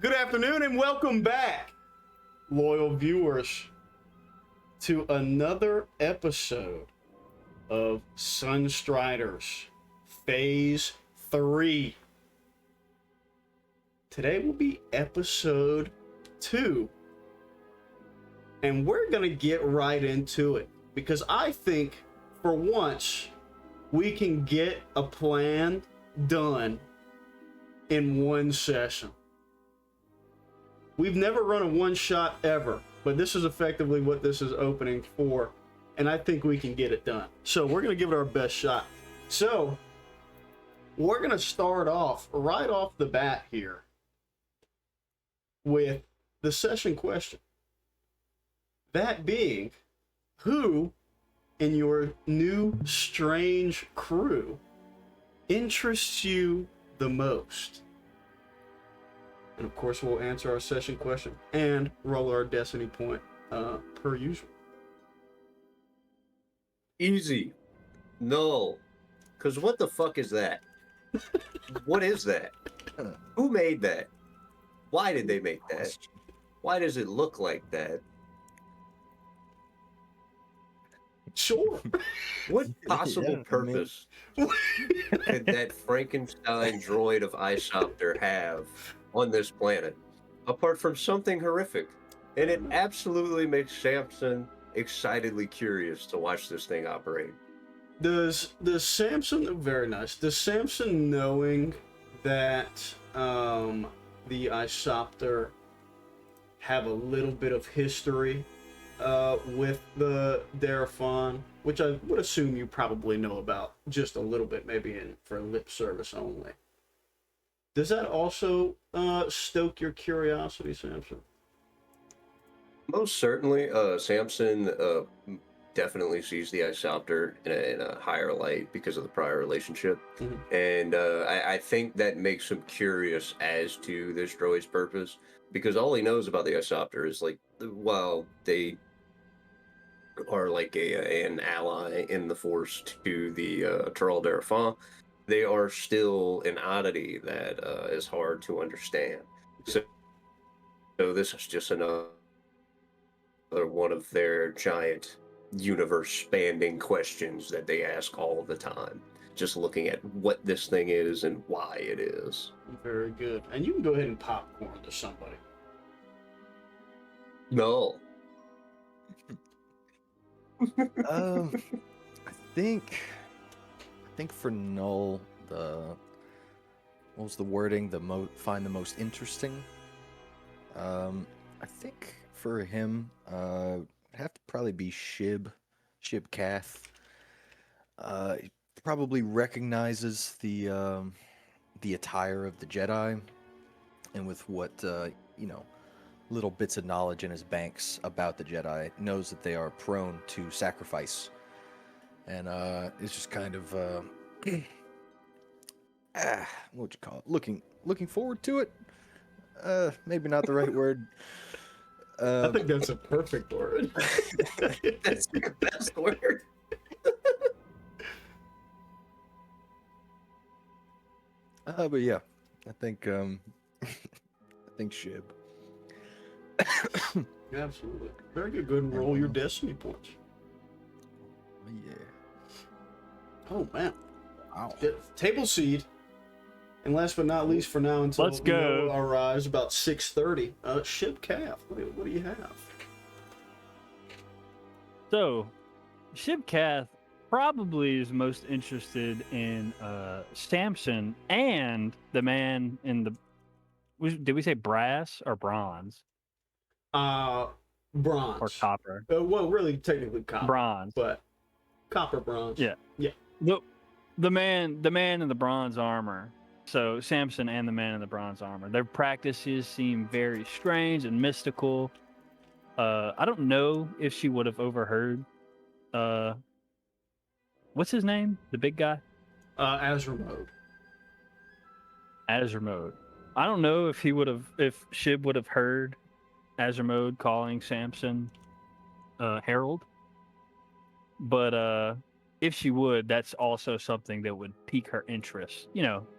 Good afternoon and welcome back, loyal viewers, to another episode of Sunstriders Phase 3. Today will be episode 2, and we're going to get right into it because I think for once we can get a plan done in one session. We've never run a one-shot ever, but this is effectively what this is opening for, and I think we can get it done. So we're going to give it our best shot. So we're going to start off right off the bat here with the session question. That being, who in your new strange crew interests you the most? And of course, we'll answer our session question and roll our destiny point per usual. Easy. No. Because what the fuck is that? What is that? Who made that? Why did they make that? Why does it look like that? Sure. What possible purpose could that Frankenstein droid of Isopter have on this planet, apart from something horrific? And it absolutely makes Samson excitedly curious to watch this thing operate. Does Samson, very nice, does Samson, knowing that the Isopter have a little bit of history with the Darafon, which I would assume you probably know about just a little bit, maybe for lip service only, does that also stoke your curiosity, Samson? Most certainly, Samson definitely sees the Isopter in a higher light because of the prior relationship. Mm-hmm. And I think that makes him curious as to this droid's purpose, because all he knows about the Isopter is, like, while they are like an ally in the Force to the Terrell Darafon, they are still an oddity that is hard to understand. So this is just another one of their giant universe-spanning questions that they ask all the time. Just looking at what this thing is and why it is. Very good. And you can go ahead and popcorn to somebody. No. I think for Null, what was the wording? Find the most interesting. I think for him, it'd have to probably be Shib Kath. He probably recognizes the attire of the Jedi, and with what little bits of knowledge in his banks about the Jedi, knows that they are prone to sacrifice, and it's just kind of what would you call it? Looking forward to it. Maybe not the right word. I think that's a perfect word. That's the best word. But yeah, I think Shib. Absolutely. Very good. Go ahead and roll your destiny points. Oh, yeah. Oh, man. Wow. Table seed. And last but not least for now, until Let's go. Noah arrives about 6:30. Shib Calf, what do you have? So, Shib Kath probably is most interested in Samson and the man in the... Did we say brass or bronze? Bronze. Or copper? Well, really, technically copper. Bronze. But copper bronze. Yeah. Yeah. The man in the bronze armor. So Samson and the man in the bronze armor. Their practices seem very strange and mystical. I don't know if she would have overheard. What's his name? The big guy? Azramode. Azramode. I don't know if Shib would have heard Azramode calling Samson Harold. But if she would, that's also something that would pique her interest.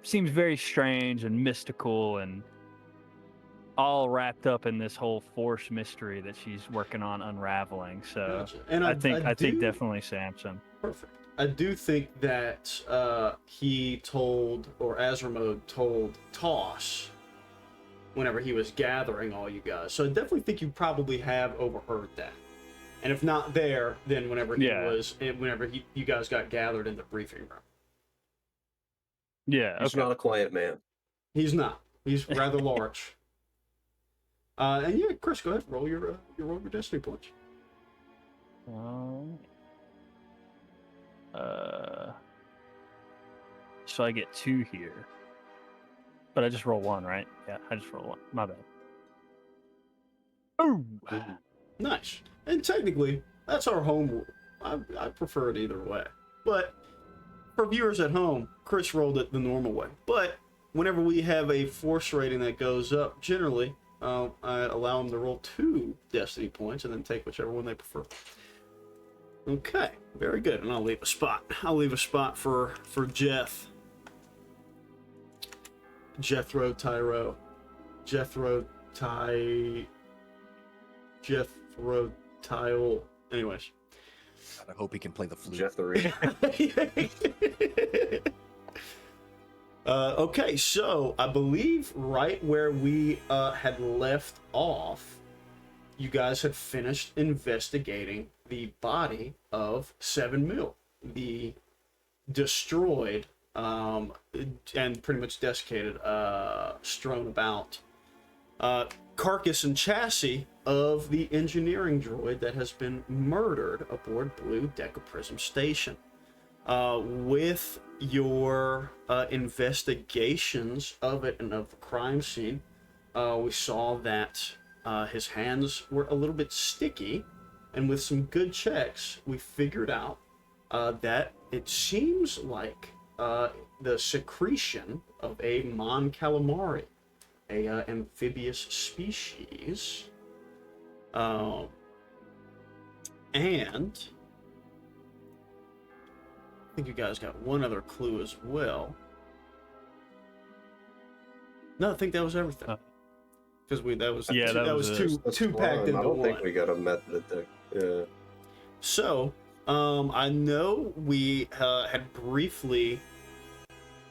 Seems very strange and mystical, and all wrapped up in this whole Force mystery that she's working on unraveling. So Gotcha. And I think do- definitely Samson. Perfect. I do think that he told, or Azramode told Toss whenever he was gathering all you guys. So I definitely think you probably have overheard that. And if not there, then whenever you guys got gathered in the briefing room. Yeah, He's not a quiet man. He's not. He's rather large. And yeah, Chris, go ahead. Roll your destiny points. So I get 2 here. But I just roll 1, right? Yeah, I just roll 1. My bad. Ooh. Nice. And technically, that's our home rule. I prefer it either way. But for viewers at home, Chris rolled it the normal way. But whenever we have a force rating that goes up, generally, I allow them to roll 2 destiny points and then take whichever one they prefer. Okay, very good. And I'll leave a spot. I'll leave a spot for Jeff. Jethro Tile. Anyways. I hope he can play the flute. Jethro. Okay, so I believe right where we had left off, you guys had finished investigating the body of 7 Mil, the destroyed and pretty much desiccated, strewn about carcass and chassis of the engineering droid that has been murdered aboard Blue Decaprism Station. With your investigations of it and of the crime scene, we saw that his hands were a little bit sticky, and with some good checks, we figured out that it seems like the secretion of a Mon Calamari, a amphibious species, and I think you guys got one other clue as well. No, I think that was everything. Because that was two packed into one. I don't think we got a method there. Yeah. So, I know we had briefly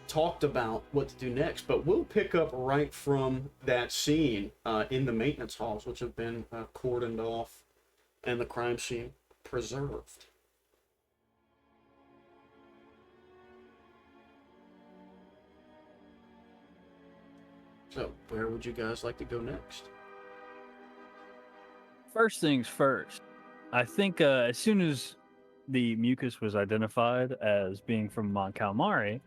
talked about what to do next, but we'll pick up right from that scene in the maintenance halls, which have been cordoned off and the crime scene preserved. So, where would you guys like to go next? First things first. I think as soon as the mucus was identified as being from Mon Calamari,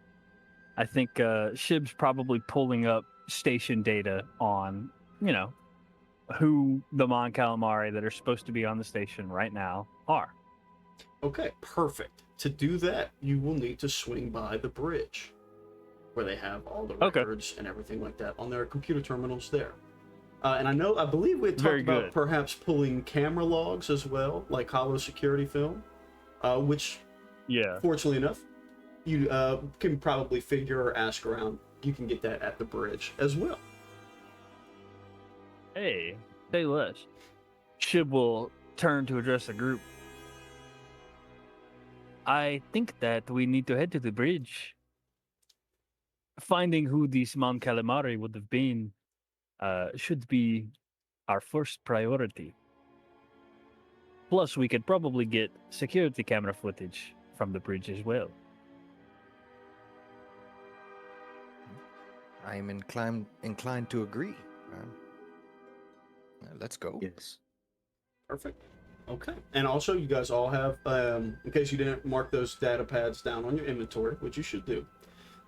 I think Shib's probably pulling up station data on, who the Mon Calamari that are supposed to be on the station right now are. Okay, perfect. To do that, you will need to swing by the bridge, where they have all the records and everything like that on their computer terminals there. And I believe we had talked about perhaps pulling camera logs as well, like hollow security film, which, fortunately enough, you can probably figure or ask around. You can get that at the bridge as well. Hey, say less. Shib will turn to address the group. I think that we need to head to the bridge. Finding who these Mon Calamari would have been should be our first priority. Plus, we could probably get security camera footage from the bridge as well. I am inclined to agree. Let's go. Yes. Perfect. Okay. And also, you guys all have, in case you didn't mark those data pads down on your inventory, which you should do,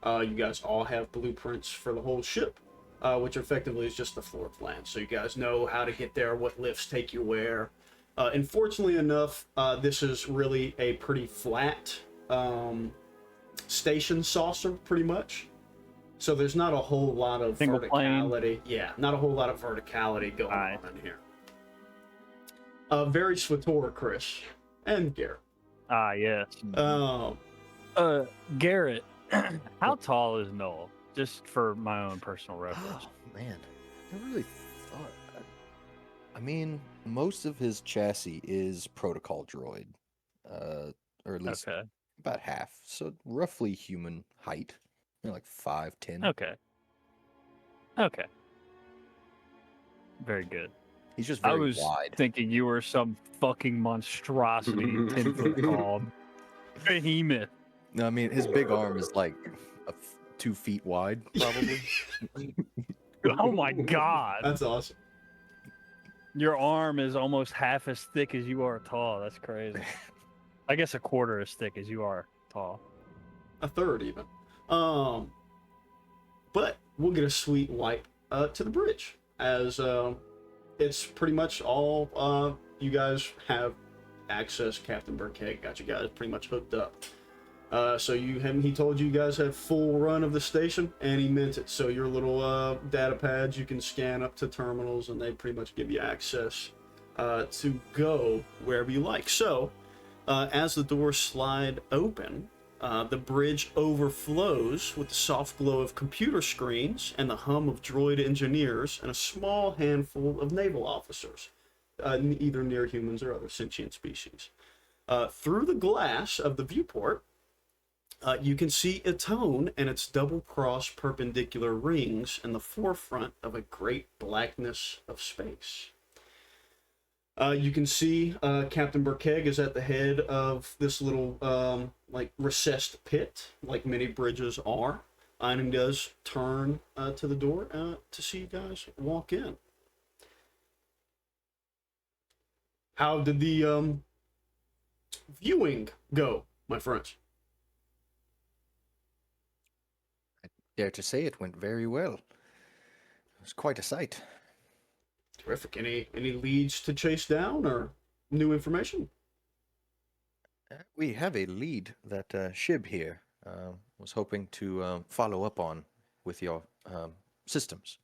you guys all have blueprints for the whole ship, which effectively is just the floor plan. So you guys know how to get there, what lifts take you where. And fortunately enough, this is really a pretty flat station saucer, pretty much. So there's not a whole lot of verticality. Yeah, not a whole lot of verticality going on in here. Very Swatora, Chris, and Garrett. Ah, yes. Garrett, how tall is Noel? Just for my own personal reference. Oh man, I really thought. I mean, most of his chassis is protocol droid, or at least Okay. about half. So roughly human height, like 5'10". Okay. Okay. Very good. He's just I very was wide. thinking you were some fucking monstrosity, 10 foot tall behemoth. No, I mean his big arm is like 2 feet wide, probably. Oh my god. That's awesome. Your arm is almost half as thick as you are tall. That's crazy. I guess a quarter as thick as you are tall. A third even. But we'll get a sweet wipe to the bridge, as it's pretty much all you guys have access. Captain Berkeg got you guys pretty much hooked up. So he told you guys have full run of the station, and he meant it. So your little data pads, you can scan up to terminals, and they pretty much give you access to go wherever you like. So as the doors slide open, the bridge overflows with the soft glow of computer screens and the hum of droid engineers and a small handful of naval officers, either near humans or other sentient species. Through the glass of the viewport, you can see Atone and its double-cross perpendicular rings in the forefront of a great blackness of space. You can see Captain Berkeg is at the head of this little like recessed pit, like many bridges are, and he does turn to the door to see you guys walk in. How did the viewing go, my friends? I dare to say it went very well. It was quite a sight. Terrific. Any leads to chase down or new information? We have a lead that Shib here was hoping to follow up on with your systems.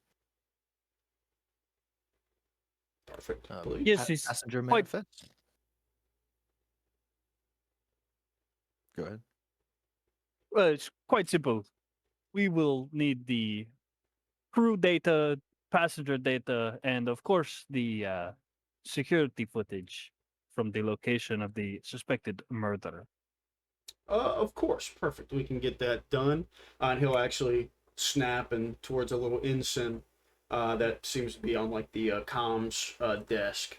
Perfect. Please. Yes, he's passenger quite- manifest. Go ahead. Well, it's quite simple. We will need the crew data, passenger data, and of course the security footage from the location of the suspected murderer. Of course. Perfect. We can get that done. And he'll actually snap and towards a little ensign that seems to be on like the comms desk.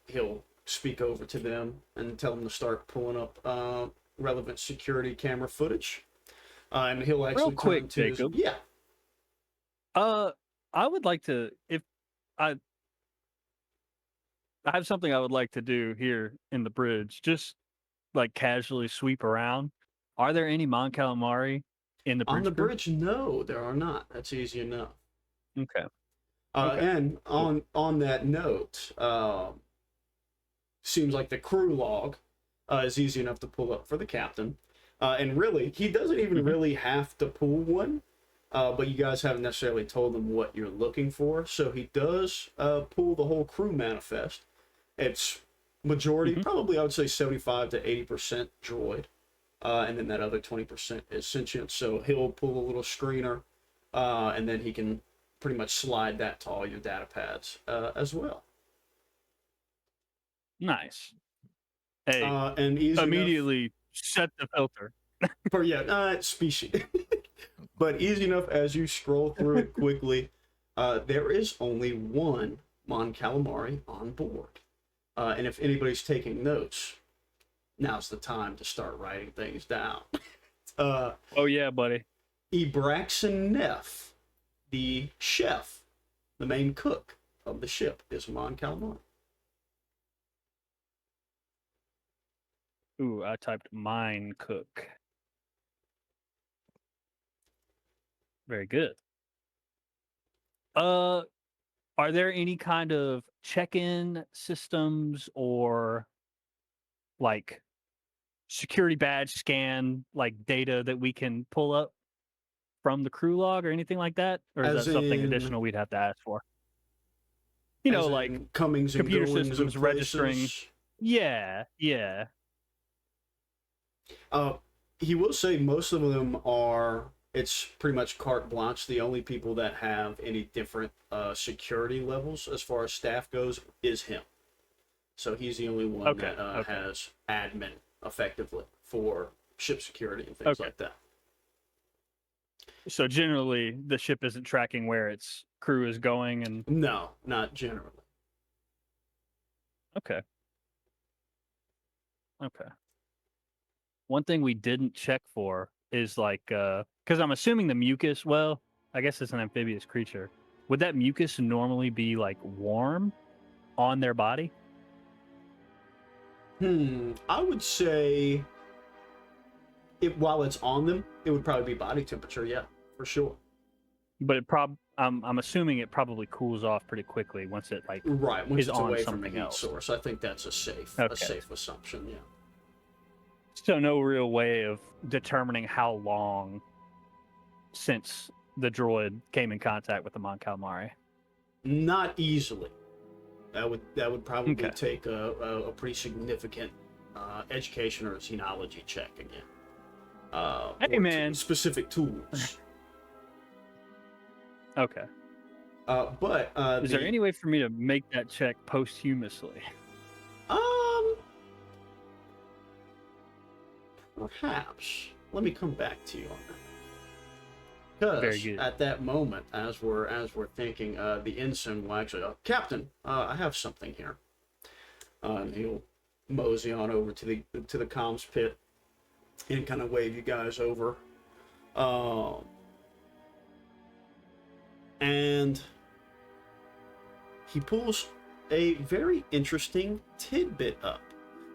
He'll speak over to them and tell them to start pulling up relevant security camera footage. And he'll actually Real quick, turn to his- Jacob. Yeah. I would like to, if I have something I would like to do here in the bridge, just like casually sweep around. Are there any Mon Calamari in the bridge? On the crew? bridge, no, there are not. That's easy enough. Okay. Okay. And on that note, seems like the crew log is easy enough to pull up for the captain. And really, he doesn't even really have to pull one, but you guys haven't necessarily told him what you're looking for. So he does pull the whole crew manifest. It's majority, probably I would say 75 to 80% droid. And then that other 20% is sentient. So he'll pull a little screener, and then he can pretty much slide that to all your data pads as well. Nice. Hey, And easy immediately set the filter. enough, species. But easy enough as you scroll through it quickly, there is only one Mon Calamari on board. And if anybody's taking notes, now's the time to start writing things down. Oh yeah, buddy. Ibraxon Neff, the chef, the main cook of the ship, is Mon Calamari. Ooh, I typed mine cook. Very good. Are there any kind of check-in systems or like security badge scan like data that we can pull up from the crew log or anything like that? Or is As that something in- additional we'd have to ask for? You know, As like in comings and computer goings systems of registering. places. yeah. He will say most of them are it's pretty much carte blanche. The only people that have any different security levels as far as staff goes is him. So he's the only one Okay, that okay. has admin effectively for ship security and things Okay. like that. So generally, the ship isn't tracking where its crew is going, and No, not generally. okay. One thing we didn't check for is like, because I'm assuming the mucus. Well, I guess it's an amphibious creature. Would that mucus normally be like warm on their body? I would say while it's on them, it would probably be body temperature, yeah, for sure. But I'm assuming it probably cools off pretty quickly once it like Right, once is it's on away from the something heat else. source. I think that's a safe Okay. assumption, yeah. So no real way of determining how long since the droid came in contact with the Mon Calamari. Not easily. That would probably Okay. take a pretty significant education or xenology check again. Hey, or man. Specific tools. Okay. But Is there any way for me to make that check posthumously? Perhaps. Let me come back to you on that. Very Because good. at that moment, as we're thinking, the ensign will actually, Captain, I have something here. And he'll mosey on over to the comms pit and kind of wave you guys over. And he pulls a very interesting tidbit up.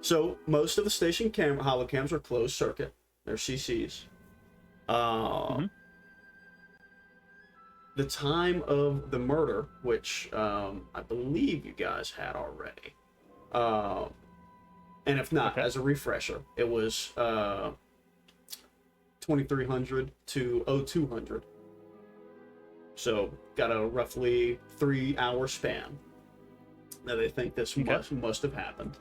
So most of the station holocams are closed circuit. They're CCs. The time of the murder, which I believe you guys had already. And if not, Okay. as a refresher, it was 2300 to 0200. So got a roughly 3-hour span that they think this must have happened.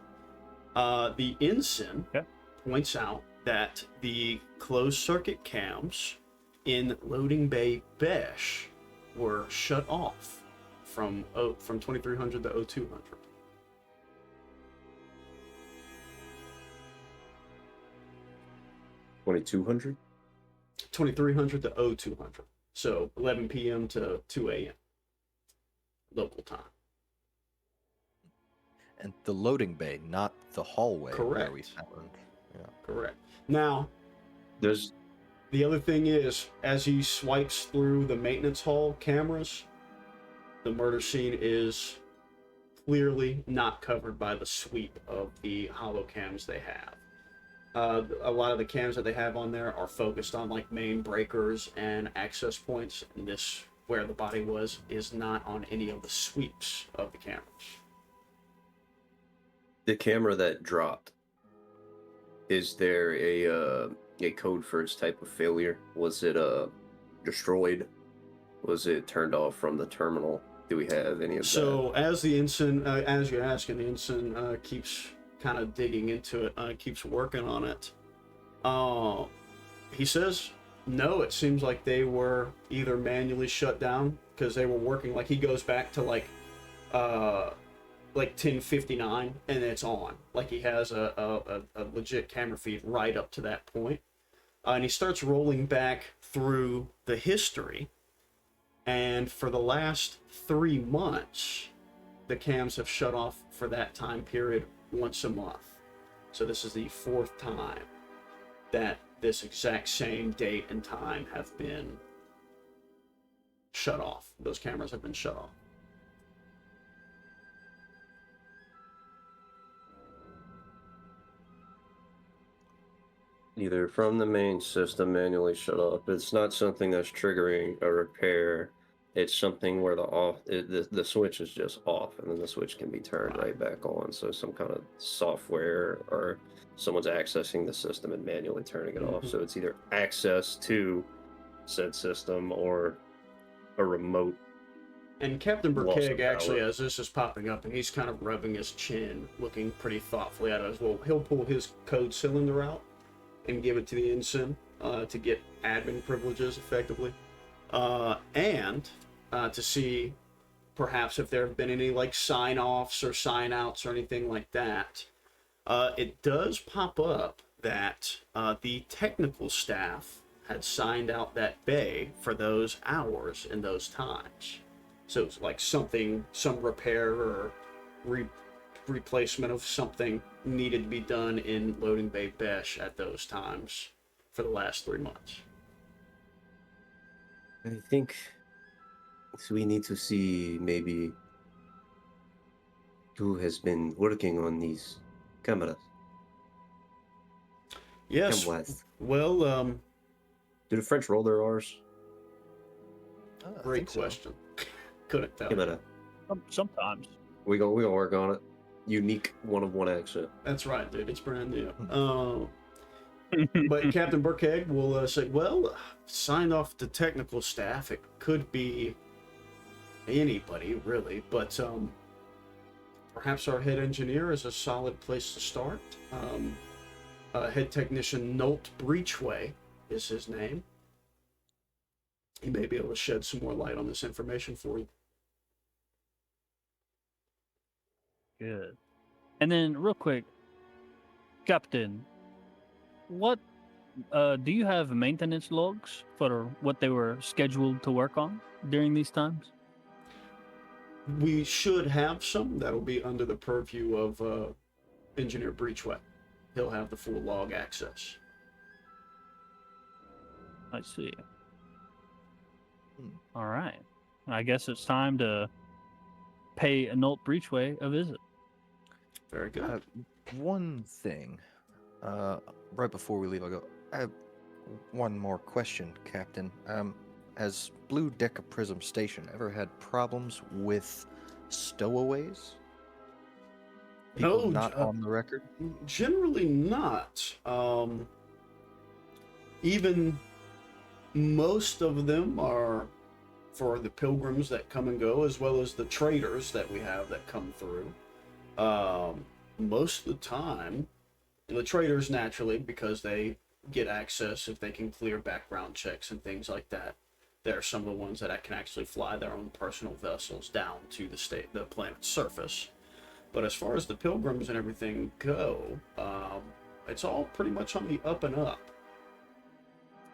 The ensign points out that the closed circuit cams in loading bay Besh were shut off from 2300 to 0200. $2,200? 2300 to 0200. So 11 p.m. to 2 a.m. local time. And the loading bay, not the hallway where we Correct. found. Yeah. Correct. Now, There's the other thing is, as he swipes through the maintenance hall cameras, the murder scene is clearly not covered by the sweep of the holocams they have. A lot of the cams that they have on there are focused on like main breakers and access points, and this, where the body was, is not on any of the sweeps of the cameras. the camera that dropped. Is there a code for its type of failure? Was it destroyed? Was it turned off from the terminal? Do we have any of that? So as the ensign, as you're asking, the ensign keeps kind of digging into it, keeps working on it. He says, no, it seems like they were either manually shut down because they were working. Like he goes back to like 10:59 and it's on. Like he has a legit camera feed right up to that point. And he starts rolling back through the history. And for the last 3 months, the cams have shut off for that time period once a month. So this is the 4th time that this exact same date and time have been shut off. Those cameras have been shut off. Either from the main system manually shut off. It's not something that's triggering a repair. It's something where the switch is just off, and then the switch can be turned right back on. So some kind of software or someone's accessing the system and manually turning it off. So it's either access to said system or a remote. And Captain Loss of Berkeg actually, power. as this is popping up, and he's kind of rubbing his chin, looking pretty thoughtfully at it as well, he'll pull his code cylinder out and give it to the ensign to get admin privileges, effectively, and to see perhaps if there have been any like sign-offs or sign-outs or anything like that. It does pop up that the technical staff had signed out that bay for those hours and those times. So it's like some repair or replacement of something needed to be done in Loading Bay Besh at those times for the last 3 months. I think we need to see maybe who has been working on these cameras. Yes. Cameras. Well, Do the French roll their R's? I great think so. question. Couldn't tell. Camera. Sometimes. We gonna work on it. Unique one-of-one accent. That's right, dude. It's brand new. But Captain Berkeg will say, well, signed off the technical staff. It could be anybody, really. But perhaps our head engineer is a solid place to start. Head technician Nolt Breachway is his name. He may be able to shed some more light on this information for you. Good. And then, real quick, Captain, what do you have maintenance logs for what they were scheduled to work on during these times? We should have some. That'll be under the purview of Engineer Breachway. He'll have the full log access. I see. All right. I guess it's time to pay Nolt Breachway a visit. Very good. One thing, right before we leave, I have one more question, Captain. Has Blue Decaprism Station ever had problems with stowaways? People not on the record? Generally not. Even most of them are for the pilgrims that come and go, as well as the traders that we have that come through. Most of the time, the traders naturally, because they get access if they can clear background checks and things like that. They're some of the ones that can actually fly their own personal vessels down to the planet's surface. But as far as the pilgrims and everything go, it's all pretty much on the up and up.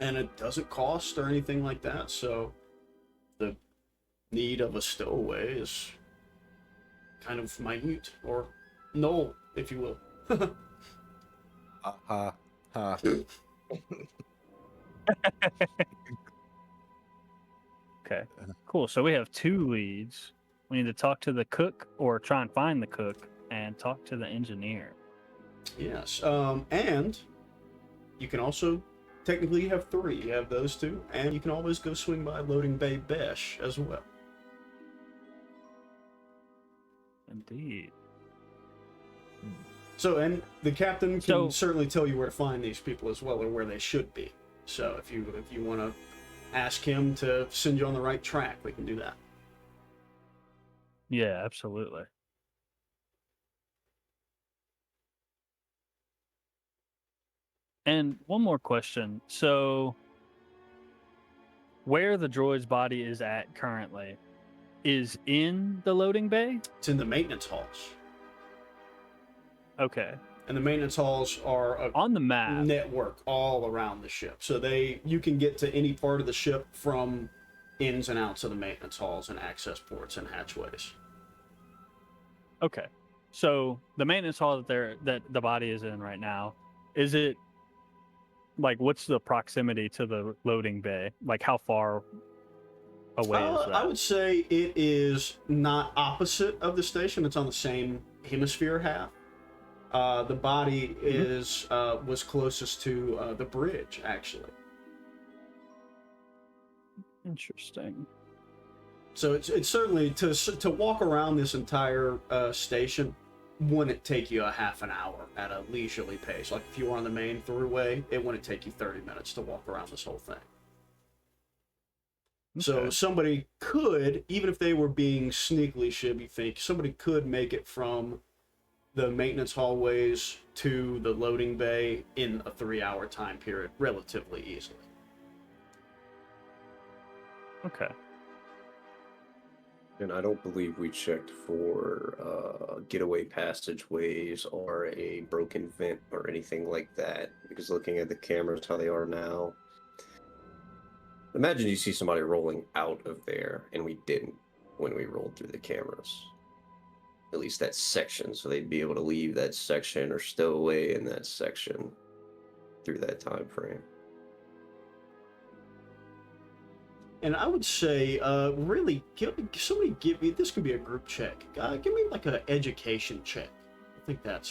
And it doesn't cost or anything like that, so the need of a stowaway is kind of minute, or null, if you will. Okay, cool. So we have 2 leads. We need to talk to the cook, or try and find the cook, and talk to the engineer. Yes, and you can also, technically you have 3. You have those 2, and you can always go swing by Loading Bay Besh as well. Indeed. So, and the captain can certainly tell you where to find these people as well, or where they should be. So if you want to ask him to send you on the right track, we can do that. Yeah, absolutely. And one more question. So, where the droid's body is at currently is in the loading bay? It's in the maintenance halls. Okay. And the maintenance halls are on the map network all around the ship. So you can get to any part of the ship from ins and outs of the maintenance halls and access ports and hatchways. Okay. So the maintenance hall that the body is in right now, is it like, what's the proximity to the loading bay? Like, how far away is that? I would say it is not opposite of the station. It's on the same hemisphere half. The body was closest to the bridge, actually. Interesting. So it's certainly to walk around this entire station wouldn't take you a half an hour at a leisurely pace. Like if you were on the main throughway, it wouldn't take you 30 minutes to walk around this whole thing. Okay. So somebody could, even if they were being sneakily shibby, think somebody could make it from the maintenance hallways to the loading bay in a 3-hour time period relatively easily. Okay. And I don't believe we checked for getaway passageways or a broken vent or anything like that. Because looking at the cameras, how they are now, imagine you see somebody rolling out of there, and we didn't when we rolled through the cameras. At least that section, so they'd be able to leave that section or stow away in that section through that time frame. And I would say, really, somebody give me, this could be a group check. Give me like an education check. I think that's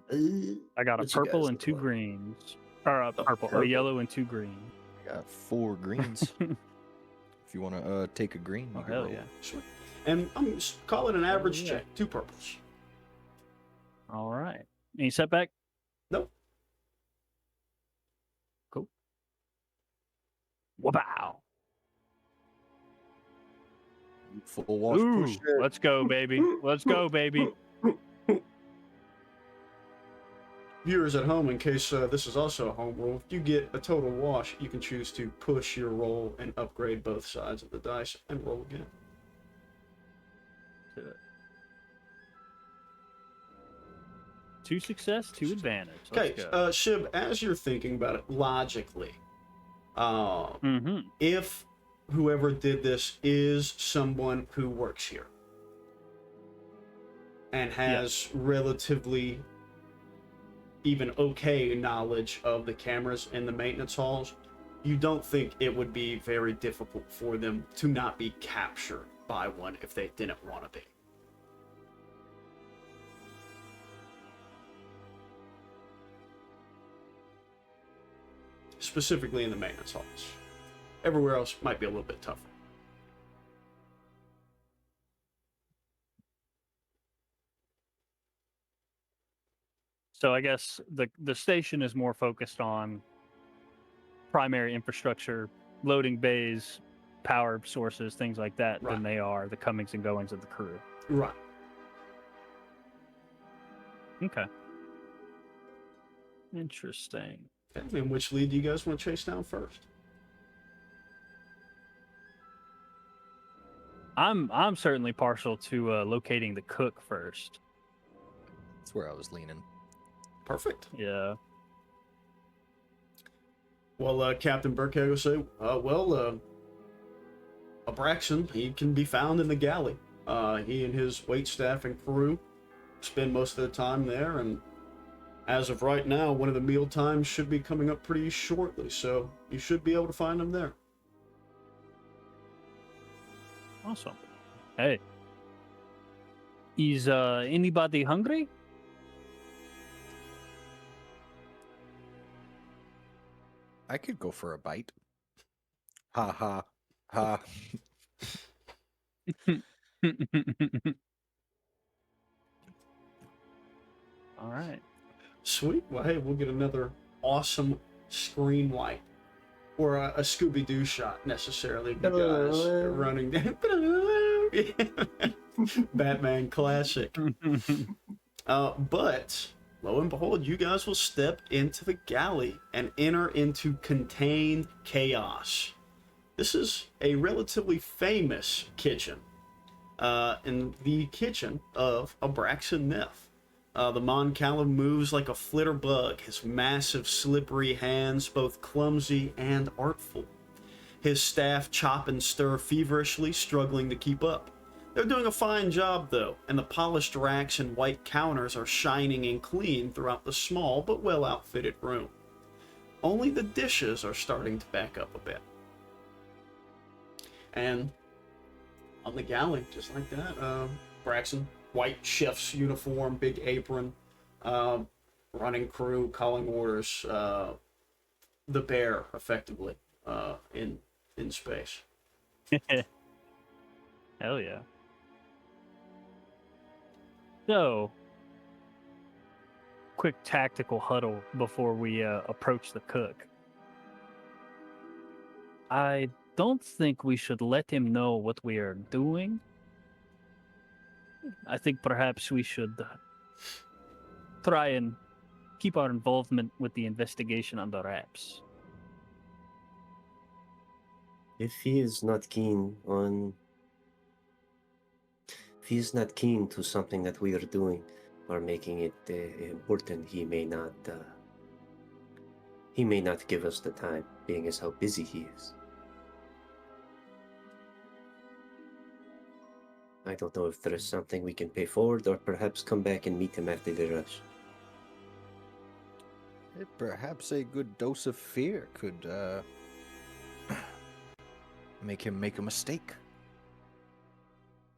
fine. I got a What you purple guys and look 2 like? greens. Or a purple, a purple. yellow and 2 green. I got 4 greens. If you want to take a green, you Oh, can hell roll. yeah. Sweet. And I'm calling an average yeah. check. 2 purples. All right. Any setback? Nope. Cool. Wow. Full wash Ooh, push it. let's go, baby. Let's go, baby. Viewers at home, in case this is also a home rule, if you get a total wash, you can choose to push your roll and upgrade both sides of the dice and roll again. 2 success, 2 advantage. Okay, Let's go. Shib, as you're thinking about it logically, Mm-hmm. if whoever did this is someone who works here and has relatively even okay knowledge of the cameras in the maintenance halls, you don't think it would be very difficult for them to not be captured by one if they didn't want to be. Specifically in the maintenance halls. Everywhere else might be a little bit tougher. So I guess the station is more focused on primary infrastructure, loading bays, power sources, things like that, Right. than they are the comings and goings of the crew. Right. Okay. Interesting. Okay, and which lead do you guys want to chase down first? I'm certainly partial to locating the cook first. That's where I was leaning. Perfect. Yeah. Well, Captain Berkeg will say, Abraxan, he can be found in the galley. He and his waitstaff and crew spend most of their time there, and as of right now, one of the meal times should be coming up pretty shortly, so you should be able to find him there. Awesome. Hey. Is anybody hungry? I could go for a bite. Ha ha ha. All right. Sweet. Well, hey, we'll get another awesome screen wipe. Or a Scooby-Doo shot, necessarily, of you guys running down. Batman classic. But, lo and behold, you guys will step into the galley and enter into contained chaos. This is a relatively famous kitchen. In the kitchen of Abraxan Neff. The Mon Cala moves like a flitter bug, his massive, slippery hands both clumsy and artful. His staff chop and stir feverishly, struggling to keep up. They're doing a fine job, though, and the polished racks and white counters are shining and clean throughout the small but well-outfitted room. Only the dishes are starting to back up a bit. And on the galley, just like that, Braxton, white chef's uniform, big apron, running crew, calling orders, the bear, effectively, in space. Hell yeah. So, quick tactical huddle before we approach the cook. I don't think we should let him know what we are doing. I think perhaps we should try and keep our involvement with the investigation under wraps. If he is not keen on, if he is not keen to something that we are doing or making it important, he may not. He may not give us the time, being as how busy he is. I don't know if there is something we can pay forward, or perhaps come back and meet him after the rush. Perhaps a good dose of fear could make him make a mistake.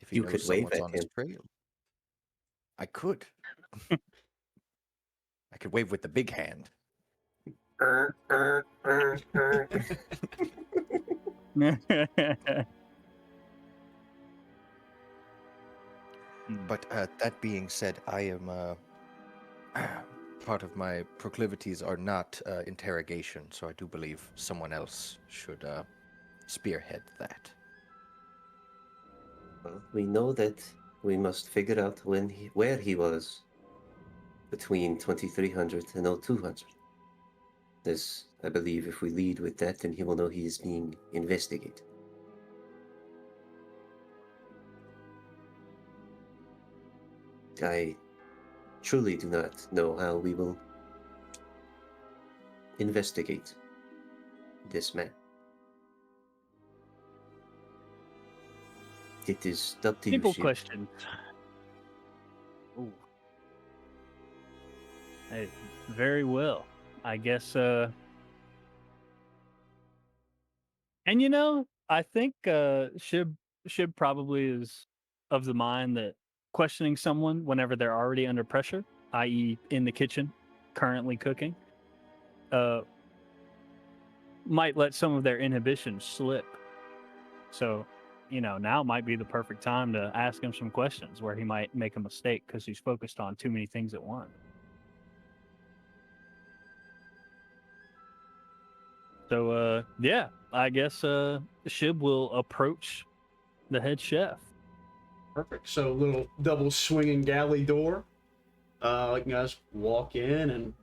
If he You knows could wave someone's at on his him. trail. I could. I could wave with the big hand. But that being said, I am part of my proclivities are not interrogation, so I do believe someone else should spearhead that. Well, we know that we must figure out where he was between 2300 and 0200. This, I believe, if we lead with that, then he will know he is being investigated. I truly do not know how we will investigate this man. It is up to you, Simple Shiv. questions. Ooh. Hey, very well. I guess. And you know, I think Shib probably is of the mind that questioning someone whenever they're already under pressure, i.e., in the kitchen, currently cooking, might let some of their inhibitions slip. So, you know, now might be the perfect time to ask him some questions where he might make a mistake because he's focused on too many things at once. So, yeah, I guess Shib will approach the head chef. Perfect. So, little double swinging galley door. You guys walk in, and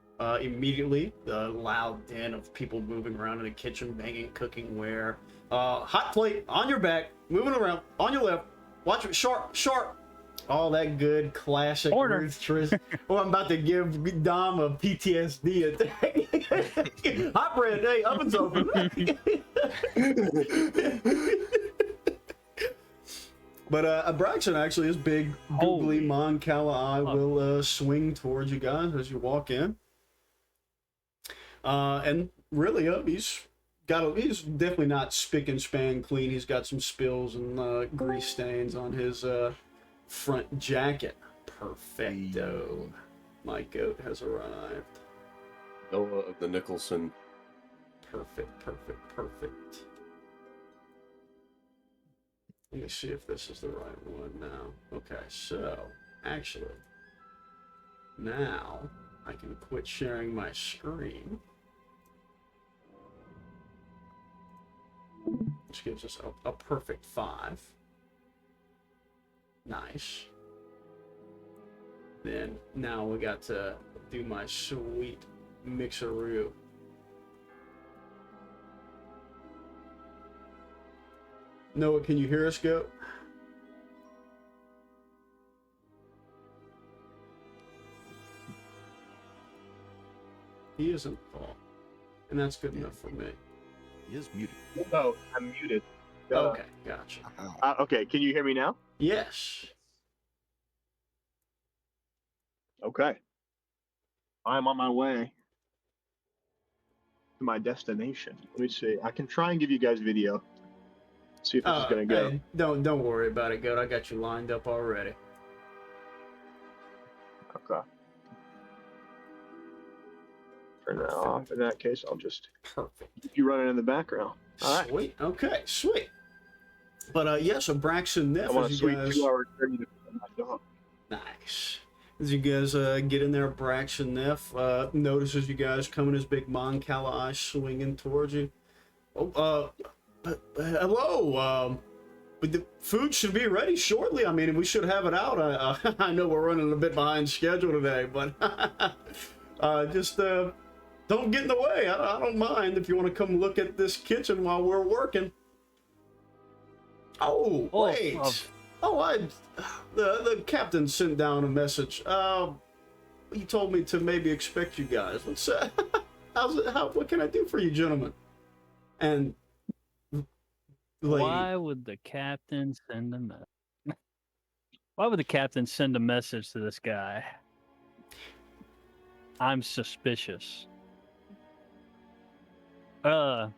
immediately the loud din of people moving around in the kitchen, banging cookware. Hot plate on your back, moving around on your left. Watch it, sharp, sharp. All that good classic Order. Ruth Chris. Oh, I'm about to give Dom a PTSD attack. Hot bread, hey, oven's open. But Abraxan actually, his big googly Mon Cala eye will swing towards you guys as you walk in. And really, he's definitely not spick and span clean. He's got some spills and grease stains on his front jacket. Perfecto. My goat has arrived. Noah of the Nicholson. Perfect, perfect, perfect. Let me see if this is the right one now. Okay, so, actually, now I can quit sharing my screen. Which gives us a perfect 5. Nice. Then, now we got to do my sweet mixeroo. Noah, can you hear us, Goat? He isn't Paul. And that's good enough for me. He is muted. Oh, I'm muted. Okay, gotcha. Okay, can you hear me now? Yes. Okay. I'm on my way to my destination. Let me see. I can try and give you guys video. See if this is gonna go. Hey, don't worry about it, Goat. I got you lined up already. Okay. Turn that off. In that case, I'll just keep you running in the background. All right. Sweet. Okay, sweet. But yeah, so Braxton Neff, I want a as you sweet guys 2-hour journey to my dog. nice. As you guys get in there, Braxton Neff notices you guys coming, his big Mon Cala eye swinging towards you. Oh, hello. But the food should be ready shortly. I mean, we should have it out. I know we're running a bit behind schedule today, but just don't get in the way. I don't mind if you want to come look at this kitchen while we're working. Oh, Oh, wait. of- The captain sent down a message. He told me to maybe expect you guys. Let's what can I do for you, gentlemen? And lady, Why would the captain send a Why would the captain send a message to this guy? I'm suspicious. Hello,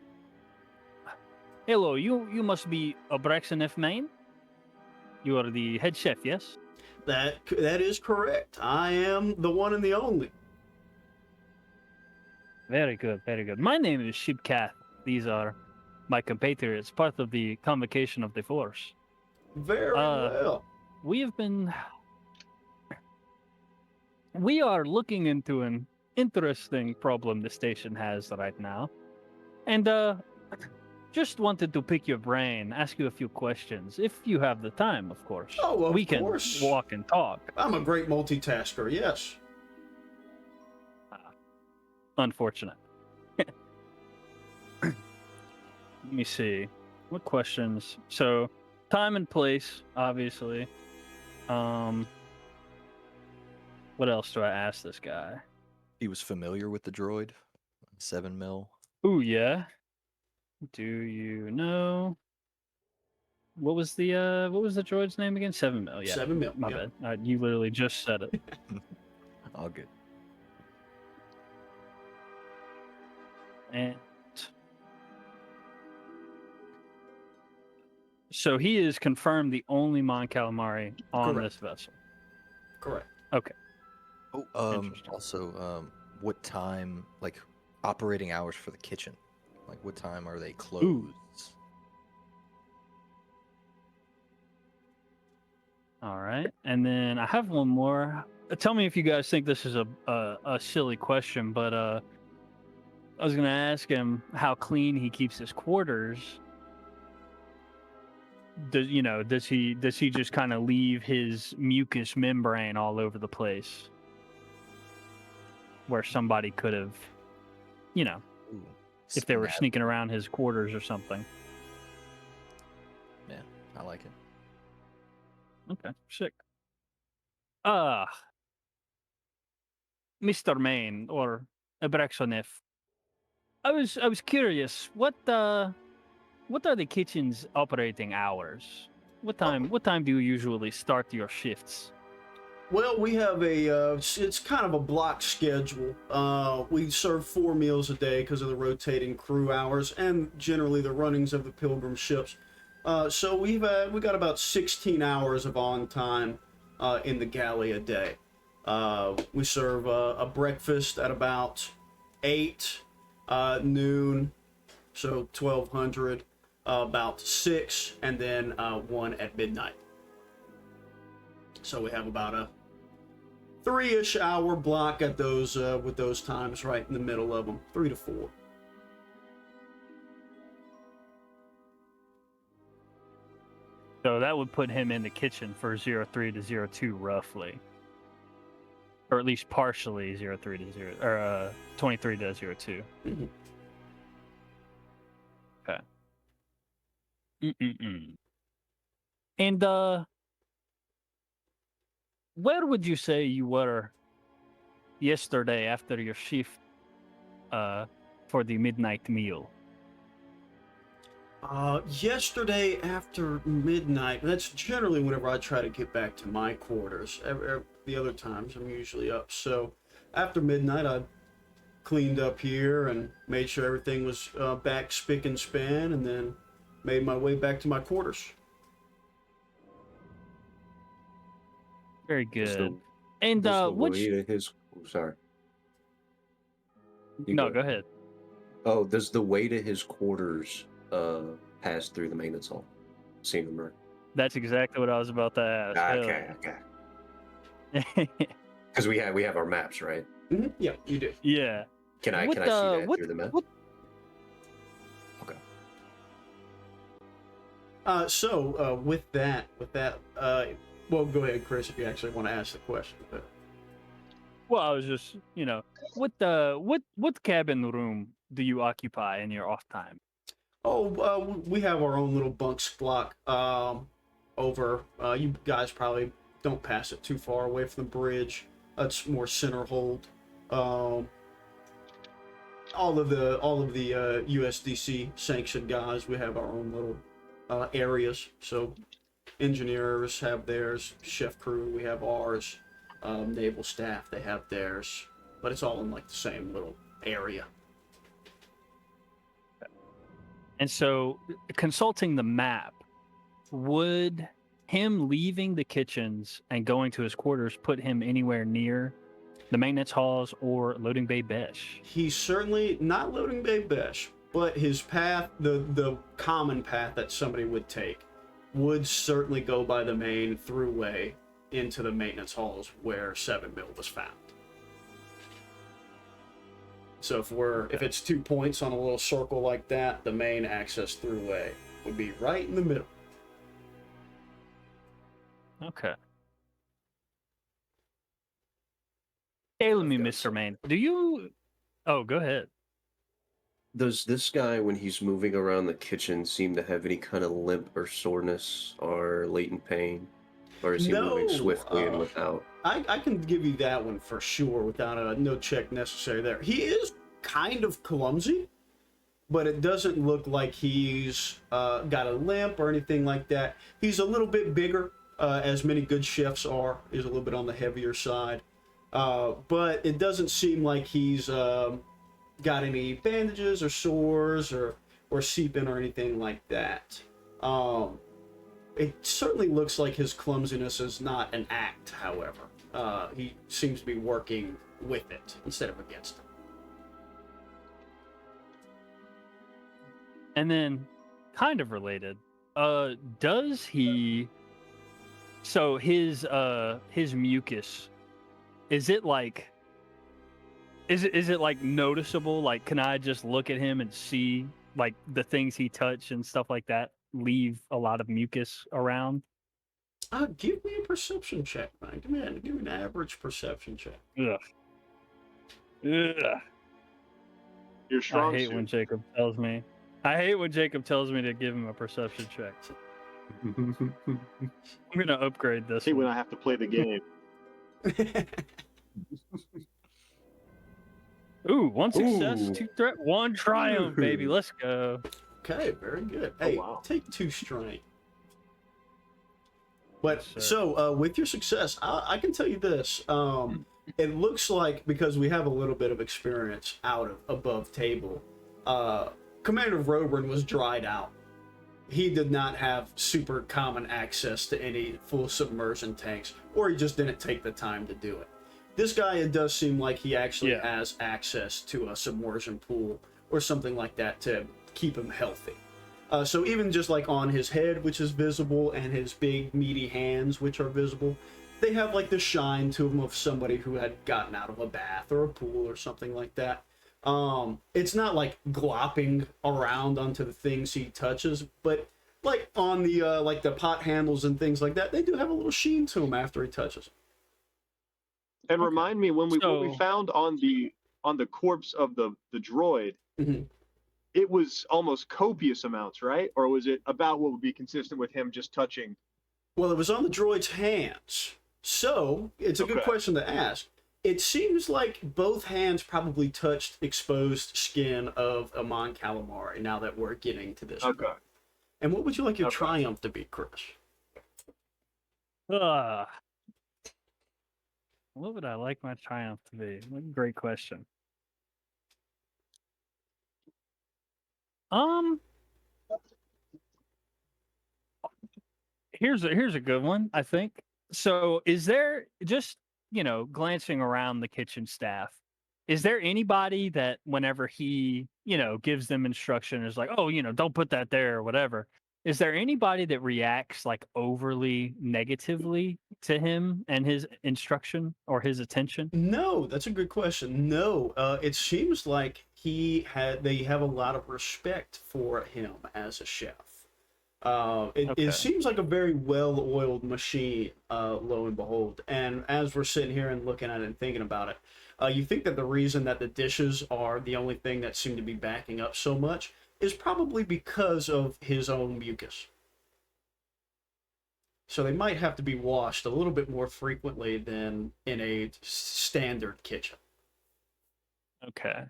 you must be a Braxton main? You are the head chef, yes? that is correct. I am the one and the only. Very good, very good. My name is Shibkath. These are my compatriots, part of the convocation of the force. Very well. We are looking into an interesting problem the station has right now. And just wanted to pick your brain, ask you a few questions, if you have the time, of course. Oh, of we can course. walk and talk. I'm a great multitasker. Yes. Unfortunate. Let me see. What questions? So, time and place, obviously. What else do I ask this guy? He was familiar with the droid. 7 mil. Ooh, yeah. Do you know what was the droid's name again? 7 mil. Yeah. 7 mil. My yeah. bad. You literally just said it. All good. And so he is confirmed the only Mon Calamari on Correct. this vessel. Correct. Okay. Oh, Interesting. also, what time, like, operating hours for the kitchen? Like, what time are they closed? All right. And then I have one more. Tell me if you guys think this is a silly question, but I was gonna ask him how clean he keeps his quarters. Does he just kind of leave his mucous membrane all over the place, where somebody could have, Ooh, if they were snap. sneaking around his quarters or something. Yeah, I like it. Okay, sick. Mr. Main or Abraxonef, I was curious. What are the kitchen's operating hours? What time do you usually start your shifts? Well, we have it's kind of a block schedule. We serve 4 meals a day because of the rotating crew hours and generally the runnings of the pilgrim ships. So we got about 16 hours of on time in the galley a day. We serve a breakfast at about 8 noon, so 1200, about 6, and then 1 at midnight. So we have about a 3-ish hour block at those with those times right in the middle of them, 3 to 4. So that would put him in the kitchen for 03 to 02 roughly. Or at least partially 03 to 0 or 23 to 02. Mm-hmm. Okay. And where would you say you were yesterday after your shift for the midnight meal? Yesterday after midnight, that's generally whenever I try to get back to my quarters. The other times I'm usually up. So after midnight, I cleaned up here and made sure everything was back spick and span, and then made my way back to my quarters. Very good. And Does the which? weight of his sorry. You No, go ahead. Oh, does the way to his quarters pass through the maintenance hall? Seen him right? That's exactly what I was about to ask. Okay. Because we have our maps, right? Mm-hmm. Yeah, you do. Yeah. Can I see that through the map? Okay. With that, well, go ahead, Chris, if you actually want to ask the question. But... Well, I was just, what cabin room do you occupy in your off time? We have our own little bunks block over. You guys probably don't pass it too far away from the bridge. It's more center hold. All of the USDC sanctioned guys, we have our own little areas. So engineers have theirs, chef crew, we have ours, naval staff, they have theirs, but it's all in like the same little area. And so, consulting the map, would him leaving the kitchens and going to his quarters put him anywhere near the maintenance halls or loading bay Besh? He's certainly not loading bay Besh, but his path, the common path that somebody would take, would certainly go by the main throughway into the maintenance halls where 7 mil was found. So if it's 2 points on a little circle like that, the main access throughway would be right in the middle. Okay. Tell me, Mr. Main, do you... Oh, go ahead. Does this guy, when he's moving around the kitchen, seem to have any kind of limp or soreness or latent pain? Or is he moving swiftly and without? I can give you that one for sure without no check necessary there. He is kind of clumsy, but it doesn't look like he's got a limp or anything like that. He's a little bit bigger, as many good chefs are. He's a little bit on the heavier side. But it doesn't seem like he's got any bandages or sores or seeping or anything like that. It certainly looks like his clumsiness is not an act, however. He seems to be working with it instead of against it. And then, kind of related, does he... So his mucus, is it like... Is it like noticeable? Like, can I just look at him and see like the things he touched and stuff like that leave a lot of mucus around? Give me a perception check, man. Give me an average perception check. Ugh. Ugh. Your strong I hate suit. when Jacob tells me. I hate when Jacob tells me to give him a perception check. I'm gonna upgrade this. See when one. I have to play the game. Ooh, 1 success, Ooh. 2 threat, 1 triumph, baby. Let's go. Okay, very good. Hey, wow. take 2 strength. But Yes, sir. so with your success, I can tell you this. It looks like, because we have a little bit of experience out of above table, Commander Roburn was dried out. He did not have super common access to any full submersion tanks, or he just didn't take the time to do it. This guy, it does seem like he actually has access to a submersion pool or something like that to keep him healthy. So even just like on his head, which is visible, and his big meaty hands, which are visible, they have like the shine to them of somebody who had gotten out of a bath or a pool or something like that. It's not like glopping around onto the things he touches, but like on the pot handles and things like that, they do have a little sheen to them after he touches them. And remind me when what we So- found on the corpse of the droid, Mhm. it was almost copious amounts, right? Or was it about what would be consistent with him just touching? Well, it was on the droid's hands. So, it's a good Okay. question to ask. It seems like both hands probably touched exposed skin of Amon Calamari, now that we're getting to this. Okay. And what would you like your Okay. triumph to be, Chris? What would I like my triumph to be? What a great question. Here's a good one, I think. So is there, just, glancing around the kitchen staff, is there anybody that whenever he, gives them instruction is like, oh, don't put that there or whatever. Is there anybody that reacts like overly negatively to him and his instruction or his attention? No, that's a good question. No, it seems like they have a lot of respect for him as a chef. It Okay. seems like a very well-oiled machine, lo and behold. And as we're sitting here and looking at it and thinking about it, you think that the reason that the dishes are the only thing that seem to be backing up so much is probably because of his own mucus. So they might have to be washed a little bit more frequently than in a standard kitchen. Okay.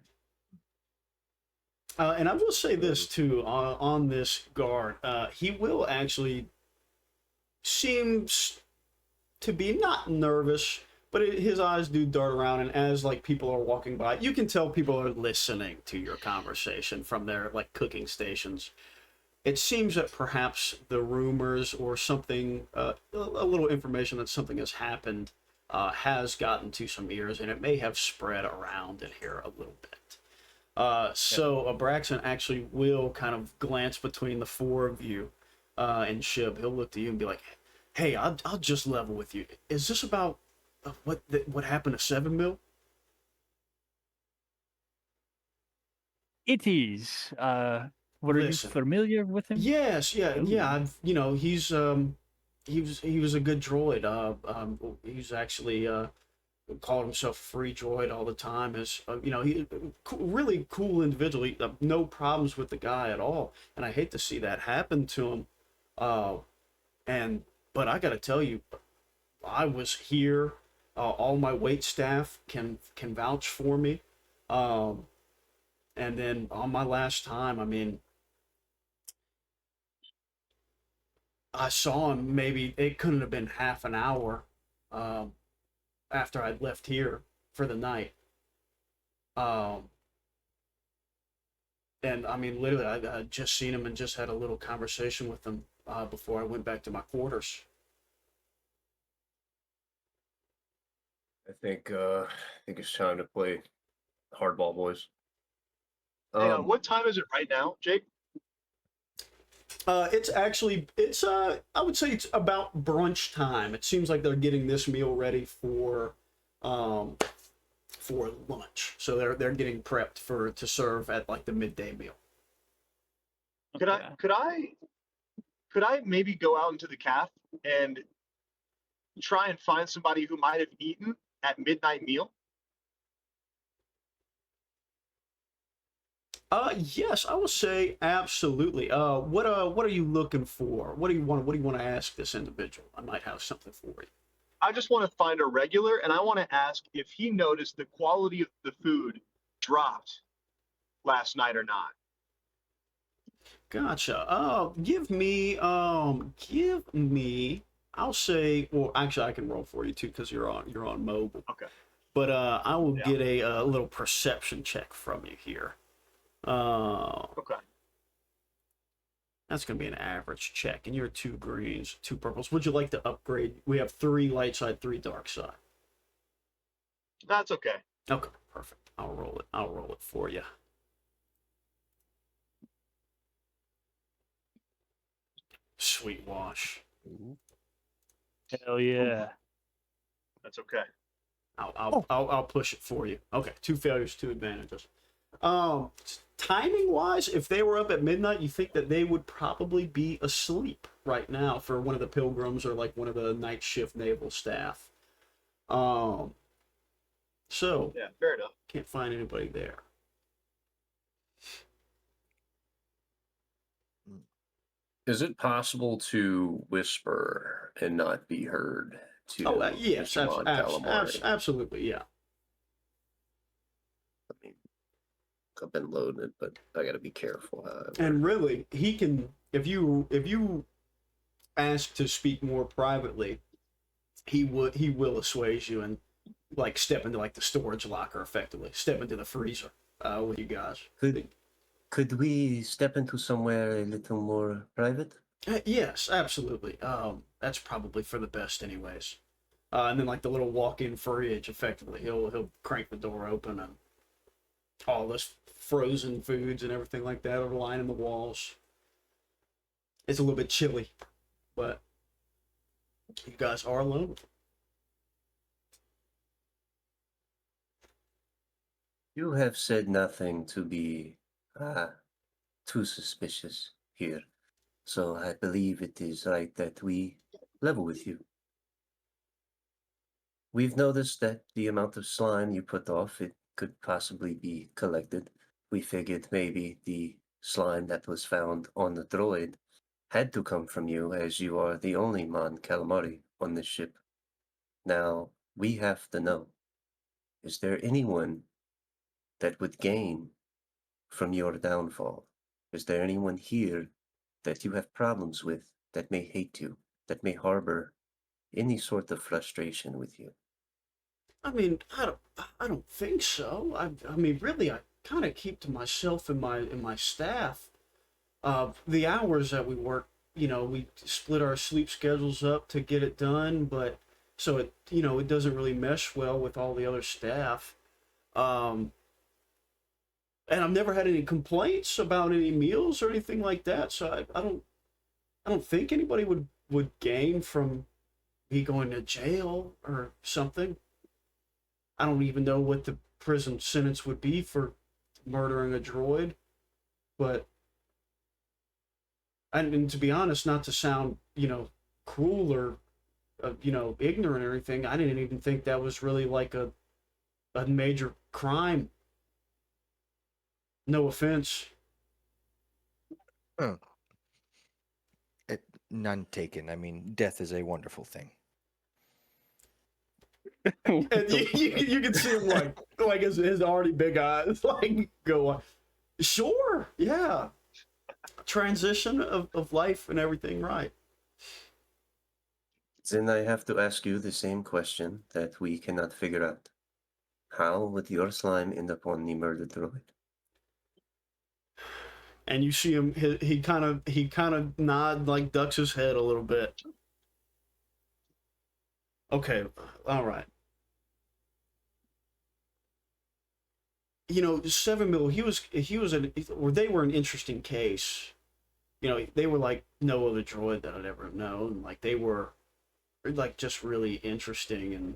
And I will say this too on this guard. He will actually seems to be not nervous, but his eyes do dart around, and as like people are walking by, you can tell people are listening to your conversation from their like cooking stations. It seems that perhaps the rumors or something, a little information that something has happened, has gotten to some ears, and it may have spread around in here a little bit. So Abraxan actually will kind of glance between the four of you, and Shib. He'll look to you and be like, "Hey, I'll just level with you. Is this about what happened to 7 Mil?" It is. Were you Listen. familiar with him? Yes, yeah, Ooh. yeah. He's he was a good droid. He's actually called himself free droid all the time. As he really cool individual. No problems with the guy at all. And I hate to see that happen to him. But I got to tell you, I was here. All my wait staff can vouch for me. And then on my last time, I mean, I saw him maybe it couldn't have been half an hour after I'd left here for the night. And I mean, literally, I just seen him and just had a little conversation with him before I went back to my quarters. I think it's time to play hardball, boys. Hang on, what time is it right now, Jake? It's I would say it's about brunch time. It seems like they're getting this meal ready for lunch. So they're getting prepped to serve at like the midday meal. Could I maybe go out into the caf and try and find somebody who might have eaten at midnight meal? Yes, I would say absolutely. What are you looking for? What do you want to ask this individual? I might have something for you. I just want to find a regular, and I want to ask if he noticed the quality of the food dropped last night or not. Gotcha. Give me. I'll say. Well, actually, I can roll for you too because you're on mobile. Okay. But I will get a little perception check from you here. Okay. That's going to be an average check, and you're 2 greens, 2 purples. Would you like to upgrade? We have 3 light side, 3 dark side. That's okay. Okay, perfect. I'll roll it for you. Sweet wash. Hell yeah. That's okay. I'll push it for you. Okay, 2 failures, 2 advantages. Timing wise, if they were up at midnight, you think that they would probably be asleep right now for one of the pilgrims or like one of the night shift naval staff. So Yeah, fair enough. can't find anybody there. Is it possible to whisper and not be heard? Yes, absolutely, yeah. I mean, I've been loading it, but I got to be careful. However. And really, he can if you ask to speak more privately, he will assuage you and like step into like the storage locker effectively, step into the freezer with you guys. Could we step into somewhere a little more private? Yes, absolutely. That's probably for the best, anyways. And then like the little walk-in fridge, effectively, he'll crank the door open and all this frozen foods and everything like that are lining the walls. It's a little bit chilly, but you guys are alone. You have said nothing to be too suspicious here, so I believe it is right that we level with you. We've noticed that the amount of slime you put off, it could possibly be collected. We figured maybe the slime that was found on the droid had to come from you, as you are the only Mon Calamari on this ship. Now, we have to know, is there anyone that would gain from your downfall? Is there anyone here that you have problems with, that may hate you, that may harbor any sort of frustration with you? I mean, I don't think so. I mean, really, I kind of keep to myself and my staff. The hours that we work, we split our sleep schedules up to get it done, but so it doesn't really mesh well with all the other staff. And I've never had any complaints about any meals or anything like that. So I don't think anybody would gain from me going to jail or something. I don't even know what the prison sentence would be for murdering a droid, but and to be honest, not to sound cruel or ignorant or anything, I didn't even think that was really like a major crime. No offense. Oh. None taken. I mean, death is a wonderful thing. And you can see him like his already big eyes like go on. Sure, yeah. Transition of life and everything, right? Then I have to ask you the same question that we cannot figure out. How would your slime end up on the murdered droid? And you see him, he kind of nod, like ducks his head a little bit. Okay, all right. 7 Mil, they were an interesting case. They were like no other droid that I'd ever known. Like they were like just really interesting, and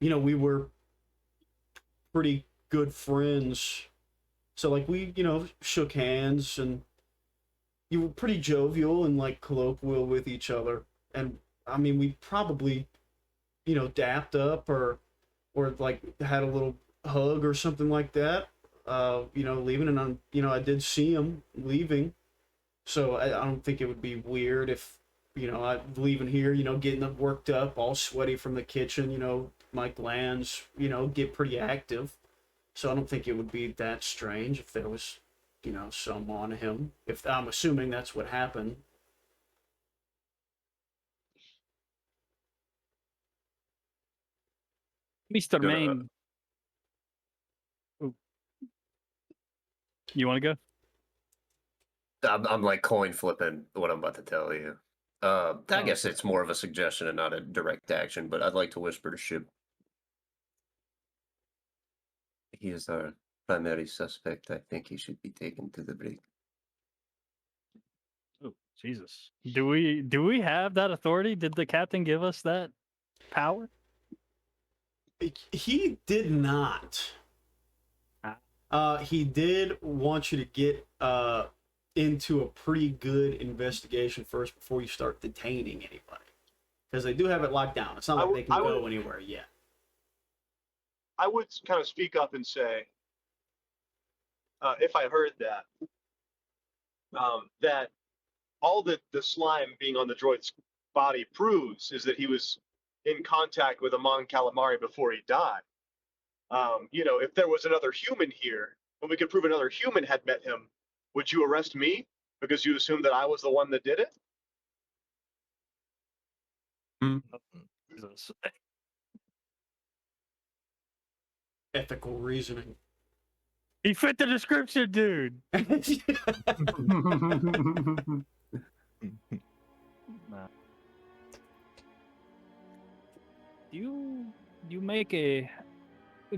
we were pretty good friends. So like we, shook hands, and you were pretty jovial and like colloquial with each other. And I mean, we probably, dapped up or like had a little hug or something like that. Leaving, and I did see him leaving, so I don't think it would be weird if I leaving here, getting worked up, all sweaty from the kitchen. My glands, get pretty active, so I don't think it would be that strange if there was, some on him. If I'm assuming that's what happened. Mr. Main. Ooh. You want to go? I'm like coin flipping what I'm about to tell you. I guess it's more of a suggestion and not a direct action, but I'd like to whisper to Ship. He is our primary suspect. I think he should be taken to the brig. Oh, Jesus. Do we have that authority? Did the captain give us that power? He did not. He did want you to get into a pretty good investigation first before you start detaining anybody, because they do have it locked down. It's not like they can go anywhere yet. I would kind of speak up and say, if I heard that, that all that the slime being on the droid's body proves is that he was in contact with a Mon Calamari before he died. If there was another human here, when we could prove another human had met him, would you arrest me because you assumed that I was the one that did it? Jesus. Ethical reasoning. He fit the description, dude. Nah. You make a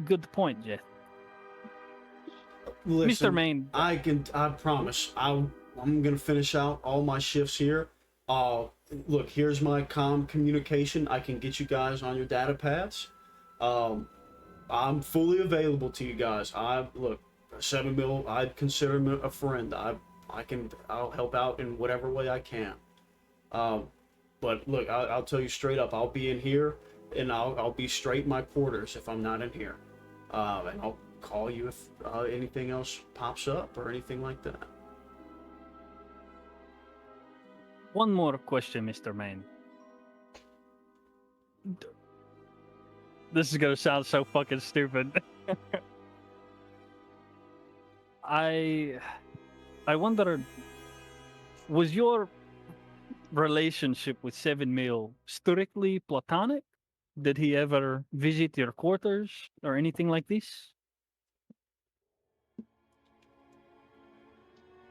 good point, Jeff. Listen, Mr. Main. I promise. I'm gonna finish out all my shifts here. Look, here's my comm communication. I can get you guys on your data pads. I'm fully available to you guys. 7 Mil, I'd consider him a friend. I'll help out in whatever way I can. But look, I'll tell you straight up, I'll be in here, and I'll be straight in my quarters if I'm not in here. And I'll call you if anything else pops up or anything like that. One more question, Mr. Main. This is gonna sound so fucking stupid. I wonder, was your relationship with 7 Mil strictly platonic? Did he ever visit your quarters or anything like this?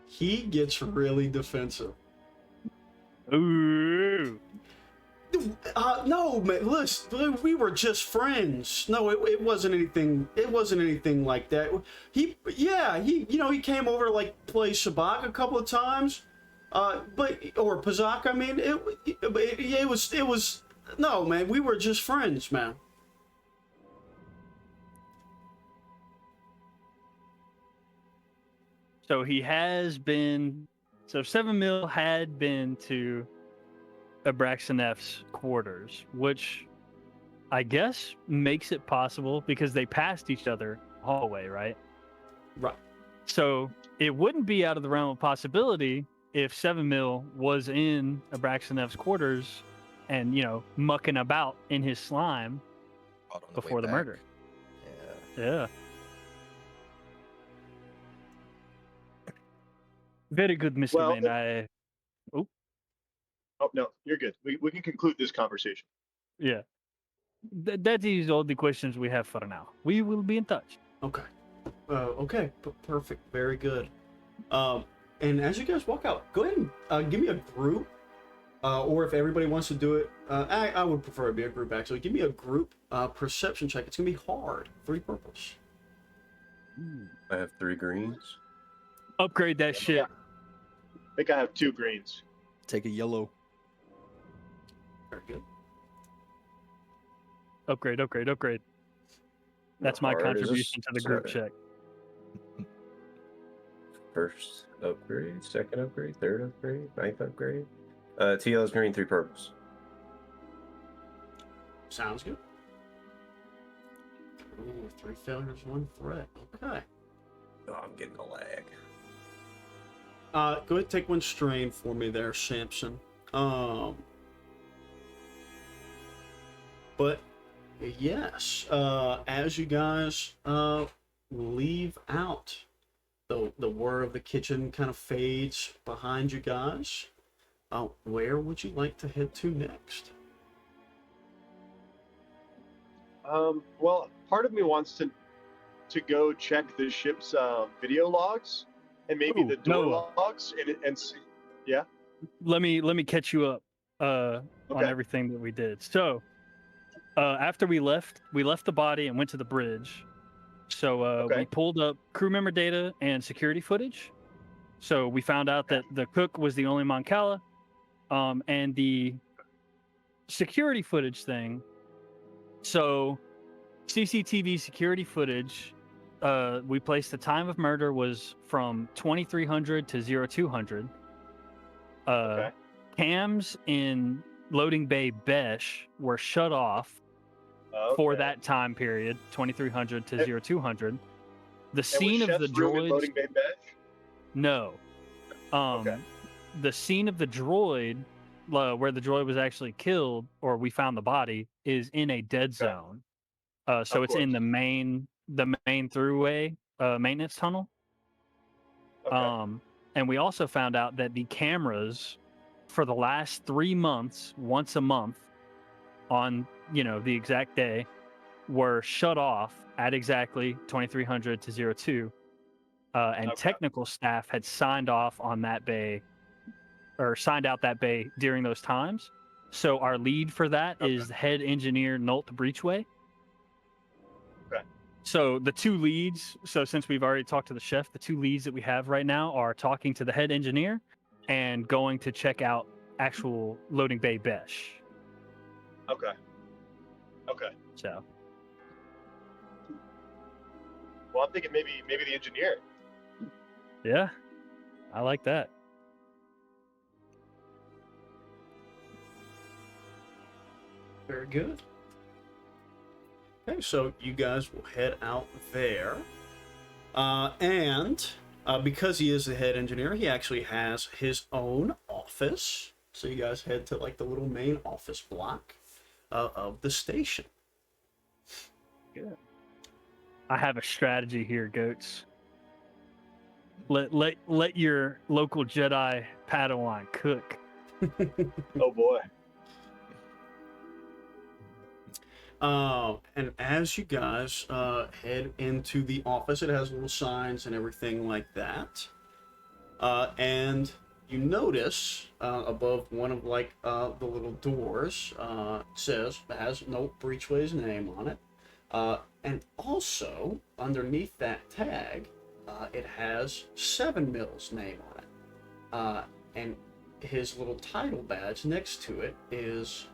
He gets really defensive. Ooh. No, man. Listen, we were just friends. No, it wasn't anything. It wasn't anything like that. He came over to like play Shabak a couple of times, or Pazak. I mean, it was. No, man. We were just friends, man. So he has been. So 7 Mil had been to Abraxanef's quarters, which I guess makes it possible because they passed each other in the hallway, right? Right. So it wouldn't be out of the realm of possibility if 7 Mil was in Abraxanef's quarters and, mucking about in his slime Out on before way the back. murder. Yeah. Yeah. Very good, Mr. Well, Main. Oh no, you're good. We can conclude this conversation. Yeah. That is all the questions we have for now. We will be in touch. Okay. Okay. Perfect. Very good. And as you guys walk out, go ahead and give me a group, or if everybody wants to do it, I would prefer it be a group actually. Give me a group perception check. It's gonna be hard. 3 purples. I have 3 greens. Upgrade that shit. I think I have 2 greens. Take a yellow. Very good. Upgrade. That's my How hard is contribution this? to the group Sorry. check. First upgrade, second upgrade, third upgrade, ninth upgrade. 2 yellows, green, 3 purples. Sounds good. Ooh, 3 failures, 1 threat. Okay. Oh, I'm getting a lag. Go ahead and take 1 strain for me there, Samson. But yes, as you guys leave out, the whir of the kitchen kind of fades behind you guys. Where would you like to head to next? Well, part of me wants to go check the ship's video logs and maybe Ooh, the door Noah. logs and see. Yeah. Let me catch you up on Okay. everything that we did. So after we left the body and went to the bridge. So Okay. we pulled up crew member data and security footage. So we found out that the cook was the only Moncala, and the security footage thing. So CCTV security footage, we placed the time of murder was from 2300 to 0200. Okay. Cams in loading bay Besh were shut off for Okay. that time period, 2300 to And- 0200. The And scene was of the Chef's room in droids. loading bay badge? No. Okay. The scene of the droid, where the droid was actually killed, or we found the body, is in a dead zone. So Of it's in course. the main throughway maintenance tunnel. Okay. And we also found out that the cameras for the last 3 months, once a month, on the exact day, were shut off at exactly 2300 to 02. And Okay. technical staff had signed off on that bay, or signed out that bay during those times. So our lead for that is head engineer Nolt Breachway. Okay. So the 2 leads, so since we've already talked to the chef, the 2 leads that we have right now are talking to the head engineer and going to check out actual loading bay Besh. Okay. Okay. So Well, I'm thinking maybe the engineer. yeah, I like that. Very good. Okay, so you guys will head out there. And because he is the head engineer, he actually has his own office. So you guys head to like the little main office block of the station. Good. I have a strategy here, goats. Let your local Jedi Padawan cook. Oh boy. And as you guys head into the office, it has little signs and everything like that. And you notice above one of like the little doors it has no Breachway's name on it. And also underneath that tag, it has 7 Mills' name on it. And his little title badge next to it is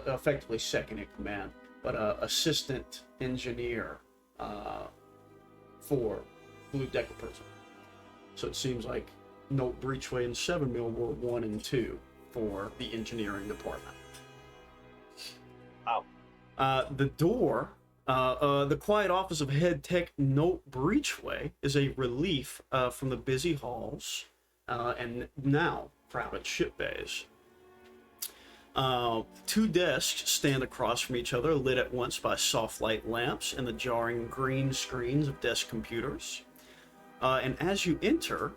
effectively second in command, but assistant engineer for Blue Decaprism. So it seems like Note Breachway and 7 Mill were 1 and 2 for the engineering department. Wow. The door, the quiet office of Head Tech Note Breachway is a relief from the busy halls and now crowded ship bays. 2 desks stand across from each other, lit at once by soft light lamps and the jarring green screens of desk computers. And as you enter,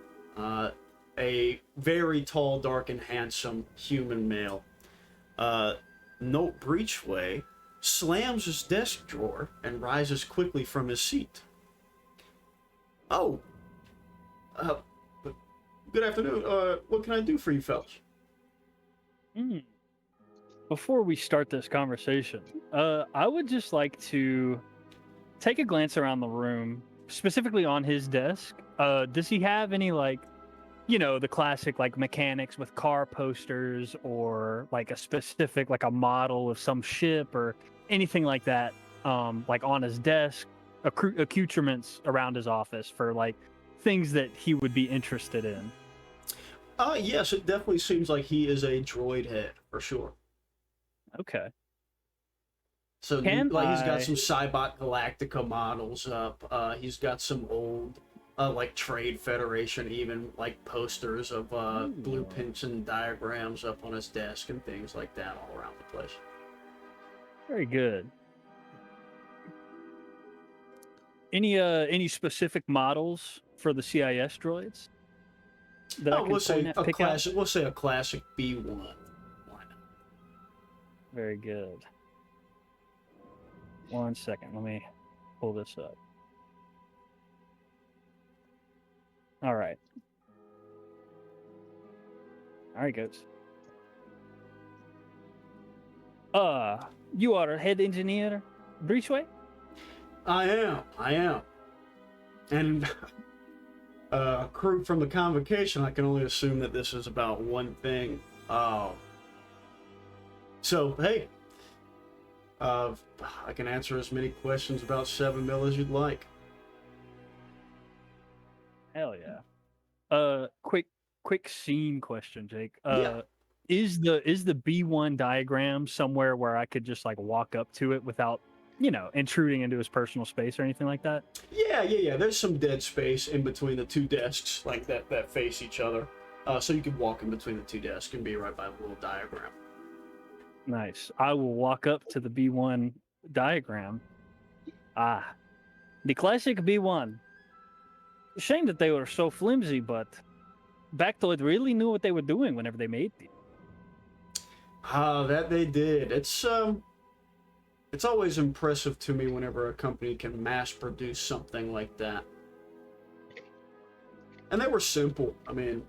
a very tall, dark, and handsome human male, Note Breachway, slams his desk drawer and rises quickly from his seat. Oh, good afternoon. What can I do for you fellas? Before we start this conversation, I would just like to take a glance around the room, specifically on his desk. Does he have any, like, the classic, like, mechanics with car posters or, like, a specific, like, a model of some ship or anything like that, like, on his desk, accoutrements around his office for, like, things that he would be interested in? Yes, it definitely seems like he is a droid head, for sure. Okay. So, he's got some Cybot Galactica models up. He's got some old, like, Trade Federation, even, like, posters of blueprints and diagrams up on his desk and things like that all around the place. Very good. Any specific models for the CIS droids that I can we'll say a pick classic. out? We'll say a classic B1. Why not? Very good. 1 second. Let me pull this up. All right. All right, goats. You are a head engineer, Breachway? I am. And crew from the convocation, I can only assume that this is about one thing. So, hey, I can answer as many questions about 7 Mill as you'd like. Hell yeah. Quick scene question, Jake. Yeah. Is the B1 diagram somewhere where I could just, like, walk up to it without, intruding into his personal space or anything like that? Yeah. There's some dead space in between the 2 desks, like that face each other. So you could walk in between the 2 desks and be right by the little diagram. Nice. I will walk up to the B1 diagram. The classic B1. Shame that they were so flimsy, but Bactoid really knew what they were doing whenever they made them. That they did. It's always impressive to me whenever a company can mass produce something like that. And they were simple. I mean,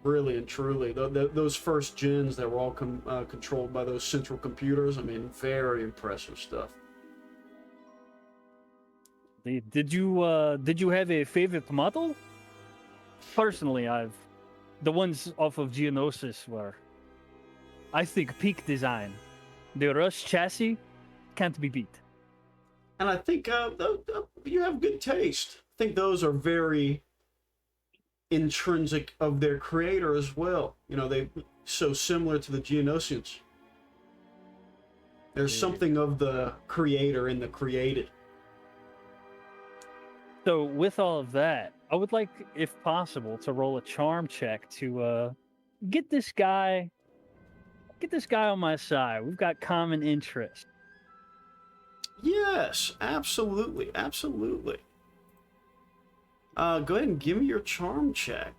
really and truly, those first gens that were all controlled by those central computers. I mean, very impressive stuff. Did you have a favorite model? Personally, the ones off of Geonosis were, I think, peak design. The Rush chassis can't be beat. And I think you have good taste. I think those are very intrinsic of their creator as well. They so similar to the Geonosians. There's something of the creator in the created. So with all of that, I would like, if possible, to roll a charm check to get this guy on my side. We've got common interests. Yes, absolutely, absolutely. Go ahead and give me your charm check.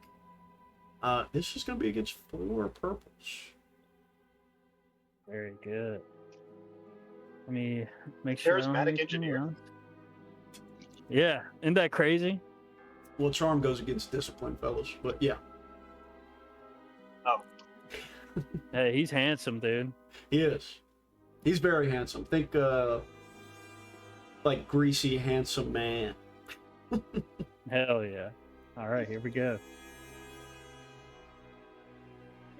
This is going to be against 4 purples. Very good. Let me make sure. I don't have Charismatic anything engineer. else. Yeah, isn't that crazy? Well, charm goes against discipline, fellas, but yeah. Oh, Hey, he's handsome, dude. He is. He's very handsome. Think, like, greasy, handsome man. Hell yeah. All right, here we go.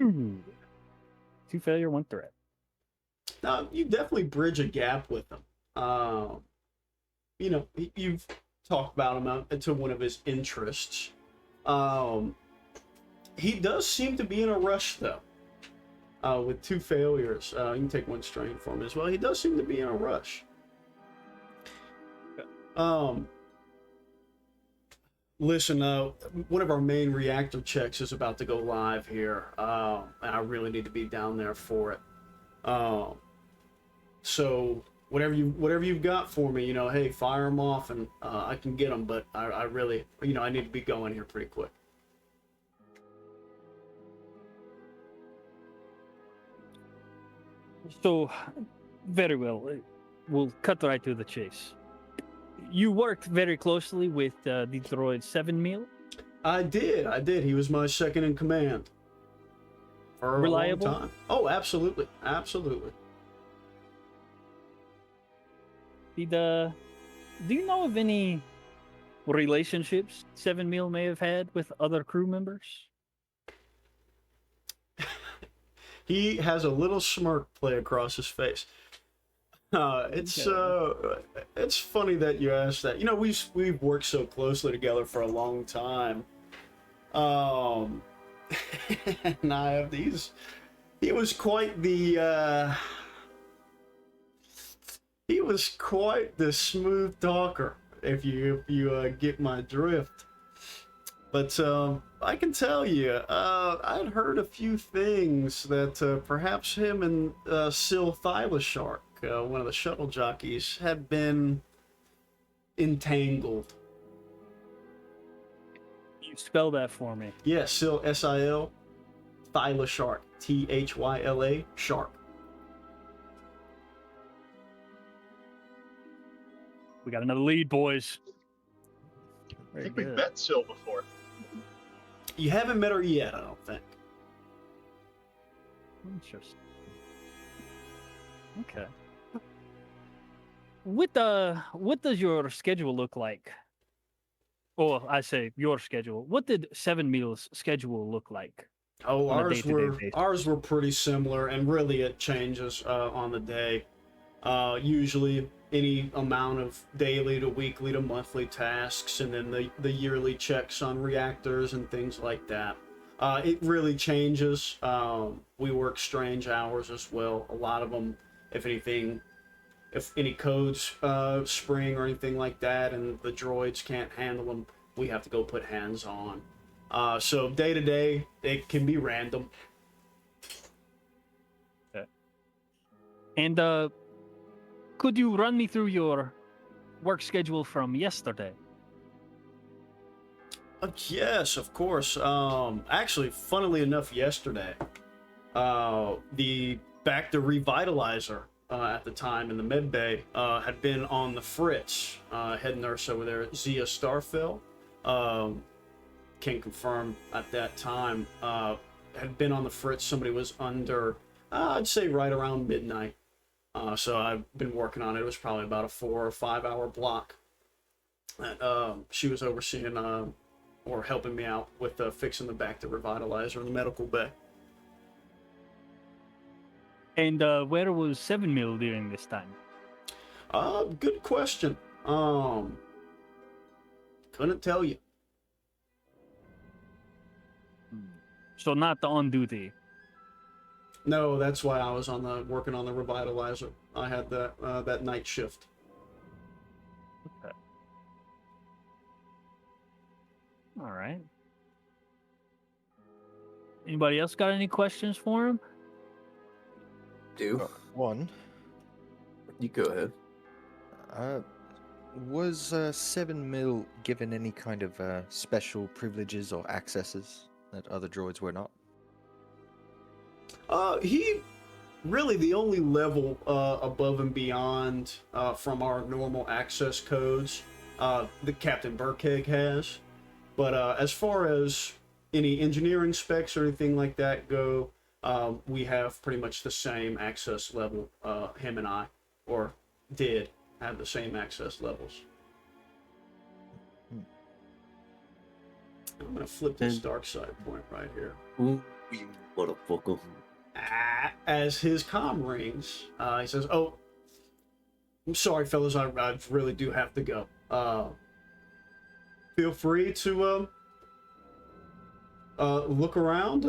Ooh. 2 failure, 1 threat. Now, you definitely bridge a gap with him. You know, you've talked about him to one of his interests. He does seem to be in a rush, though. With 2 failures. You can take 1 strain for him as well. He does seem to be in a rush. Listen, one of our main reactor checks is about to go live here, and I really need to be down there for it. So whatever you've got for me, you know, hey, fire them off, and I can get them. But I really, you know, I need to be going here pretty quick. So, very well. We'll cut right to the chase. You worked very closely with the droid 7 Meal. I did. He was my second in command for Reliable? a long time. Oh, absolutely, absolutely. Do you know of any relationships 7 Meal may have had with other crew members? He has a little smirk play across his face. It's funny that you asked that. You know, we've worked so closely together for a long time. And I have these. He was quite the smooth talker. If you get my drift. But I can tell you, I'd heard a few things that perhaps him and Sil Thylachark, one of the shuttle jockeys, had been entangled. You spell that for me. Yeah, Sil, S-I-L, Thylachark, T-H-Y-L-A, Shark. We got another lead, boys. I Very think we've good. met Sil before. You haven't met her yet, I don't think. Interesting. Okay. What does your schedule look like? Or I say your schedule. What did 7 Meal's schedule look like? Oh, On a day-to-day basis. ours were pretty similar, and really it changes on the day. Usually any amount of daily to weekly to monthly tasks, and then the yearly checks on reactors and things like that. It really changes. We work strange hours as well. A lot of them, if any codes spring or anything like that, and the droids can't handle them, we have to go put hands on. So day to day, it can be random. Okay. And could you run me through your work schedule from yesterday? Yes, of course. Actually, funnily enough, yesterday, the Bacta Revitalizer at the time in the med bay had been on the fritz. Head nurse over there, Zia Starfill, can confirm at that time, had been on the fritz. Somebody was under, I'd say right around midnight. So I've been working on it. It was probably about a 4 or 5 hour block. She was overseeing or helping me out with fixing the Bacta Revitalizer in the medical bay. And where was 7 Meal during this time? Good question. Couldn't tell you. So not on duty. No, that's why I was working on the revitalizer. I had that night shift. Okay. All right. Anybody else got any questions for him? Do One, you go ahead? was 7 Mil given any kind of special privileges or accesses that other droids were not? He really the only level above and beyond from our normal access codes that Captain Berkeg has. But as far as any engineering specs or anything like that go, we have pretty much the same access level, him and I, or did have the same access levels. I'm going to flip this dark side point right here. Ooh, you motherfucker. As his comm rings, he says, "Oh, I'm sorry, fellas, I really do have to go. Feel free to look around.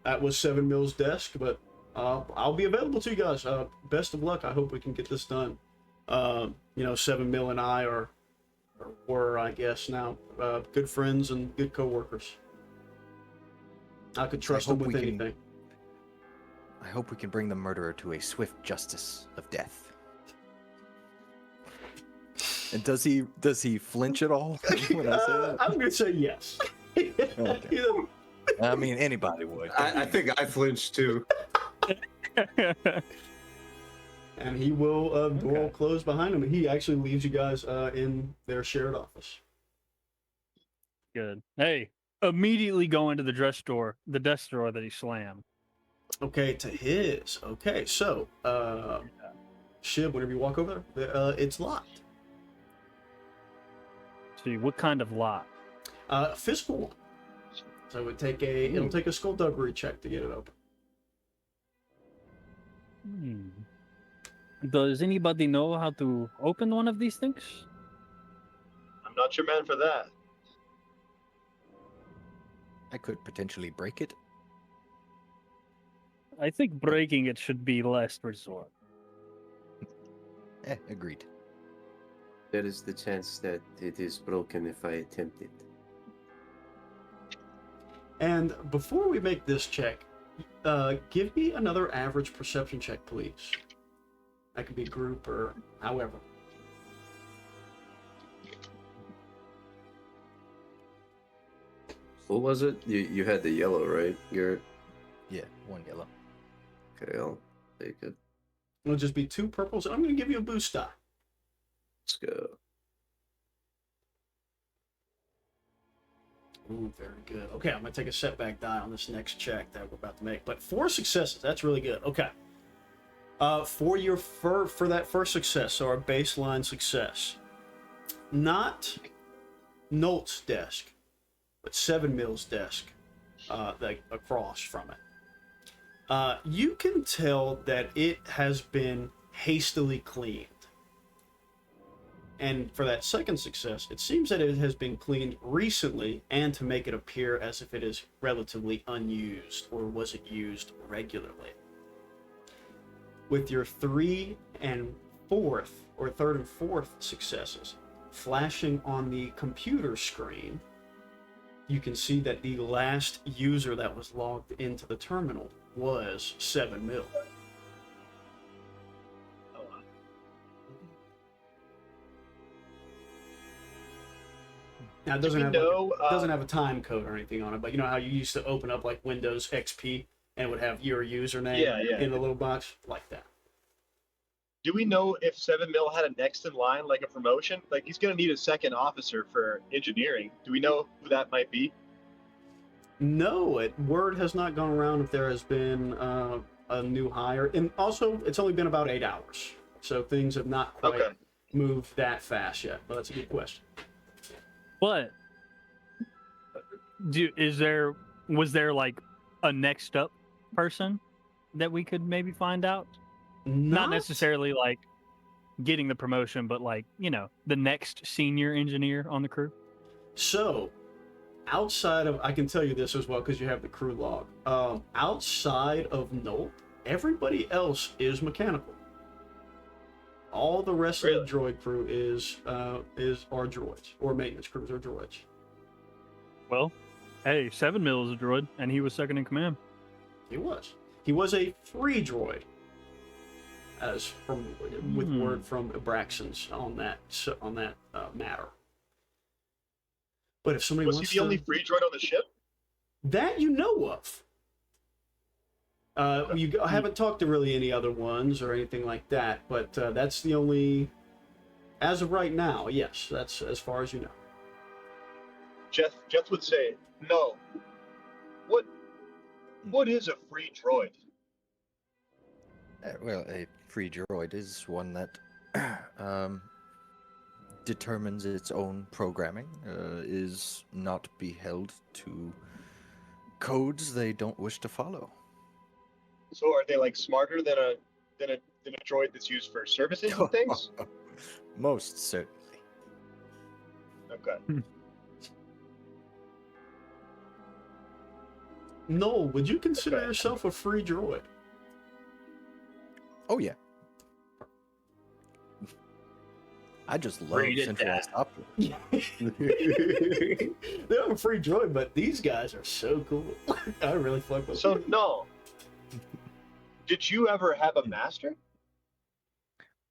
That was 7 Mil's desk, but I'll be available to you guys. Best of luck. I hope we can get this done. 7 Mil and I were, I guess, now good friends and good co-workers. I could trust them with anything." I hope we can bring the murderer to a swift justice of death. And does he flinch at all when I say that? I'm gonna say yes. Okay. I mean, anybody would. I think I flinched too. And he will door close behind him. He actually leaves you guys in their shared office. Good. Hey, immediately go into the desk drawer that he slammed. Okay, to his. Okay, so Shib, whenever you walk over there, it's locked. See, what kind of lock? Physical one. So it'll take a skullduggery check to get it open. Does anybody know how to open one of these things? I'm not your man for that. I could potentially break it. I think breaking it should be last resort. Agreed. There is the chance that it is broken if I attempt it. And before we make this check, give me another average perception check, please. That could be group or however. What was it? You had the yellow, right, Garrett? Yeah, 1 yellow. Okay, I'll take it. It'll just be 2 purples, and I'm going to give you a boost die. Let's go. Ooh, very good. Okay, I'm going to take a setback die on this next check that we're about to make. But 4 successes, that's really good. Okay. For that first success, so our baseline success, not Nolt's desk, but 7 Mil's desk, across from it. You can tell that it has been hastily cleaned. And for that second success, it seems that it has been cleaned recently and to make it appear as if it is relatively unused, or was it used regularly. With your 3 and 4th, or 3rd and 4th successes flashing on the computer screen, you can see that the last user that was logged into the terminal was 7 Mil. Now it doesn't have a time code or anything on it, but you know how you used to open up like Windows XP and it would have your username in the little box? Like that. Do we know if 7 Mil had a next in line, like a promotion? Like, he's going to need a second officer for engineering. Do we know who that might be? No, word has not gone around if there has been a new hire. And also, it's only been about 8 hours. So things have not quite moved that fast yet. But that's a good question. But was there like a next up person that we could maybe find out? Not necessarily like getting the promotion, but like, the next senior engineer on the crew. So, outside of, I can tell you this as well because you have the crew log. Outside of Nolt, Everybody else is mechanical. All the rest of the droid crew are droids, or maintenance crews are droids. Well, hey, 7 Mil is a droid, and he was second in command. He was a free droid, as with word from Abraxans on that matter. But if somebody was wants he the only free droid on the ship? that you know of, you haven't talked to really any other ones or anything like that. But that's the only, as of right now. Yes, that's as far as you know. Jeff would say, no. What is a free droid? Well, a free droid is one that determines its own programming, is not beheld to codes they don't wish to follow. So are they like smarter than a droid that's used for services and things? Most certainly. Okay. Noel, would you consider yourself a free droid? Oh yeah. I just love centralized opera. They're a free droid, but these guys are so cool. I really fuck with them. So no. Did you ever have a master?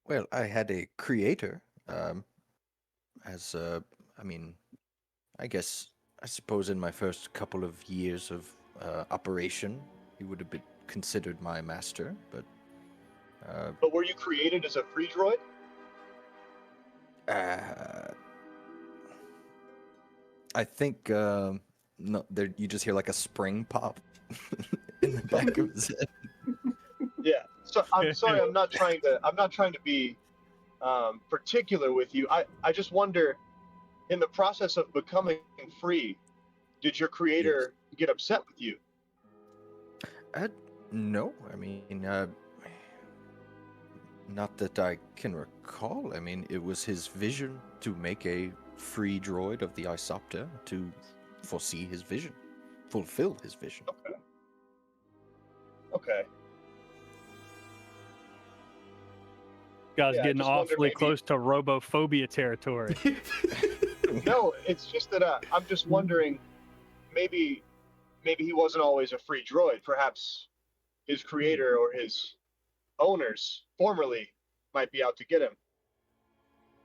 Well, I had a creator. I suppose in my first couple of years of operation, he would have been considered my master, but. But were you created as a free droid? I think no. There, you just hear like a spring pop in the back of his head. Yeah. So I'm sorry. I'm not trying to be particular with you. I just wonder, in the process of becoming free, did your creator get upset with you? No. I mean, not that I can recall. I mean, it was his vision to make a free droid of the Isopter to foresee his vision, fulfill his vision. Okay. Guy's Yeah, I getting just wonder awfully maybe- close to robophobia territory. No, it's just that I'm just wondering, maybe he wasn't always a free droid. Perhaps his creator or his owners formerly might be out to get him.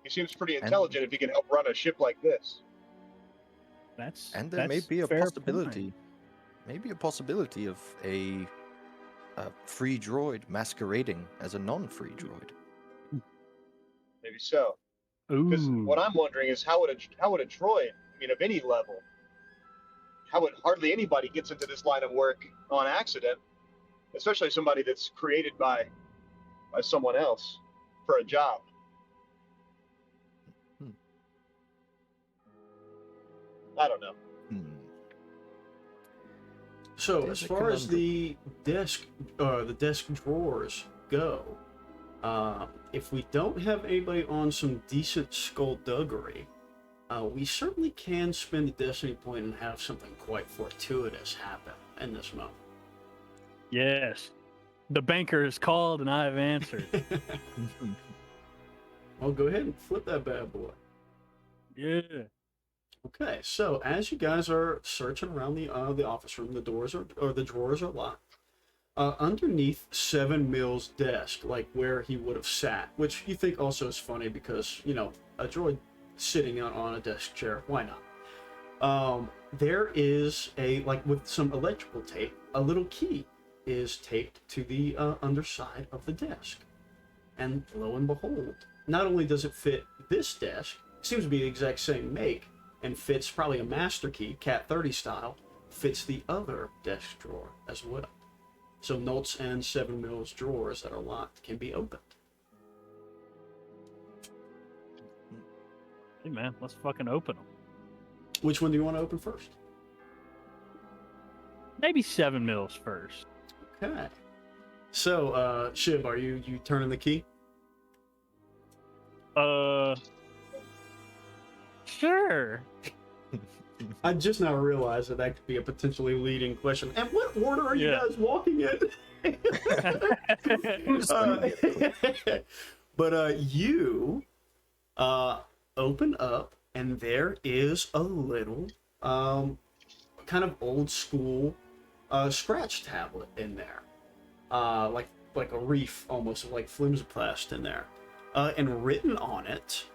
He seems pretty intelligent if he can help run a ship like this. And there may that's be a fair possibility, point. maybe a possibility of a free droid masquerading as a non-free droid. Maybe so. Because Ooh. what I'm wondering is how would a droid, I mean, of any level, how would hardly anybody gets into this line of work on accident, especially somebody that's created by someone else for a job. I don't know. So, There's as a far as conundrum. the desk drawers go, if we don't have anybody on some decent skullduggery, we certainly can spend the destiny point and have something quite fortuitous happen in this moment. Yes. The banker has called and I have answered. Well, go ahead and flip that bad boy. Yeah. Okay, so as you guys are searching around the office room, the drawers are locked. Underneath 7 Mil's desk, like where he would have sat, which you think also is funny because, you know, a droid sitting on a desk chair, why not? There is with some electrical tape, a little key is taped to the underside of the desk. And lo and behold, not only does it fit this desk, it seems to be the exact same make, and fits probably a master key, Cat 30 style, fits the other desk drawer as well. So Nolt's and 7 Mil's drawers that are locked can be opened. Hey man, let's fucking open them. Which one do you want to open first? Maybe 7 Mils first. Okay. So, Shiv, are you turning the key? Sure. I just now realized that could be a potentially leading question. And what order are you Yeah. guys walking in? But you open up, and there is a little kind of old school scratch tablet in there, like a reef almost, like flimsoplast in there, and written on it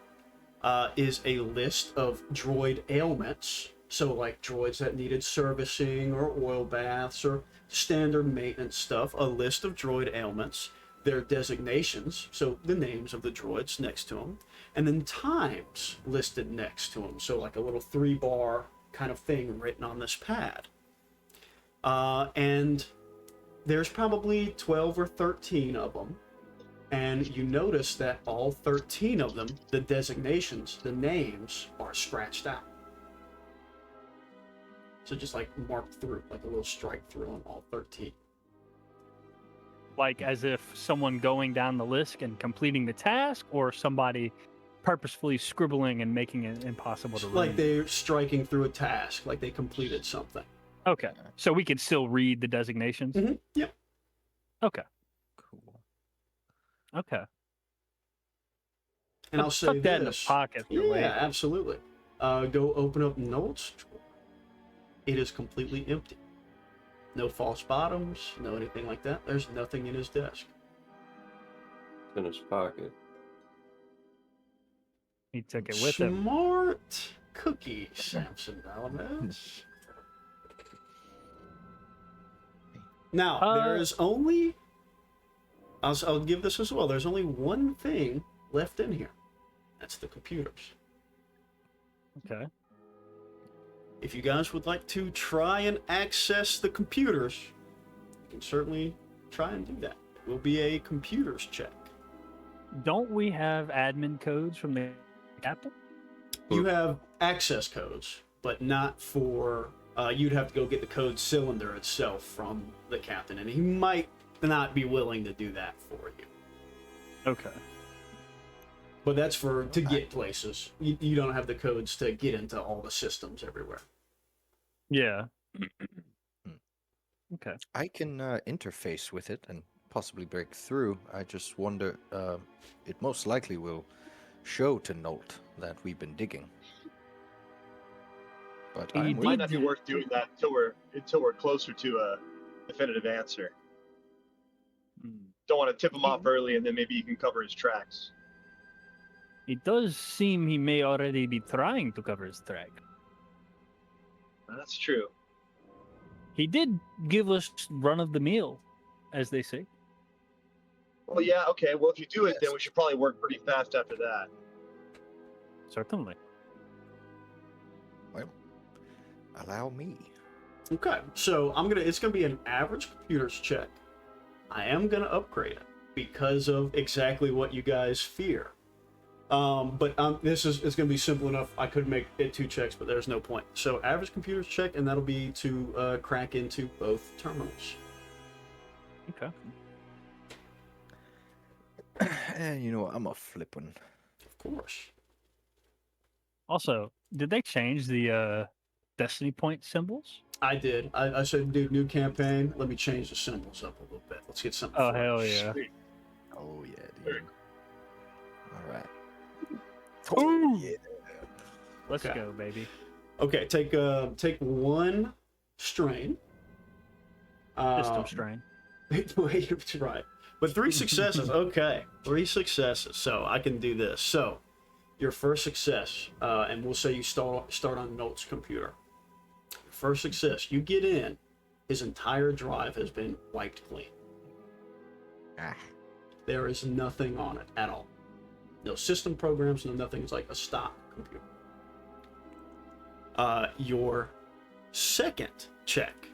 is a list of droid ailments. So like droids that needed servicing or oil baths or standard maintenance stuff. A list of droid ailments, their designations, so the names of the droids next to them, and then times listed next to them. So like a little 3-bar kind of thing written on this pad. And there's probably 12 or 13 of them. And you notice that all 13 of them, the designations, the names, are scratched out. So just like marked through, like a little strike through on all 13. Like as if someone going down the list and completing the task, or somebody purposefully scribbling and making it impossible to read. Like they're striking through a task, like they completed something. Okay, so we could still read the designations. Mm-hmm. Yep. Okay. Cool. Okay. And I'll Put say that in the this. pocket for Yeah, later. absolutely. Go open up Noel's drawer. It is completely empty. No false bottoms, no anything like that. There's nothing in his desk. It's in his pocket. He took it with him. Smart cookie, Samson Valamed. Now, there is only... I'll give this as well. There's only one thing left in here. That's the computers. Okay. If you guys would like to try and access the computers, you can certainly try and do that. It will be a computers check. Don't we have admin codes from the captain? You have access codes, but not for... you'd have to go get the code cylinder itself from the captain, and he might not be willing to do that for you. Okay. But that's for to get places. You don't have the codes to get into all the systems everywhere. Yeah. Okay. I can interface with it and possibly break through. I just wonder, it most likely will show to Nolt that we've been digging. But He I'm It willing. might not be worth doing that until we're closer to a definitive answer. Don't want to tip him off early, and then maybe you can cover his tracks. It does seem he may already be trying to cover his track. That's true. He did give us run of the meal, as they say. Well, yeah, okay. Well, if you do it, then Yes. we should probably work pretty fast after that. Certainly. Well, allow me. Okay, so it's gonna be an average computers check. I am gonna upgrade it because of exactly what you guys fear. But it's gonna be simple enough. I could make it 2 checks, but there's no point. So average computers check, and that'll be to crack into both terminals. Okay. And you know, I'm a flippin'. Of course. Also, did they change the Destiny point symbols? I did. I said, dude, new campaign. Let me change the symbols up a little bit. Let's get something. Oh, fresh. hell yeah. Sweet. Oh yeah, dude. All right. Ooh. Yeah. Let's Okay. go, baby. Okay, take 1 strain. System strain. Wait, right. But 3 successes. Okay, 3 successes. So I can do this. So your first success, and we'll say you start on Nolt's computer. First success, you get in. His entire drive has been wiped clean. Ah. There is nothing on it at all. No system programs, no nothing. It's like a stock computer. Your second check,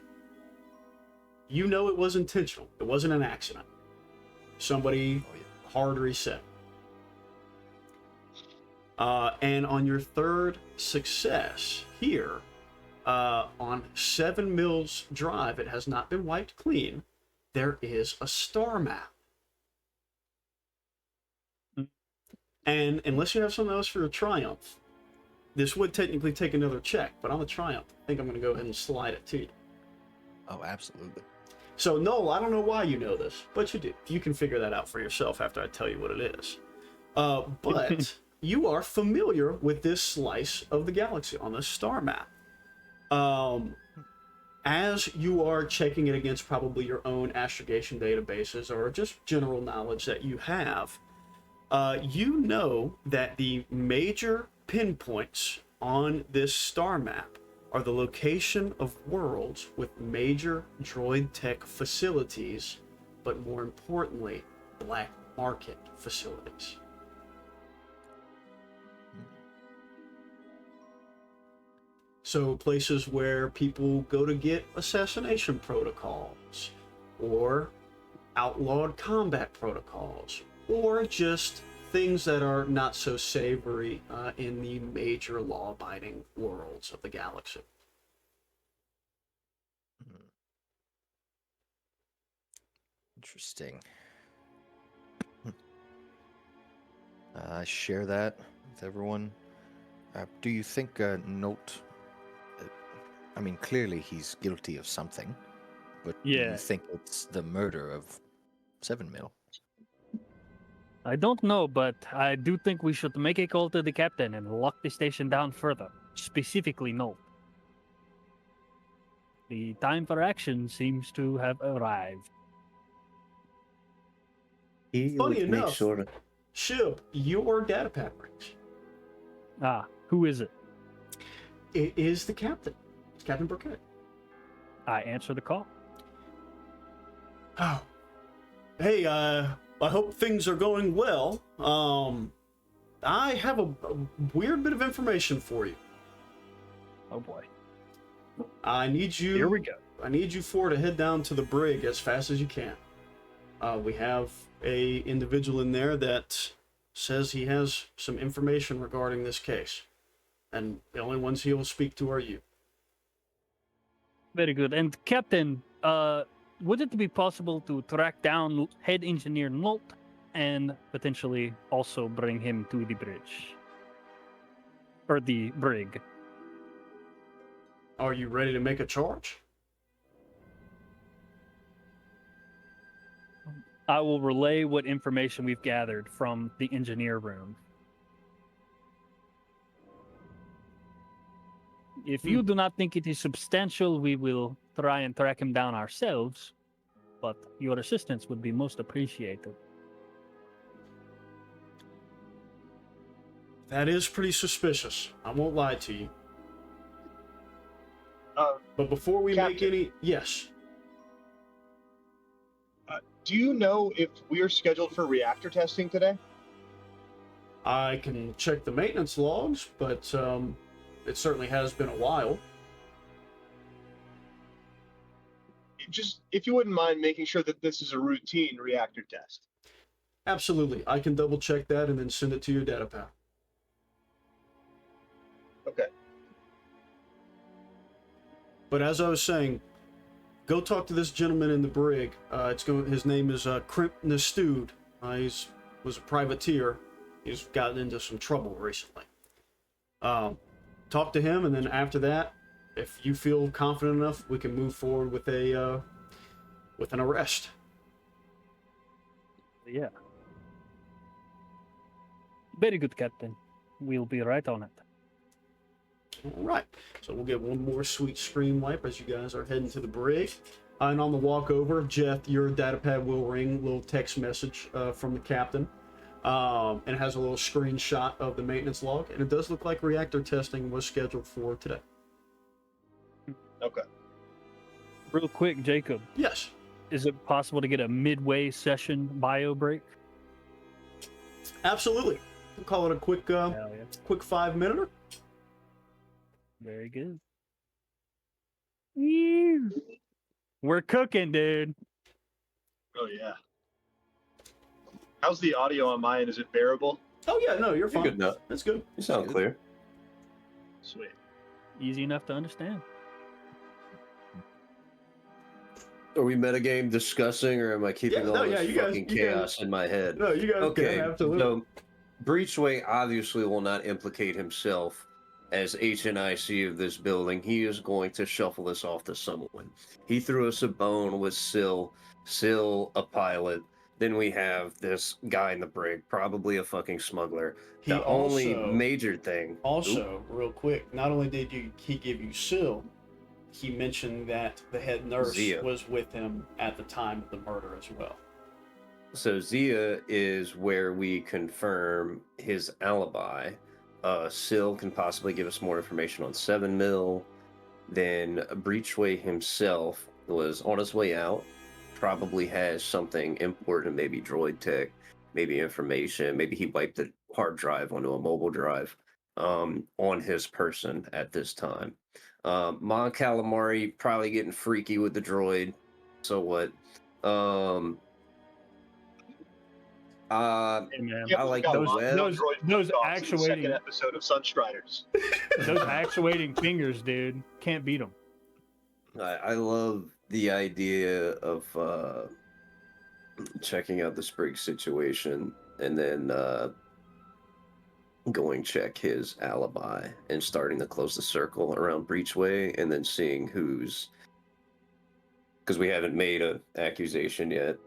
you know it was intentional. It wasn't an accident. Somebody Oh yeah. hard reset. And on your third success here, on 7 Mills Drive, it has not been wiped clean. There is a star map. And unless you have something else for your triumph, this would technically take another check, but I'm a Triumph. I think I'm going to go ahead and slide it to you. Oh, absolutely. So, Noel, I don't know why you know this, but you do. You can figure that out for yourself after I tell you what it is. But you are familiar with this slice of the galaxy on this star map. As you are checking it against probably your own astrogation databases or just general knowledge that you have, you know that the major pinpoints on this star map are the location of worlds with major droid tech facilities, but more importantly, black market facilities. So places where people go to get assassination protocols, or outlawed combat protocols, or just things that are not so savory in the major law-abiding worlds of the galaxy. Interesting. I share that with everyone. Do you think Nolt... I mean, clearly he's guilty of something, but do Yeah. you think it's the murder of 7 Mil? I don't know, but I do think we should make a call to the captain and lock the station down further, specifically Nolt. The time for action seems to have arrived. Funny enough, Shib, your datapad rings. Ah, who is it? It is the captain. It's Captain Berkeg. I answer the call. Oh. Hey, I hope things are going well. I have a weird bit of information for you. Oh boy. I need you. Here we go. I need you four to head down to the brig as fast as you can. We have a individual in there that says he has some information regarding this case, and the only ones he will speak to are you. Very good. And Captain, would it be possible to track down head engineer Nolt and potentially also bring him to the bridge? Or the brig? Are you ready to make a charge? I will relay what information we've gathered from the engineer room. If you do not think it is substantial, we will try and track him down ourselves, but your assistance would be most appreciated. That is pretty suspicious. I won't lie to you. But before we make Captain. any... Yes. Do you know if we're scheduled for reactor testing today? I can check the maintenance logs, but it certainly has been a while. Just, if you wouldn't mind making sure that this is a routine reactor test. Absolutely. I can double check that and then send it to your datapad. Okay. But as I was saying, go talk to this gentleman in the brig. His name is Crimp Nastood. He was a privateer. He's gotten into some trouble recently. Talk to him, and then after that, if you feel confident enough, we can move forward with an arrest. Yeah. Very good, Captain. We'll be right on it. All right. So we'll get one more sweet screen wipe as you guys are heading to the brig. And on the walk over, Jeff, your datapad will ring a little text message from the captain. And it has a little screenshot of the maintenance log. And it does look like reactor testing was scheduled for today. Okay. Real quick, Jacob, Yes. is it possible to get a midway session bio break? Absolutely. We'll call it a quick Hell yeah. quick 5-minute. Very good. Ew. We're cooking, dude. Oh, yeah. How's the audio on my end? Is it bearable? Oh yeah, no, you're fine. good enough. That's good. You sound clear. Sweet. Easy enough to understand. Are we metagame discussing, or am I keeping Yeah, all no, this yeah, you guys- fucking you guys- chaos in my head? No, you guys Okay, can absolutely. so Breachway obviously will not implicate himself as HNIC of this building, he is going to shuffle us off to someone. He threw us a bone with Syl, a pilot. Then we have this guy in the brig, probably a fucking smuggler. He The only also- major thing. Also, real quick, not only did he give you Syl, he mentioned that the head nurse Zia. was with him at the time of the murder as well. So Zia is where we confirm his alibi. Syl can possibly give us more information on 7 Mil. Then Breachway himself was on his way out. Probably has something important, maybe droid tech, maybe information. Maybe he wiped the hard drive onto a mobile drive on his person at this time. Mon Calamari probably getting freaky with the droid. So what? Hey, man. Yeah, I we like got those lots of webs. droid those talks in the second actuating- episode of Sunstriders. Those actuating fingers, dude, can't beat them. I love the idea of checking out the Sprigg situation and then going check his alibi and starting to close the circle around Breachway and then seeing who's, because we haven't made an accusation yet.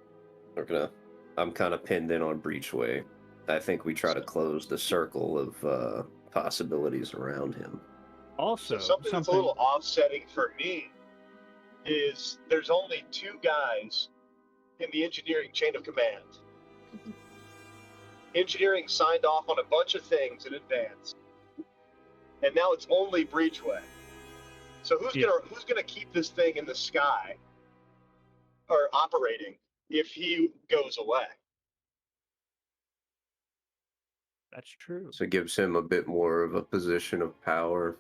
I'm kind of pinned in on Breachway. I think we try to close the circle of possibilities around him. Also, So something that's a little offsetting for me is there's only 2 guys in the engineering chain of command. Engineering signed off on a bunch of things in advance, and now it's only Breachway. So who's gonna keep this thing in the sky or operating if he goes away? That's true. So it gives him a bit more of a position of power.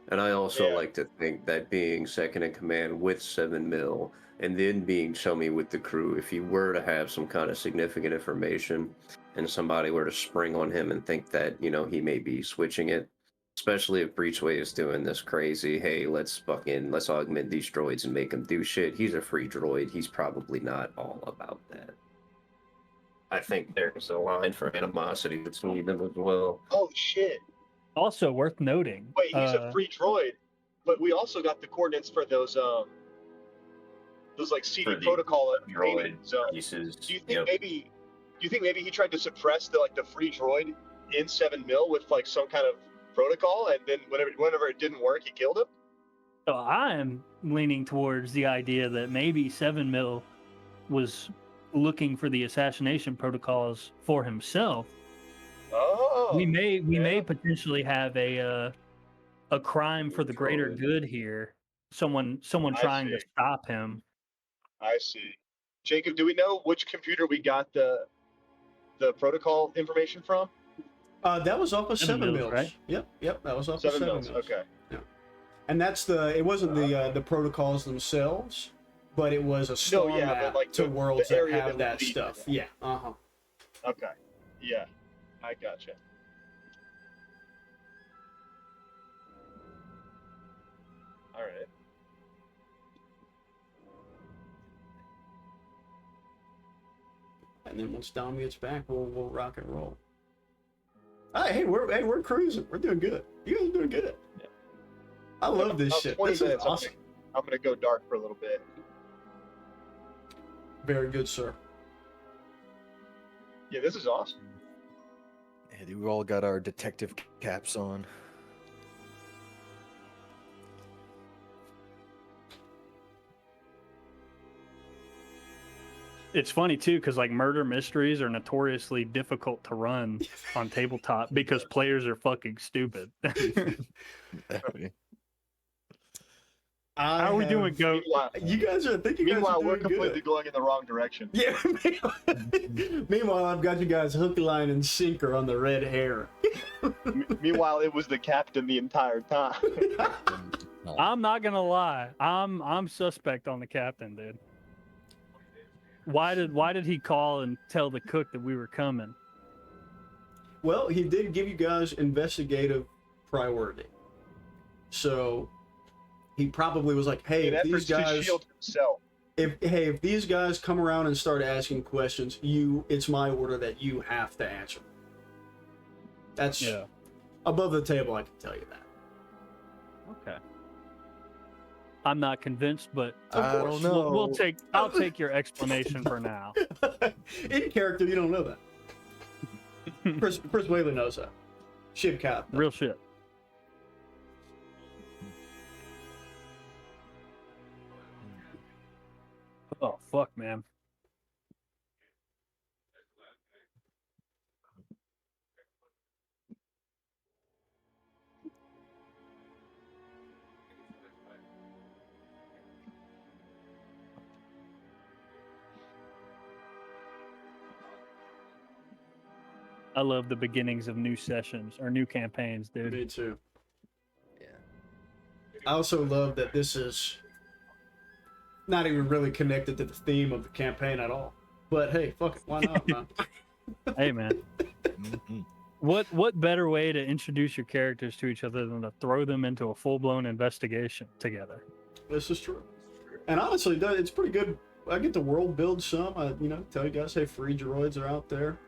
And I also Yeah. like to think that being second in command with 7 Mil and then being chummy with the crew, if he were to have some kind of significant information and somebody were to spring on him and think that, he may be switching it, especially if Breachway is doing this crazy, hey, let's augment these droids and make them do shit. He's a free droid. He's probably not all about that. I think there's a line for animosity between them as well. Oh shit! Also worth noting. Wait, he's a free droid, but we also got the coordinates for those like CD For the protocol droid training zones. pieces. Do you think maybe he tried to suppress the free droid in 7 Mil with like some kind of protocol, and then whenever it didn't work, he killed him? So I am leaning towards the idea that maybe 7 Mil was looking for the assassination protocols for himself. Oh, We may potentially have a crime for the greater Droid. good here. Someone I trying to see. stop him. I see. Jacob, do we know which computer we got the protocol information from? That was off of 7 7 mils, Mils. right? Yep, that was off 7 of 7 Mils. Mils. Okay. And it wasn't the protocols themselves, but it was a star yeah, but, map like, to the worlds that area have that that lead to stuff. that. Yeah, uh-huh. Okay. Yeah, I gotcha. All right. And then once Dom gets back, we'll rock and roll. Hey, we're cruising. We're doing good. You guys are doing good. Yeah. I love this About shit. 20 This is minutes, awesome. I'm gonna go dark for a little bit. Very good, sir. Yeah, this is awesome. Yeah, we all got our detective caps on. It's funny too, because like murder mysteries are notoriously difficult to run on tabletop because players are fucking stupid. How are we doing, Goat? Meanwhile, You guys are. I think you guys meanwhile are we're doing completely good. going in the wrong direction. Yeah. Meanwhile, I've got you guys hook, line, and sinker on the red hair. Meanwhile, it was the captain the entire time. I'm not gonna lie. I'm suspect on the captain, dude. Why did he call and tell the cook that we were coming? Well, he did give you guys investigative priority. So he probably was like, "Hey, In if these efforts to guys, shield himself. if these guys come around and start asking questions, it's my order that you have to answer." That's Yeah. above the table. I can tell you that. Okay. I'm not convinced, but I don't know. I'll take your explanation for now. In character, you don't know that. Chris Whaley knows that. Ship captain. Real shit. Oh fuck, man. I love the beginnings of new sessions or new campaigns, dude. Me too. Yeah. I also love that this is not even really connected to the theme of the campaign at all. But hey, fuck it, why not, man? Hey, man. Mhm. What better way to introduce your characters to each other than to throw them into a full-blown investigation together? This is true. And honestly, it's pretty good. I get to world build some. I, tell you guys, hey, free droids are out there.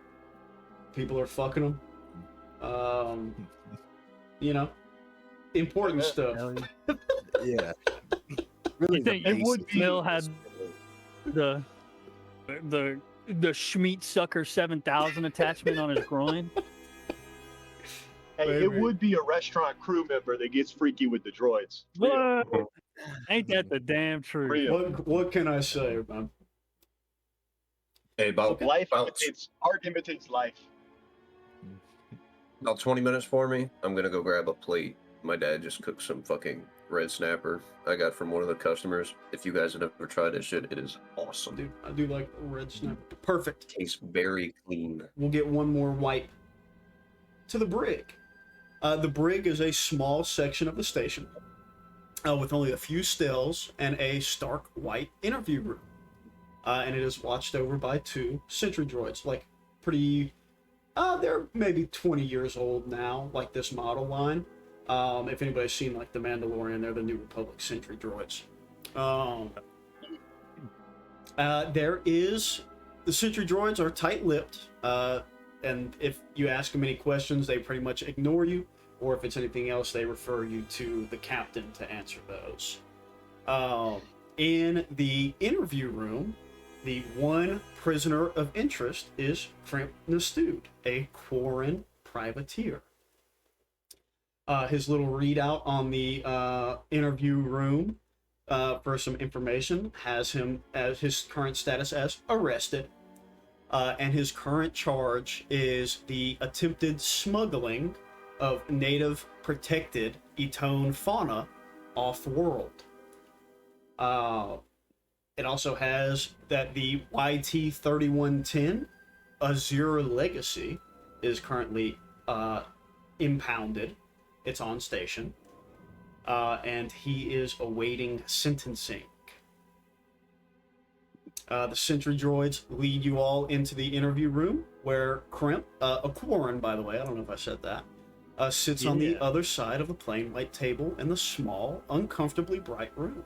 People are fucking them. Important stuff. Hell yeah. Yeah. Really, You think the it would basics. Mill had the Schmeat Sucker 7000 attachment on his groin? Hey, Maybe. it would be a restaurant crew member that gets freaky with the droids. Real. What? Ain't that the damn truth? Real. What can I say, man? Hey, about Art imitates life. about 20 minutes for me. I'm gonna go grab a plate. My dad just cooked some fucking red snapper I got from one of the customers. If you guys have ever tried this shit, it is awesome. Dude, I do like red snap. Perfect. Tastes very clean. We'll get one more wipe to the brig. The brig is a small section of the station with only a few stills and a stark white interview room. And it is watched over by 2 sentry droids, like pretty... they're maybe 20 years old now, like this model line. If anybody's seen like The Mandalorian, they're the New Republic sentry droids. The sentry droids are tight-lipped, and if you ask them any questions, they pretty much ignore you, or if it's anything else, they refer you to the captain to answer those. In the interview room, the one prisoner of interest is Crimp Nastood, a Quarren privateer. His little readout on the interview room for some information has him as his current status as arrested, and his current charge is the attempted smuggling of native protected Etone fauna off-world. It also has that the YT-3110 Azure Legacy is currently impounded. It's on station. And he is awaiting sentencing. The sentry droids lead you all into the interview room where Crimp, a Quarren, by the way, I don't know if I said that, sits on the other side of the plain white table in the small, uncomfortably bright room.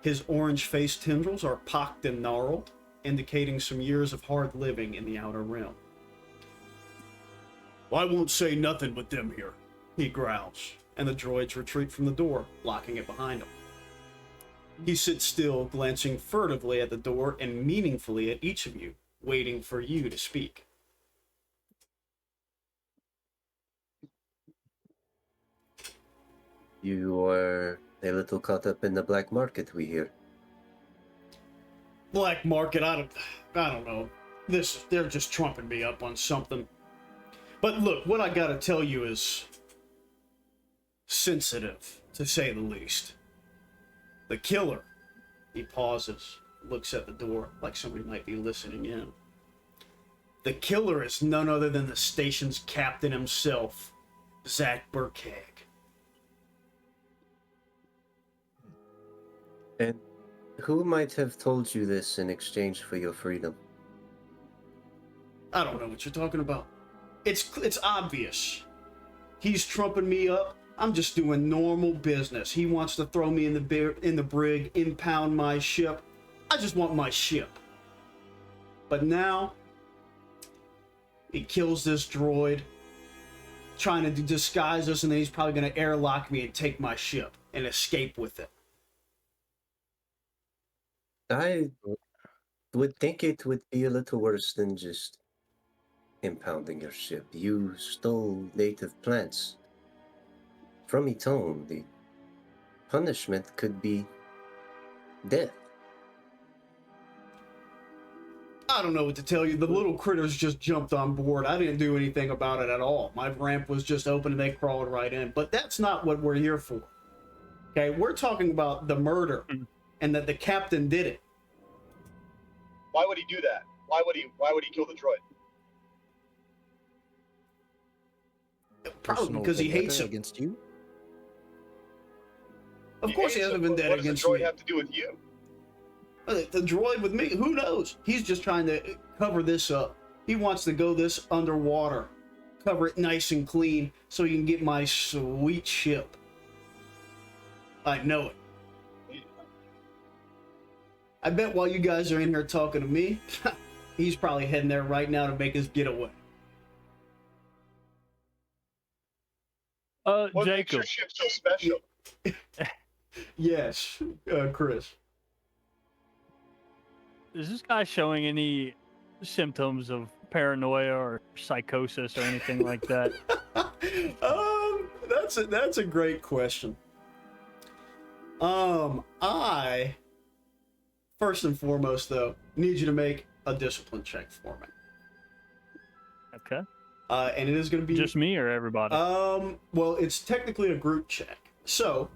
His orange-faced tendrils are pocked and gnarled, indicating some years of hard living in the Outer Rim. "I won't say nothing with them here," he growls, and the droids retreat from the door, locking it behind him. He sits still, glancing furtively at the door and meaningfully at each of you, waiting for you to speak. You are a little caught up in the black market, we hear. Black market, I don't know. They're just trumping me up on something. But look, what I gotta tell you is sensitive, to say the least. The killer, he pauses, looks at the door like somebody might be listening in. The killer is none other than the station's captain himself, Captain Berkeg. And who might have told you this in exchange for your freedom? I don't know what you're talking about. It's obvious. He's trumping me up. I'm just doing normal business. He wants to throw me in the brig, impound my ship. I just want my ship. But now, he kills this droid, trying to disguise us, and then he's probably going to airlock me and take my ship and escape with it. I would think it would be a little worse than just impounding your ship. You stole native plants from Etone. The punishment could be death. I don't know what to tell you. The little critters just jumped on board. I didn't do anything about it at all. My ramp was just open and they crawled right in. But that's not what we're here for. Okay, we're talking about the murder and that the captain did it. Why would he do that? Why would he kill the droid? Probably Personal because he hates vendetta him. against you. Of course he hates hasn't him, been but dead what against does the droid me. have to do with you? The droid with me, who knows? He's just trying to cover this up. He wants to go this underwater, cover it nice and clean so he can get my sweet ship. I know it. I bet while you guys are in here talking to me, he's probably heading there right now to make his getaway. What makes your Jacob, ship so special? Yes, Chris. is this guy showing any symptoms of paranoia or psychosis or anything like that? That's a great question. I first and foremost though need you to make a discipline check for me. Okay. And it is going to be Just me or everybody? well, it's technically a group check. So,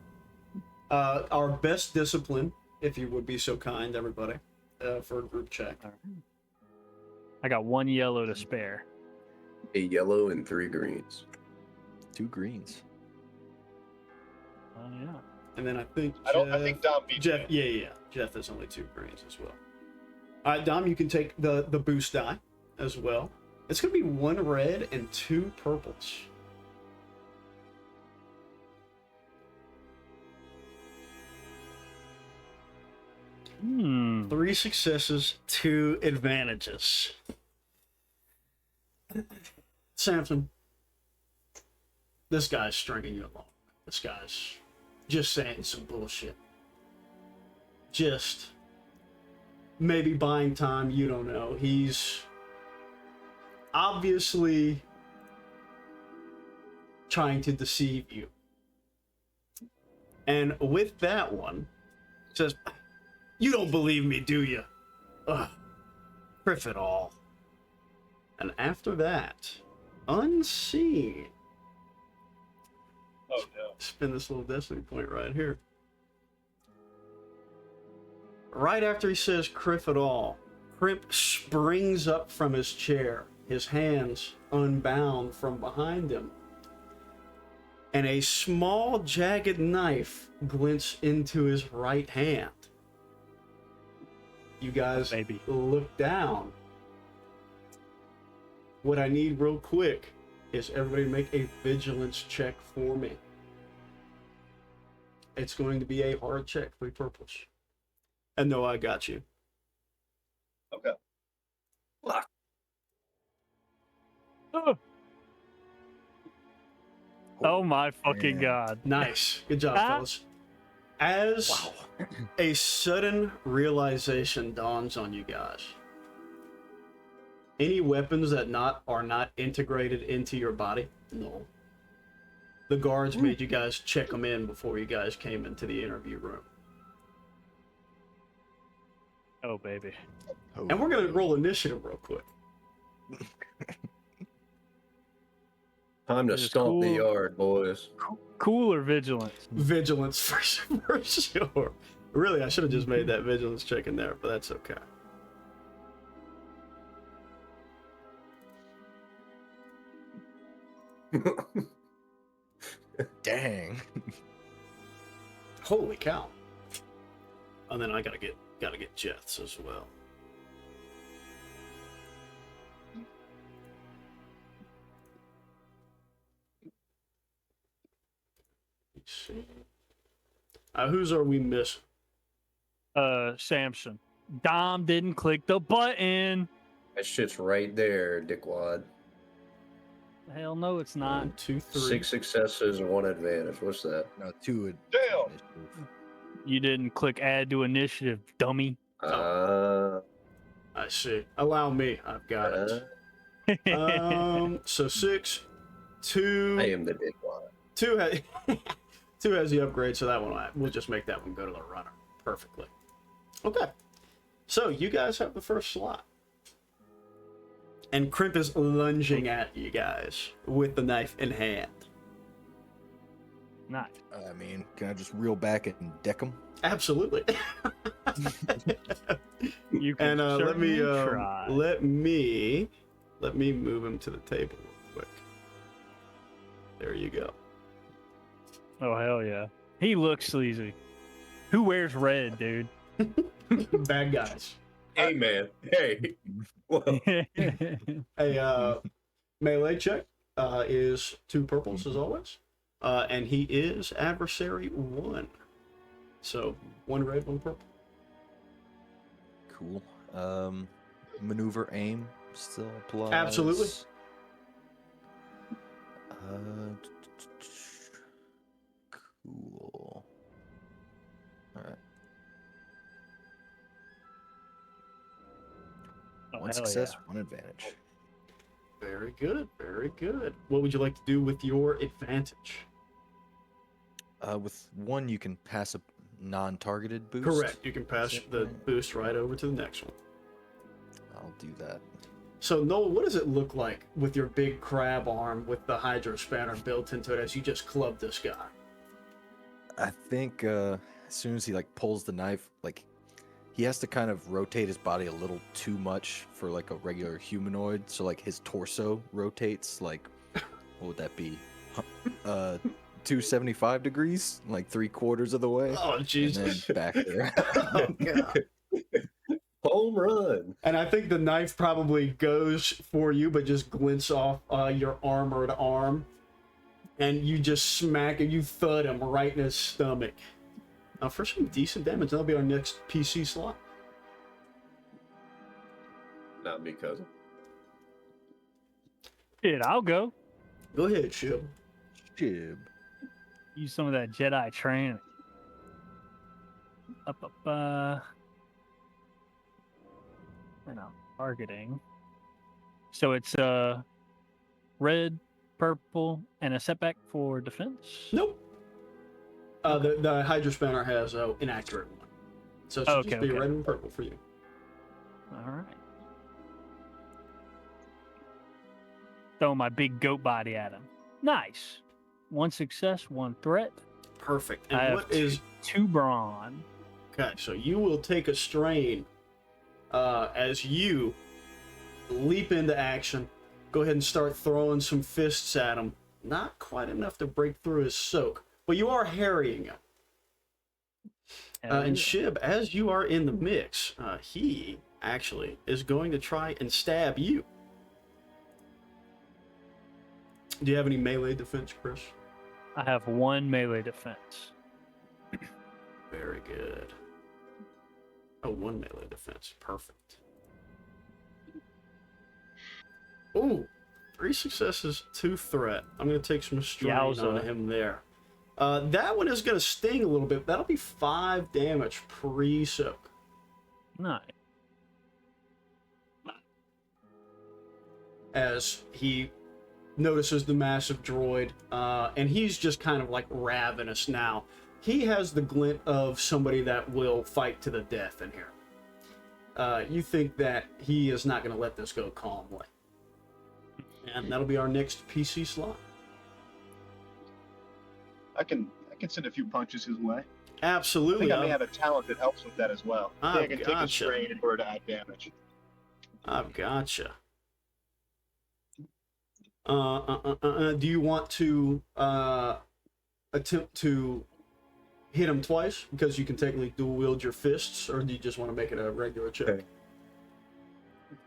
our best discipline, if you would be so kind, everybody, for a group check. All right. I got 1 yellow to spare. A yellow and 3 greens. 2 greens. Oh yeah. And then I think I think Dom beat Jeff. you. Yeah. Jeff has only 2 greens as well. All right, Dom, you can take the boost die as well. It's going to be 1 red and 2 purples. Hmm. 3 successes, 2 advantages. Samson, this guy's stringing you along. This guy's just saying some bullshit. Just maybe buying time, you don't know. He's obviously trying to deceive you. And with that one, says, "You don't believe me, do you? Ugh, criff it all." And after that, unseen, Oh no. spin this little destiny point right here. Right after he says "criff it all," Crimp springs up from his chair, his hands unbound from behind him, and a small jagged knife glints into his right hand. You guys Maybe. look down. What I need real quick is everybody make a vigilance check for me. It's going to be a hard check, 3 purples. And no, I got you. Okay. Oh, oh my fucking man. god. Nice. Good job, Ah. fellas. As a sudden realization dawns on you guys, any weapons that are not integrated into your body? No. The guards made you guys check them in before you guys came into the interview room. Oh baby. Oh, And we're going to roll initiative real quick. Time to It is stomp the cool. yard, boys. Cool or vigilance? Vigilance for sure. Really, I should have just made that vigilance check in there, but that's okay. dang. Holy cow. And then I gotta get Jeth's as well. Let's see. Whose are we missing? Samson. Dom didn't click the button. That shit's right there, dickwad. Hell no, it's not. 1, 2, 3. 6 successes and 1 advantage. What's that? No, 2 Damn! initiative. You didn't click add to initiative, dummy. Uh, I see. Allow me. I've got it. So 6, 2. I am the big one. 2 has 2 has the upgrade, so that one we'll just make that one go to the runner perfectly. Okay. So you guys have the first slot. And Crimp is lunging at you guys with the knife in hand. Nice. I mean, can I just reel back and deck him? Absolutely. You can And let me try. let me move him to the table real quick. There you go. Oh hell yeah. He looks sleazy. Who wears red, dude? Bad guys. Hey, man. Hey. Well, A melee check is 2 purples as always, and he is adversary 1. So 1 red, 1 purple. Cool. Maneuver aim still applies. Absolutely. Cool. All right. Oh, 1 hell success, yeah. 1 advantage. Very good, very good. What would you like to do with your advantage? With 1, you can pass a non-targeted boost. Correct. You can pass Is that the right? boost right over to the next one. I'll do that. So Noel, what does it look like with your big crab arm with the hydro spanner built into it as you just club this guy? I think as soon as he like pulls the knife, like he has to kind of rotate his body a little too much for like a regular humanoid. So like his torso rotates like, what would that be? 275 degrees, like 3/4 of the way, Oh, and Jesus. then back there. Oh, God. home run. And I think the knife probably goes for you, but just glints off your armored arm. And you just smack it, you thud him right in his stomach. Now, for some decent damage, that'll be our next PC slot. Not me, cousin. Shit, I'll go. Go ahead, Shib. Jib. Use some of that Jedi training. And I'm targeting. So it's red, purple, and a setback for defense. Nope. The Hydra Spanner has an inaccurate one. So it should Okay, just be okay. red and purple for you. All right. Throw my big goat body at him. Nice. 1 success, 1 threat. Perfect. I And have what is... 2 brawn. Okay, so you will take a strain as you leap into action. Go ahead and start throwing some fists at him. Not quite enough to break through his soak, but you are harrying him. And Shib, as you are in the mix, he actually is going to try and stab you. Do you have any melee defense, Chris? I have 1 melee defense. Very good. Oh, 1 melee defense. Perfect. Ooh, 3 successes, 2 threat. I'm going to take some strain Yowza. on him there. That one is going to sting a little bit. That'll be 5 damage pre-soak. Nice. As he notices the massive droid, and he's just kind of like ravenous now. He has the glint of somebody that will fight to the death in here. You think that he is not going to let this go calmly. And that'll be our next PC slot. I can send a few punches his way. I Absolutely. think I may have a talent that helps with that as well. I think I can take a gotcha. strain in order to add damage. I've gotcha. Do you want to attempt to hit him twice because you can technically dual wield your fists, or do you just want to make it a regular check?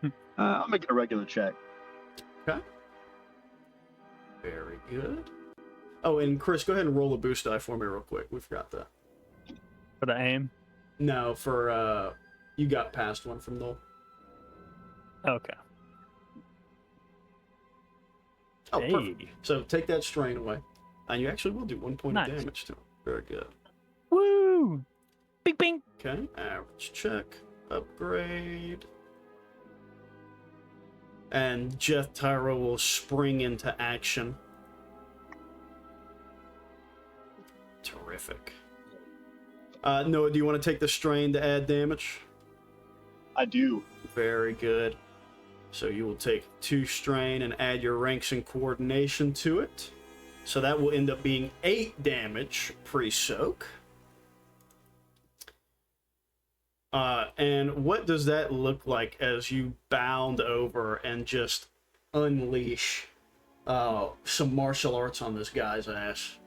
Okay. I'll make it a regular check. Okay. Very good. Oh, and Chris, go ahead and roll a boost die for me real quick. We forgot that. For the aim? No, for you got past one from Noel. Okay. Oh, Hey. perfect. So take that strain away. And you actually will do 1 point Nice. of damage to him. Very good. Woo! Bing bing. Okay, average check. Upgrade. And Jeff Tyro will spring into action. Terrific. Noah, do you want to take the strain to add damage? I do. Very good. So you will take 2 strain and add your ranks and coordination to it. So that will end up being 8 damage pre-soak. And what does that look like as you bound over and just unleash some martial arts on this guy's ass?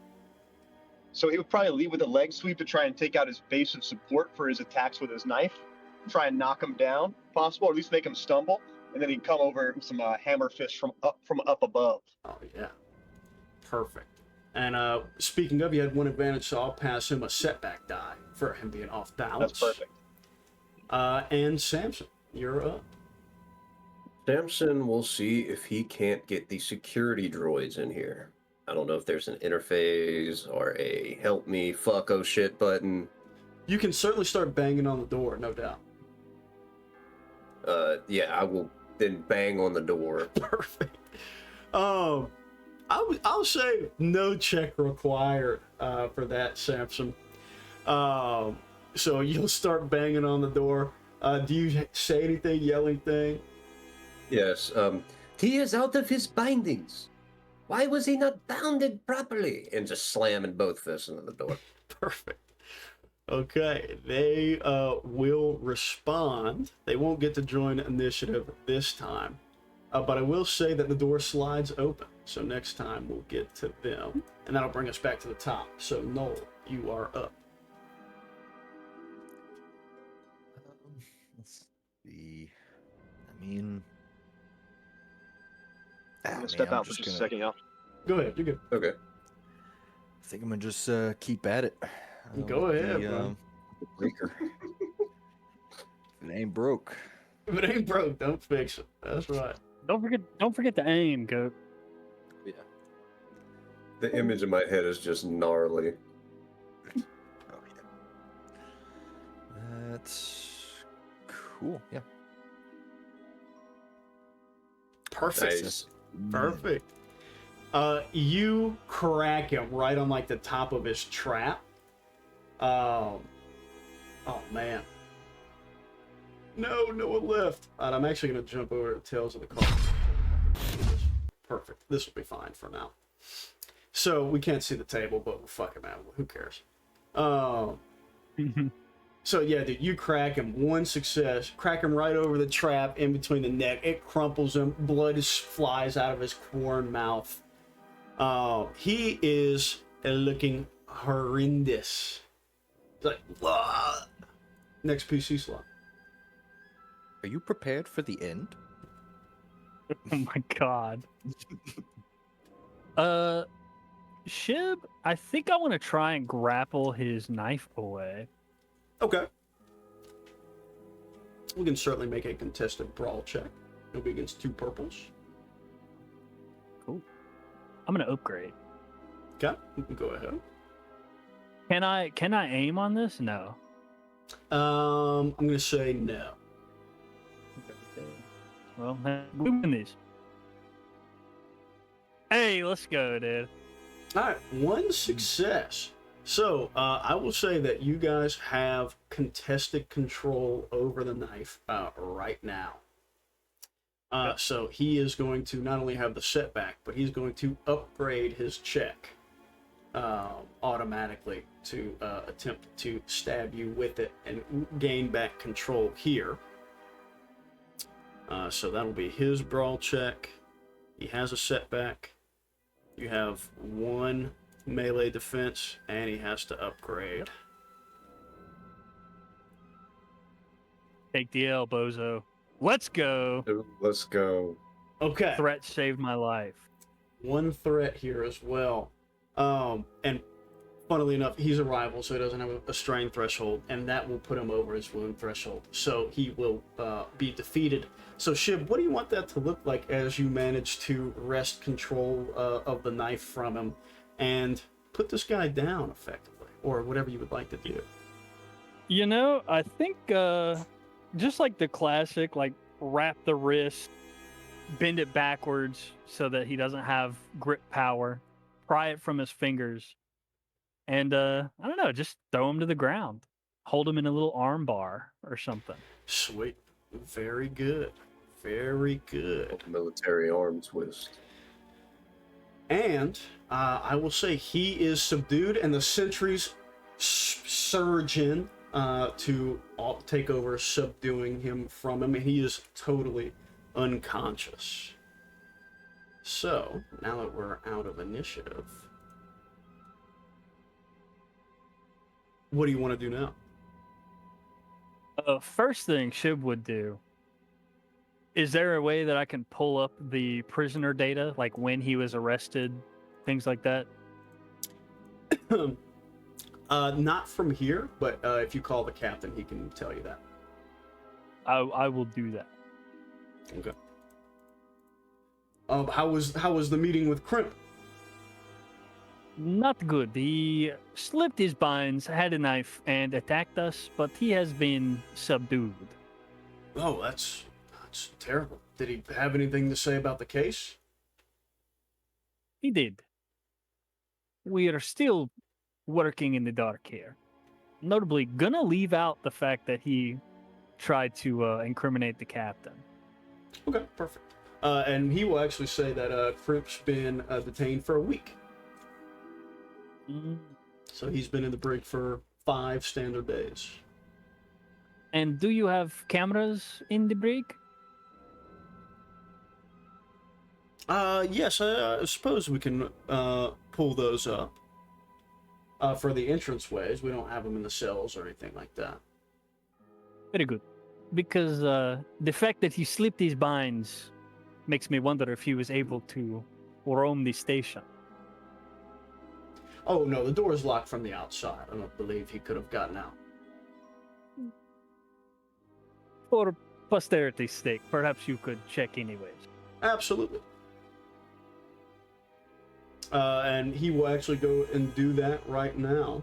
So he would probably lead with a leg sweep to try and take out his base of support for his attacks with his knife. Try and knock him down, if possible, or at least make him stumble, and then he'd come over with some hammer fist from up above. Oh yeah, perfect. And speaking of, you had 1 advantage, so I'll pass him a setback die for him being off balance. That's perfect. And Samson, you're up. Samson will see if he can't get the security droids in here. I don't know if there's an interface or a help me fuck oh shit button. You can certainly start banging on the door, no doubt. Yeah, I will then bang on the door. Perfect. I'll say no check required for that, Samson. So you'll start banging on the door. Do you say anything, yell anything? Yes, he is out of his bindings. Why was he not bounded properly? And just slamming both fists into the door. Perfect. Okay, they will respond. They won't get to join initiative this time. But I will say that the door slides open. So next time we'll get to them. And that'll bring us back to the top. So Noel, you are up. Let's see. I mean, I'm gonna step out for just a second, y'all. Go ahead, you're good. Okay. I think I'm gonna just keep at it. Go with ahead, the, bro. Breaker. If it ain't broke. If it ain't broke, don't fix it. That's right. Don't forget to aim, goat. Yeah. The image in my head is just gnarly. Oh yeah. That's cool. Yeah. Perfect. Nice. Perfect. You crack him right on like the top of his trap. Oh man. No one left. Alright, I'm actually gonna jump over to Tails of the Car. Perfect. This will be fine for now. So we can't see the table, but fuck it, man. Who cares? So yeah, dude, you crack him. 1 success. Crack him right over the trap in between the neck. It crumples him. Blood flies out of his corn mouth. He is looking horrendous. It's like, "Wah." Next PC slot. Are you prepared for the end? Oh my god. Shib, I think I want to try and grapple his knife away. Okay. We can certainly make a contested brawl check. It'll be against 2 purples. Cool. I'm gonna upgrade. Okay, you can go ahead. Can I aim on this? No. I'm gonna say no. Well, we win these. Hey, let's go, dude. All right, 1 success. So I will say that you guys have contested control over the knife right now. So he is going to not only have the setback, but he's going to upgrade his check automatically to attempt to stab you with it and gain back control here. So that'll be his brawl check. He has a setback. You have 1 melee defense, and he has to upgrade. Take the L, bozo. Let's go. Let's go. Okay. Threat saved my life. 1 threat here as well. And funnily enough, he's a rival, so he doesn't have a strain threshold, and that will put him over his wound threshold. So he will be defeated. So Shib, what do you want that to look like as you manage to wrest control of the knife from him and put this guy down effectively, or whatever you would like to do? You know, I think just like the classic, like wrap the wrist, bend it backwards so that he doesn't have grip power, pry it from his fingers, and I don't know, just throw him to the ground, hold him in a little arm bar or something. Sweet. Very good. Very good. Military arm twist. And I will say he is subdued, and the sentries surge in to take over, subduing him from him. He is totally unconscious. So, now that we're out of initiative, what do you want to do now? First thing Shib would do, is there a way that I can pull up the prisoner data, like when he was arrested, things like that? Not from here, but if you call the captain, he can tell you that. I will do that. Okay. How was the meeting with Crimp? Not good. He slipped his binds, had a knife, and attacked us, but he has been subdued. Oh, that's terrible. Did he have anything to say about the case? He did. We are still working in the dark here. Notably, gonna leave out the fact that he tried to incriminate the captain. Okay, perfect. And he will actually say that Crimp's been detained for a week. So he's been in the brig for 5 standard days. And do you have cameras in the brig? Yes, I suppose we can pull those up. For the entranceways, we don't have them in the cells or anything like that. Very good. Because the fact that he slipped his binds makes me wonder if he was able to roam the station. Oh, no, the door is locked from the outside. I don't believe he could have gotten out. For posterity's sake, perhaps you could check anyways. Absolutely. And he will actually go and do that right now.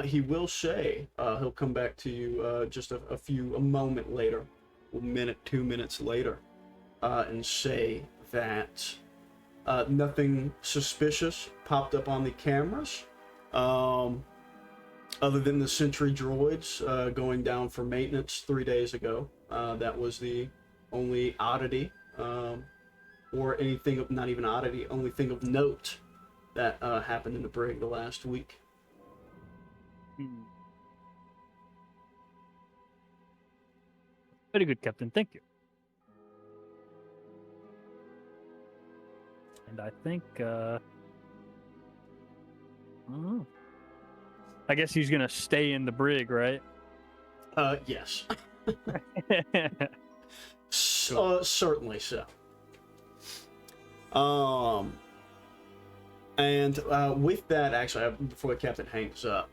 He will say, he'll come back to you just a moment later, a minute, 2 minutes later, and say that nothing suspicious popped up on the cameras, other than the sentry droids going down for maintenance 3 days ago. That was the only oddity, or anything of, not even oddity, only thing of note that happened in the brig the last week. Very good, Captain. Thank you. And I think, I guess he's gonna stay in the brig, right? Yes. Certainly so. And with that, actually, before the captain hangs up,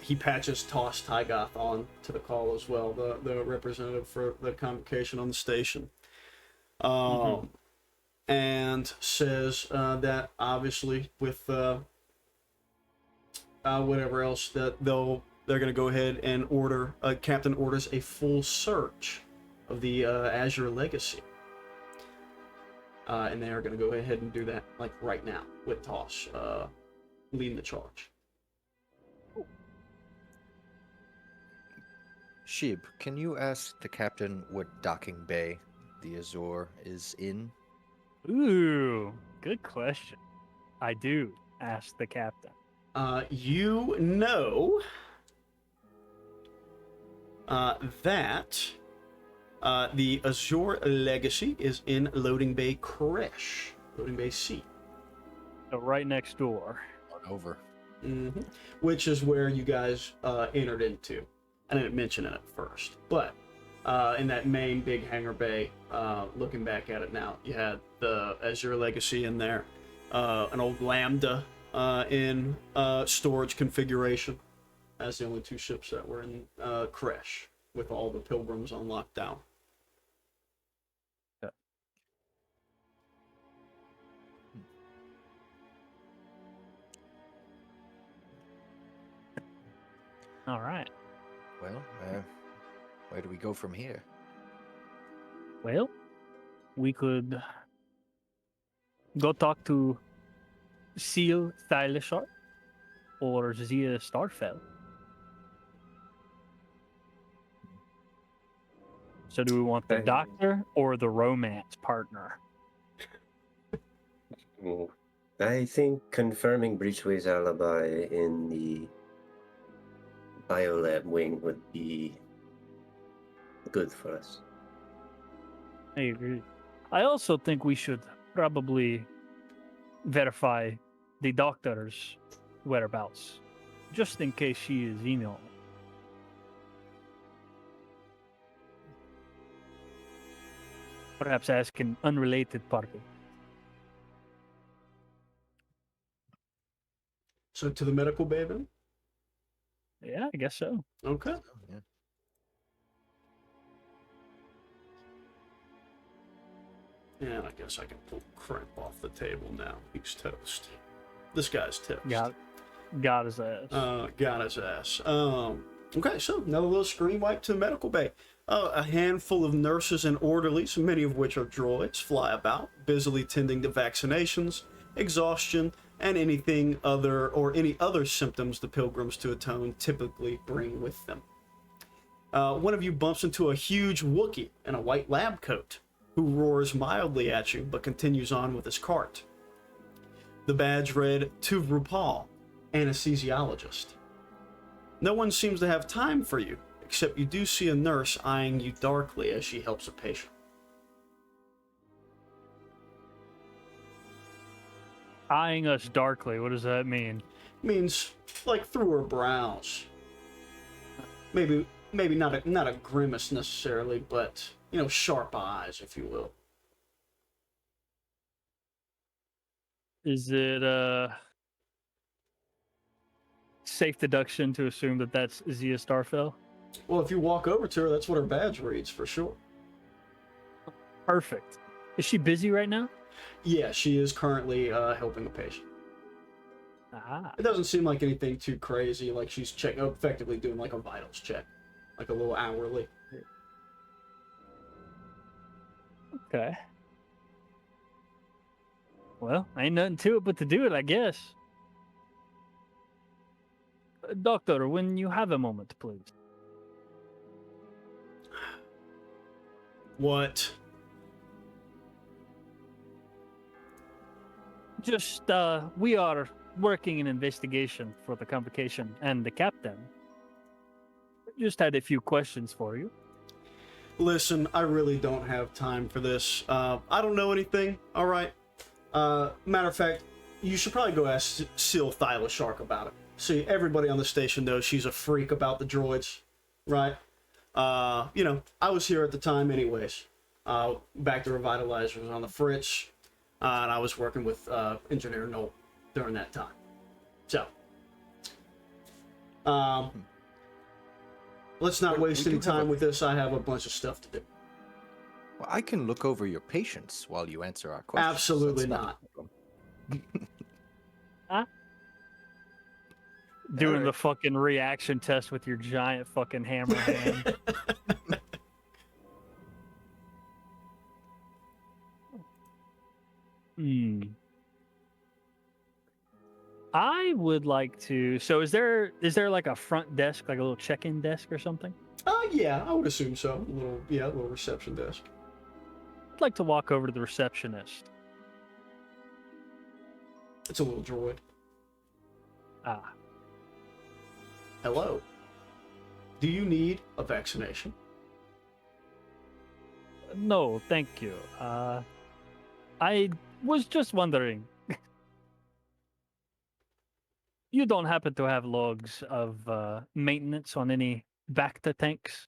he patches Toss Tygoth on to the call as well, the representative for the convocation on the station. And says that obviously with whatever else, that they're going to go ahead and order, Captain orders a full search of the Azure Legacy. And they are going to go ahead and do that like right now with Toss leading the charge. Shib, can you ask the captain what docking bay the Azor is in? Ooh, good question. I do ask the captain. You know that the Azure Legacy is in Loading Bay Kresh, Loading Bay C. So right next door. On over. Which is where you guys entered into. I didn't mention it at first, but in that main big hangar bay. Looking back at it now, you had the Azure Legacy in there, an old Lambda in storage configuration, as the only two ships that were in Kresh, with all the pilgrims on lockdown. All right. Well, where do we go from here? Well, we could go talk to Seal Thylishar or Zia Starfell. So do we want the doctor or the romance partner? Well, I think confirming Breachway's alibi in the biolab wing would be good for us. I agree. I also think we should probably verify the doctor's whereabouts, just in case she is email. Perhaps ask an unrelated party. So to the medical bay then? Yeah, I guess so. Okay. Oh, yeah. And I guess I can pull Crimp off the table now. He's toast. This guy's toast. Got his ass. Got his ass. Okay, so another little screen wipe to the medical bay. A handful of nurses and orderlies, many of which are droids, fly about, busily tending to vaccinations, exhaustion, and any other symptoms the pilgrims to Atone typically bring with them. One of you bumps into a huge Wookiee in a white lab coat, who roars mildly at you but continues on with his cart. The badge read, "To Rupal, anesthesiologist." No one seems to have time for you, except you do see a nurse eyeing you darkly as she helps a patient. Eyeing us darkly, what does that mean? Means like through her brows. Maybe not a grimace necessarily, but sharp eyes, if you will. Is it safe deduction to assume that that's Zia Starfell? Well, if you walk over to her, that's what her badge reads for sure. Perfect. Is she busy right now? Yeah, she is currently helping a patient. Ah. It doesn't seem like anything too crazy, like she's effectively doing like a vitals check, like a little hourly. Okay. Well, ain't nothing to it but to do it, I guess. Doctor, when you have a moment, please. What? Just, we are working an investigation for the convocation and the captain. Just had a few questions for you. Listen, I really don't have time for this. I don't know anything, alright? Matter of fact, you should probably go ask Seal Thylishar about it. See, everybody on the station knows she's a freak about the droids, right? I was here at the time anyways. Back to Revitalizer was on the Fritz, and I was working with Engineer Noel during that time. So, let's not waste any time with this. I have a bunch of stuff to do. Well, I can look over your patients while you answer our questions. Absolutely That's not. a problem. Doing the fucking reaction test with your giant fucking hammer hand. I would like to. So, is there like a front desk, like a little check-in desk or something? Yeah, I would assume so. A little reception desk. I'd like to walk over to the receptionist. It's a little droid. Ah, Hello. Do you need a vaccination? no, thank you. I was just wondering. You don't happen to have logs of maintenance on any Bacta tanks?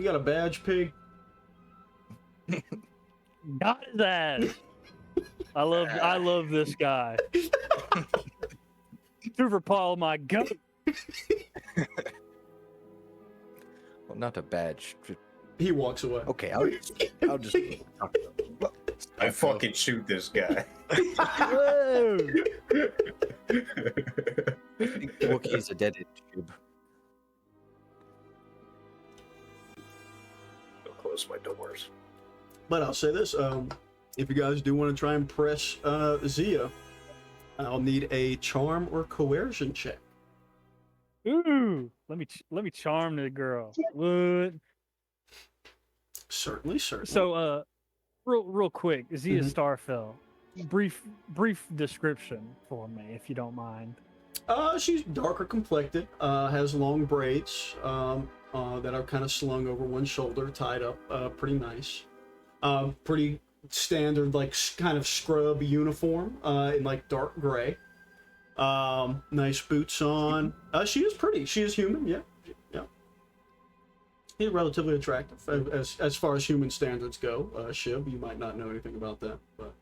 You got a badge, pig? Got his ass. I love this guy. Trooper Paul, my goat. Well, not a badge. He walks away. Okay, I'll just I fucking shoot this guy. Whoa. Wookiee's a dead tube. I'll close my doors. But I'll say this: if you guys do want to try and press Zia, I'll need a charm or coercion check. Ooh, let me charm the girl. What? Certainly. So, real quick, Zia Starfell. Brief description for me, if you don't mind. She's darker complected, has long braids that are kind of slung over one shoulder, tied up pretty nice. Pretty standard, like kind of scrub uniform in like dark gray. Nice boots on. She is pretty. She is human. Yeah. He's relatively attractive as far as human standards go. Shiv, you might not know anything about that, but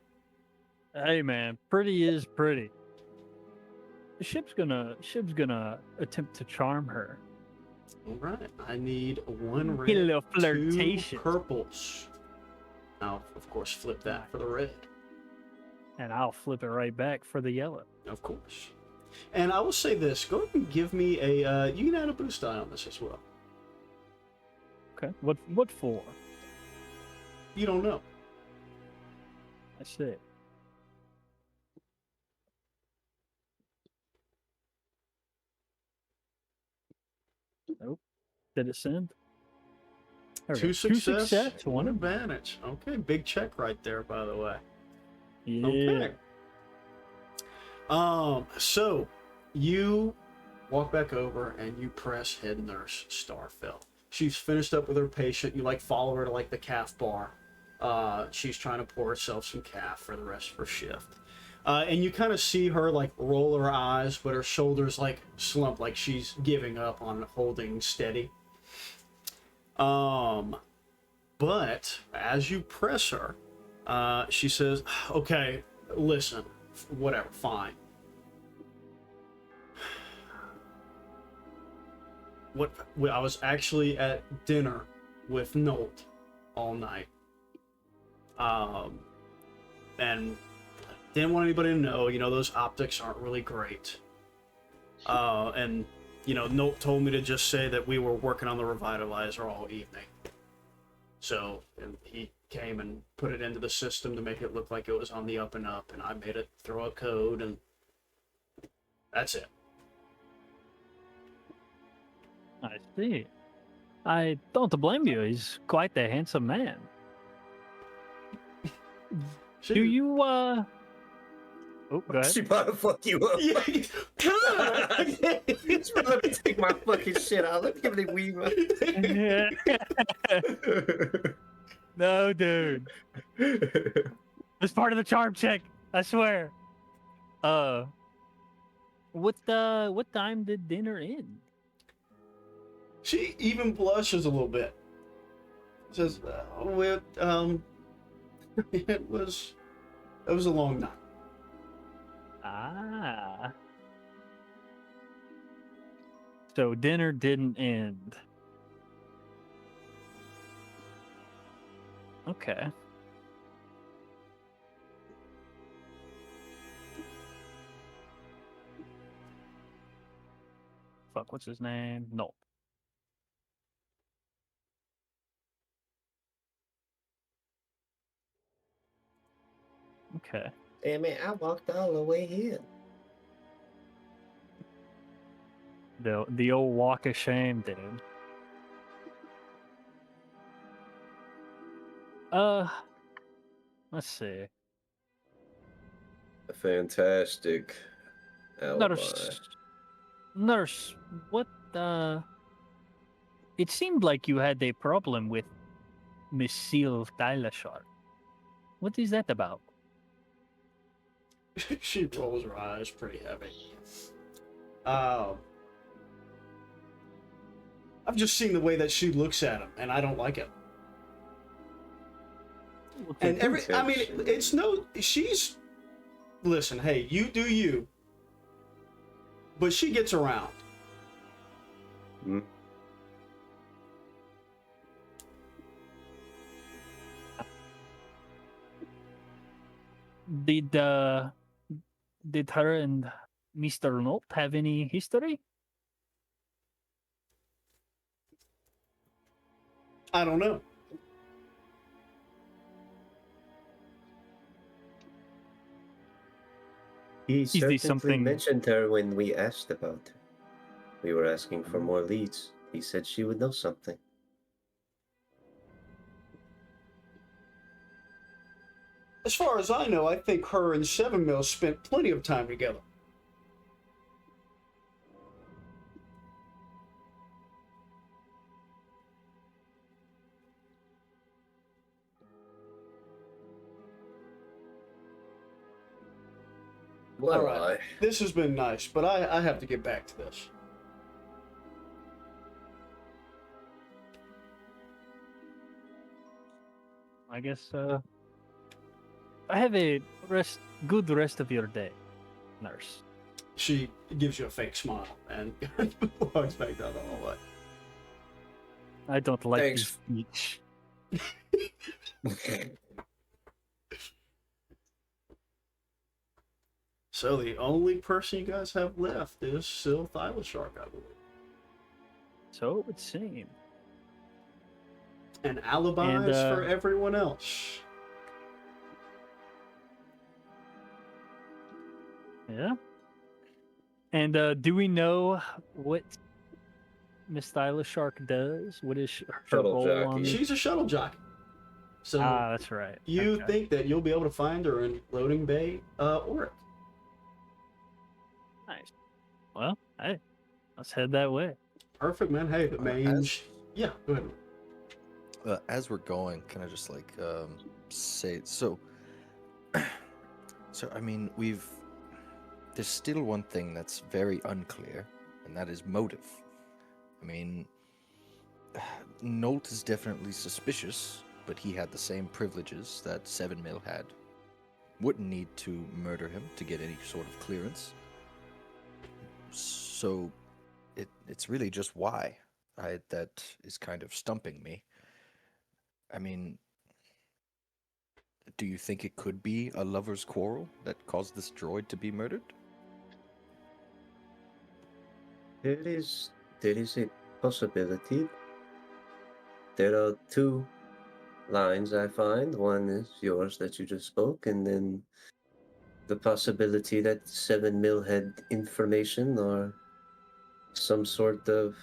Hey man, pretty is pretty. Ship's gonna attempt to charm her. all right. I need one red, Get a little 2 flirtatious. purples. I'll of course flip that for the red. And I'll flip it right back for the yellow. Of course. And I will say this: go ahead and give me a. You can add a boost die on this as well. Okay. What for? You don't know. I see. Nope. Did it send? There we go. Two success, one advantage. Okay, big check right there, by the way. Yeah. Okay. So you walk back over and you press head nurse Starfell. She's finished up with her patient. You like follow her to like the calf bar. She's trying to pour herself some calf for the rest of her shift. And you kind of see her like roll her eyes, but her shoulders like slump, like she's giving up on holding steady. But as you press her, she says, "Okay, listen, whatever, fine. I was actually at dinner with Nolt all night, and didn't want anybody to know. You know, those optics aren't really great. And you know, Nolt told me to just say that we were working on the revitalizer all evening. So, and he came and put it into the system to make it look like it was on the up and up, and I made it throw a code, and that's it." I see. I don't blame you. He's quite the handsome man. Do you Oh, go ahead. She about to fuck you up. Yeah, Just let me take my fucking shit out. Let me give it a wee run. No, dude. It's part of the charm check. I swear. What time did dinner end? She even blushes a little bit. Says, it was a long night. Ah. So dinner didn't end. Okay. Fuck, what's his name? No. Okay. Damn it, I walked all the way here. The old walk of shame, dude. Let's see. A fantastic alibi. Nurse, what it seemed like you had a problem with Miss Seal Tylashar. What is that about? She rolls her eyes pretty heavy. I've just seen the way that she looks at him, and I don't like it. And it's no, she's, listen, hey, you do you, but she gets around. Hmm. Did her and Mr. Nolt have any history? I don't know. He this certainly something- mentioned her when we asked about her. We were asking for more leads. He said she would know something. As far as I know, I think her and 7 Mil spent plenty of time together. Well, All right. This has been nice, but I have to get back to this. I guess I have a good rest of your day, nurse. She gives you a fake smile and walks back down the hallway. I don't like Thanks. this speech. So the only person you guys have left is Syl Thylachark, I believe. So it would seem. And alibis for everyone else. Yeah. And do we know what Miss Thylachark does? What is her Shuttle role jockey. on this? She's a shuttle jockey. So That's right. you Okay. think that you'll be able to find her in Loading Bay, Oric. Nice. Well, hey, let's head that way. Perfect, man. Hey, the mange. Yeah, go ahead. As we're going, can I just like say so? So I mean, there's still one thing that's very unclear, and that is motive. I mean, Nolt is definitely suspicious, but he had the same privileges that 7 Mil had. Wouldn't need to murder him to get any sort of clearance. So it's really just why that is kind of stumping me. I mean, do you think it could be a lover's quarrel that caused this droid to be murdered? There is a possibility. There are two lines I find. One is yours that you just spoke, and then the possibility that 7 Mil had information or some sort of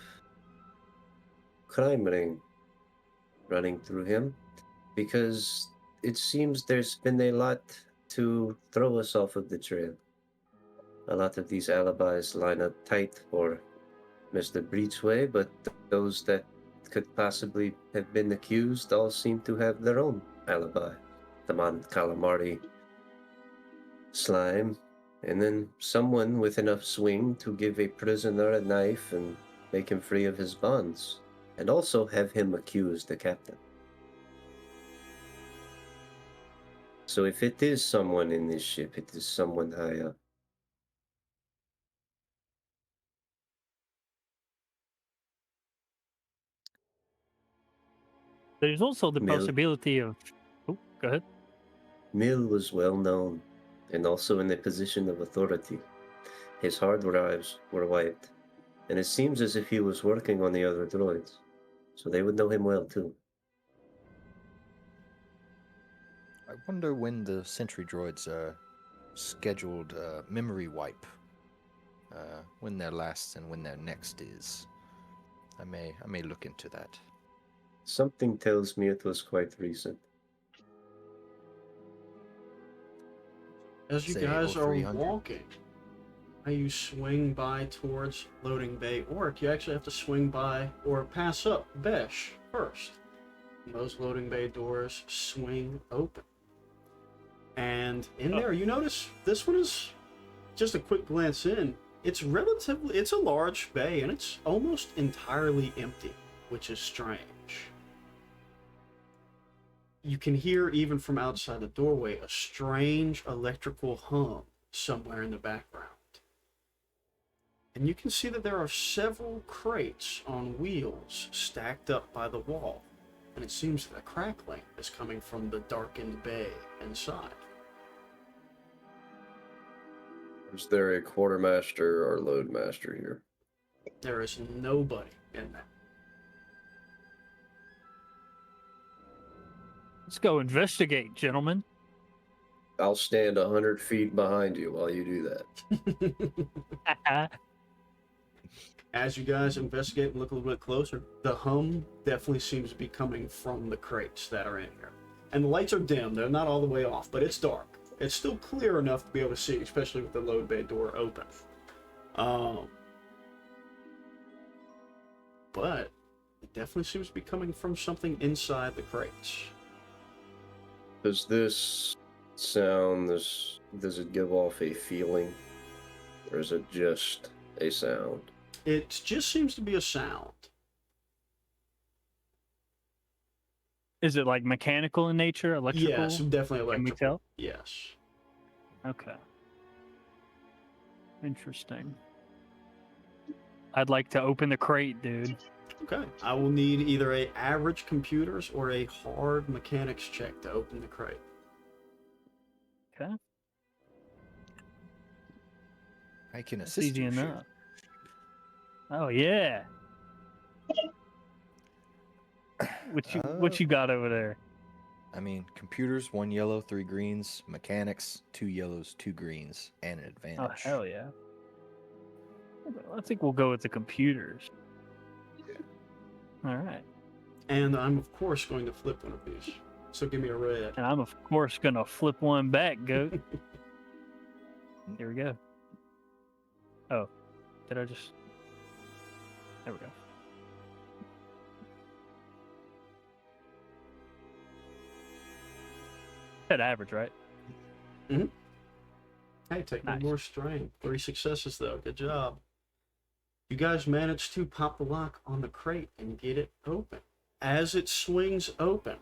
crime ring running through him, because it seems there's been a lot to throw us off of the trail. A lot of these alibis line up tight for Mr. Breachway, but those that could possibly have been accused all seem to have their own alibi. The Mon Calamari slime, and then someone with enough swing to give a prisoner a knife and make him free of his bonds, and also have him accuse the captain. So if it is someone in this ship, it is someone high up. There's also the Mil. possibility of. Oh, go ahead. Mill was well known, and also in a position of authority. His hard drives were wiped, and it seems as if he was working on the other droids, so they would know him well too. I wonder when the sentry droids scheduled memory wipe. When their last and when their next is. I may look into that. Something tells me it was quite recent. As you Say guys are 0300. walking, you swing by towards Loading Bay Oric. You actually have to swing by or pass up Besh first. And those Loading Bay doors swing open. And in there, you notice this one is just a quick glance in. it's a large bay, and it's almost entirely empty, which is strange. You can hear, even from outside the doorway, a strange electrical hum somewhere in the background. And you can see that there are several crates on wheels stacked up by the wall. And it seems that the crackling is coming from the darkened bay inside. Is there a quartermaster or loadmaster here? There is nobody in there. Let's go investigate, gentlemen. I'll stand 100 feet behind you while you do that. As you guys investigate and look a little bit closer, the hum definitely seems to be coming from the crates that are in here. And the lights are dim. They're not all the way off, but it's dark. It's still clear enough to be able to see, especially with the load bay door open. But it definitely seems to be coming from something inside the crates. Does this sound, does it give off a feeling? Or is it just a sound? It just seems to be a sound. Is it like mechanical in nature, electrical? Yes, definitely electrical. Can we tell? Yes. Okay. Interesting. I'd like to open the crate, dude. Okay. I will need either a average computers or a hard mechanics check to open the crate. Okay. I can That's assist easy you. enough. Oh yeah. What you got over there? I mean, computers, 1 yellow, 3 greens. Mechanics, 2 yellows, 2 greens, and an advantage. Oh hell yeah. I think we'll go with the computers. Yeah. All right. And I'm, of course, going to flip one of these. So give me a red. And I'm of course gonna flip one back, goat. Here we go. Oh, did I just? There we go. Said average, right? Hey, take Nice. one more strain. 3 successes, though. Good job. You guys managed to pop the lock on the crate and get it open. As it swings open,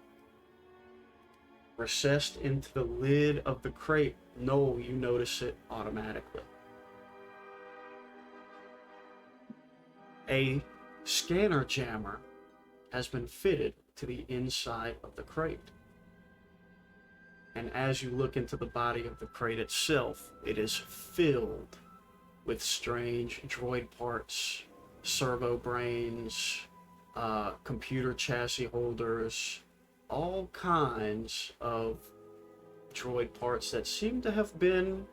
recessed into the lid of the crate, Noel, you notice it automatically. A scanner jammer has been fitted to the inside of the crate. And as you look into the body of the crate itself, it is filled with strange droid parts, servo brains, computer chassis holders, all kinds of droid parts that seem to have been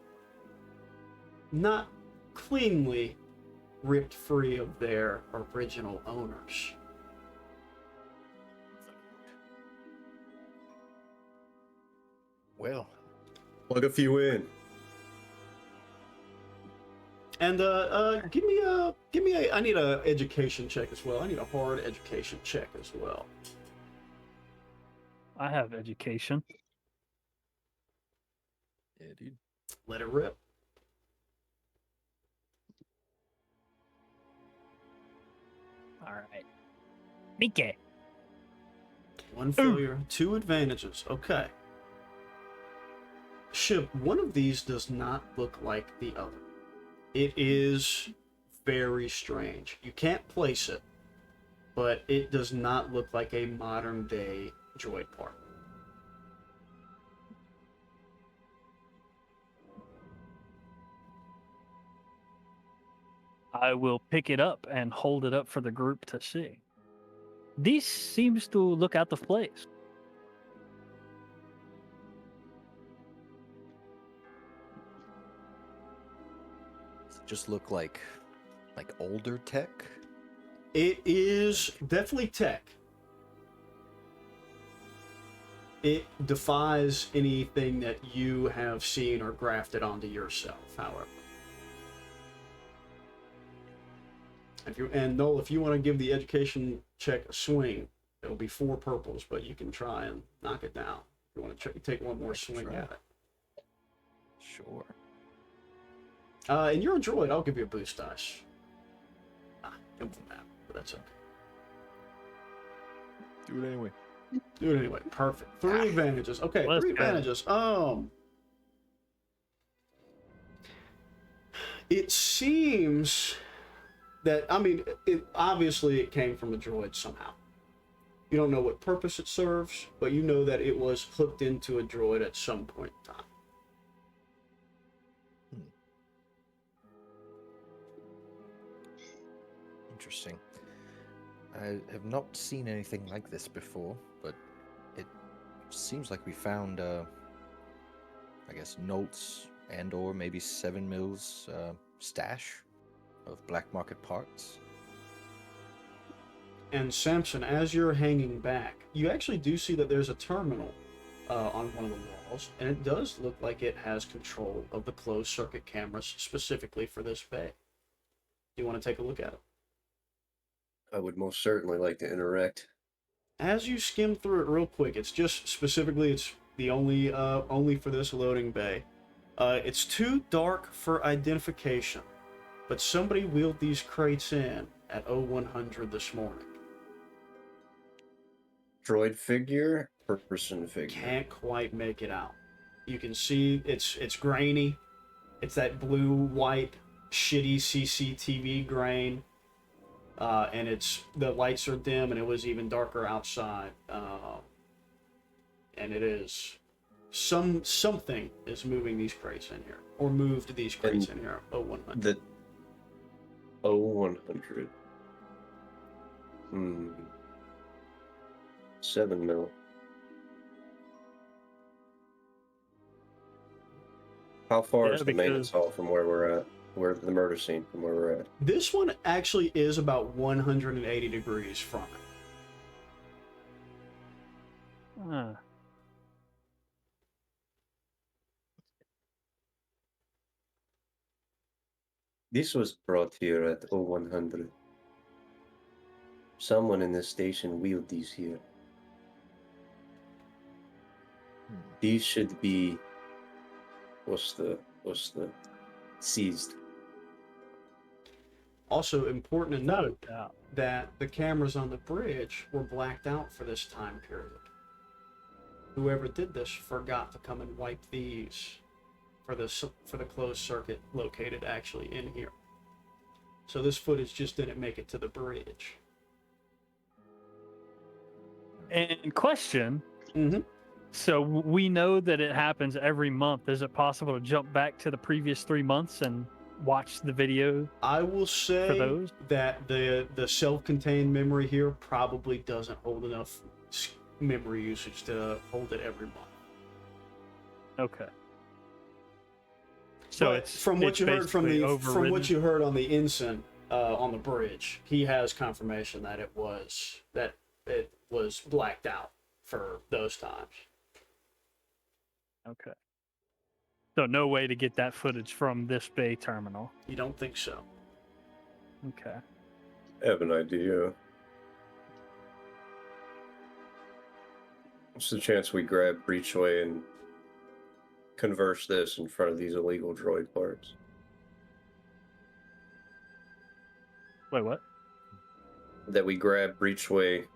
not cleanly ripped free of their original owners. Well, Plug a few in. And give me a. I need a education check as well. I need a hard education check as well. I have education. yeah, dude. Let it rip. All right. Mike. 1 failure, 2 advantages. Okay. Ship, one of these does not look like the other. It is very strange. You can't place it, but it does not look like a modern day droid part. I will pick it up and hold it up for the group to see. This seems to look out of place. Does it just look like older tech? It is definitely tech. It defies anything that you have seen or grafted onto yourself, however. And Noel, if you want to give the education check a swing, it'll be 4 purples, but you can try and knock it down. If you want to take one more swing try. at it. Sure. And you're a droid. I'll give you a boost dice. It won't matter, but that's okay. Do it anyway. Do it anyway. Perfect. 3 advantages. Okay, Let's 3 go. advantages. It seems that, I mean, obviously it came from a droid somehow. You don't know what purpose it serves, but you know that it was hooked into a droid at some point in time. Interesting. I have not seen anything like this before, but it seems like we found, I guess, Nolt's and or maybe 7 Mills stash of black market parts. And Samson, as you're hanging back, you actually do see that there's a terminal on one of the walls, and it does look like it has control of the closed circuit cameras specifically for this bay. Do you want to take a look at it? I would most certainly like to interact. As you skim through it real quick, it's just specifically, it's the only for this loading bay. It's too dark for identification, but somebody wheeled these crates in at 0100 this morning. Droid figure or person figure? Can't quite make it out. You can see it's grainy. It's that blue-white shitty CCTV grain. And the lights are dim, and it was even darker outside. And it is something is moving these crates in here, or moved these crates in here. 0100. The 0100. 7 mil. How far Yeah, is the maintenance because- hall from where we're at? Where the murder scene from where we're at? This one actually is about 180 degrees from it. Ah. This was brought here at 0100. Someone in this station wheeled these here. These should be what's the seized. Also important to No note doubt. that the cameras on the bridge were blacked out for this time period. Whoever did this forgot to come and wipe these for the closed circuit located actually in here. So this footage just didn't make it to the bridge. And question. Mm-hmm. So we know that it happens every month. Is it possible to jump back to the previous 3 months and watch the video? I will For say those? that the self-contained memory here probably doesn't hold enough memory usage to hold it every month. Okay. So But it's from what it's you heard from basically the from what overridden? you heard on the ensign on the bridge, he has confirmation that it was blacked out for those times. Okay. So no way to get that footage from this bay terminal. You don't think so? Okay. I have an idea. What's the chance we grab Breachway and converse this in front of these illegal droid parts? Wait, what? That we grab Breachway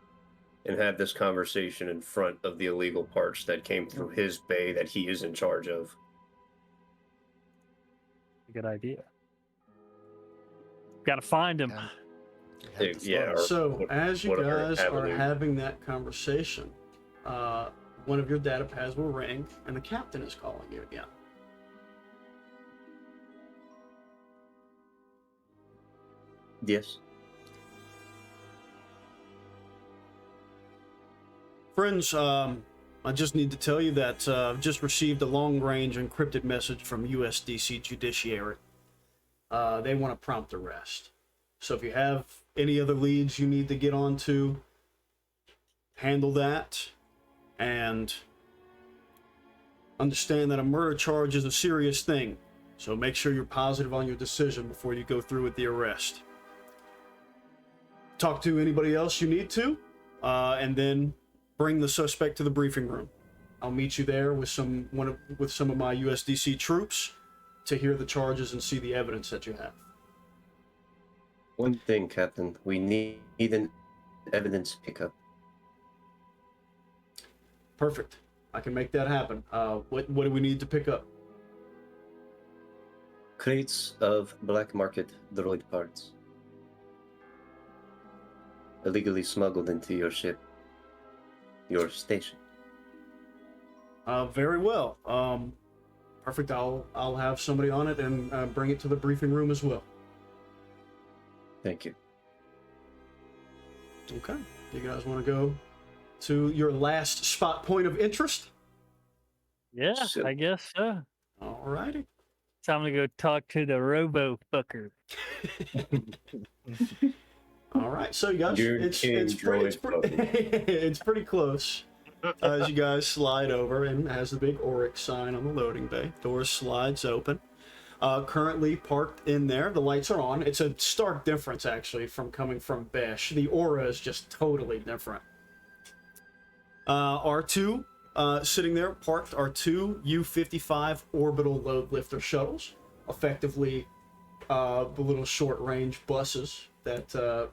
and have this conversation in front of the illegal parts that came through his bay that he is in charge of. Good idea. Got to find him. Yeah, or So what- as you whatever guys are avenue. having that conversation, one of your data pads will ring, and the captain is calling you again. Yes. Friends, I just need to tell you that I've just received a long-range encrypted message from USDC Judiciary. They want a prompt arrest. So if you have any other leads you need to get onto, handle that, and understand that a murder charge is a serious thing. So make sure you're positive on your decision before you go through with the arrest. Talk to anybody else you need to, and then bring the suspect to the briefing room. I'll meet you there with some of my USDC troops, to hear the charges and see the evidence that you have. One thing, Captain, we need an evidence pickup. Perfect. I can make that happen. What do we need to pick up? Crates of black market droid parts. Illegally smuggled into your ship. Your station. Very well. Perfect. I'll have somebody on it and bring it to the briefing room as well. Thank you. Okay. Do you guys want to go to your last spot point of interest? Yeah, So- I guess so. Alrighty. Time to go talk to the robo fucker. All right. So you guys, Your it's kid pretty, droid it's pretty close. As you guys slide over and has the big Oryx sign on the loading bay. Door slides open. Currently parked in there. The lights are on. It's a stark difference, actually, from coming from Besh. The aura is just totally different. R2 sitting there parked are two U-55 orbital load lifter shuttles. Effectively, the little short-range buses that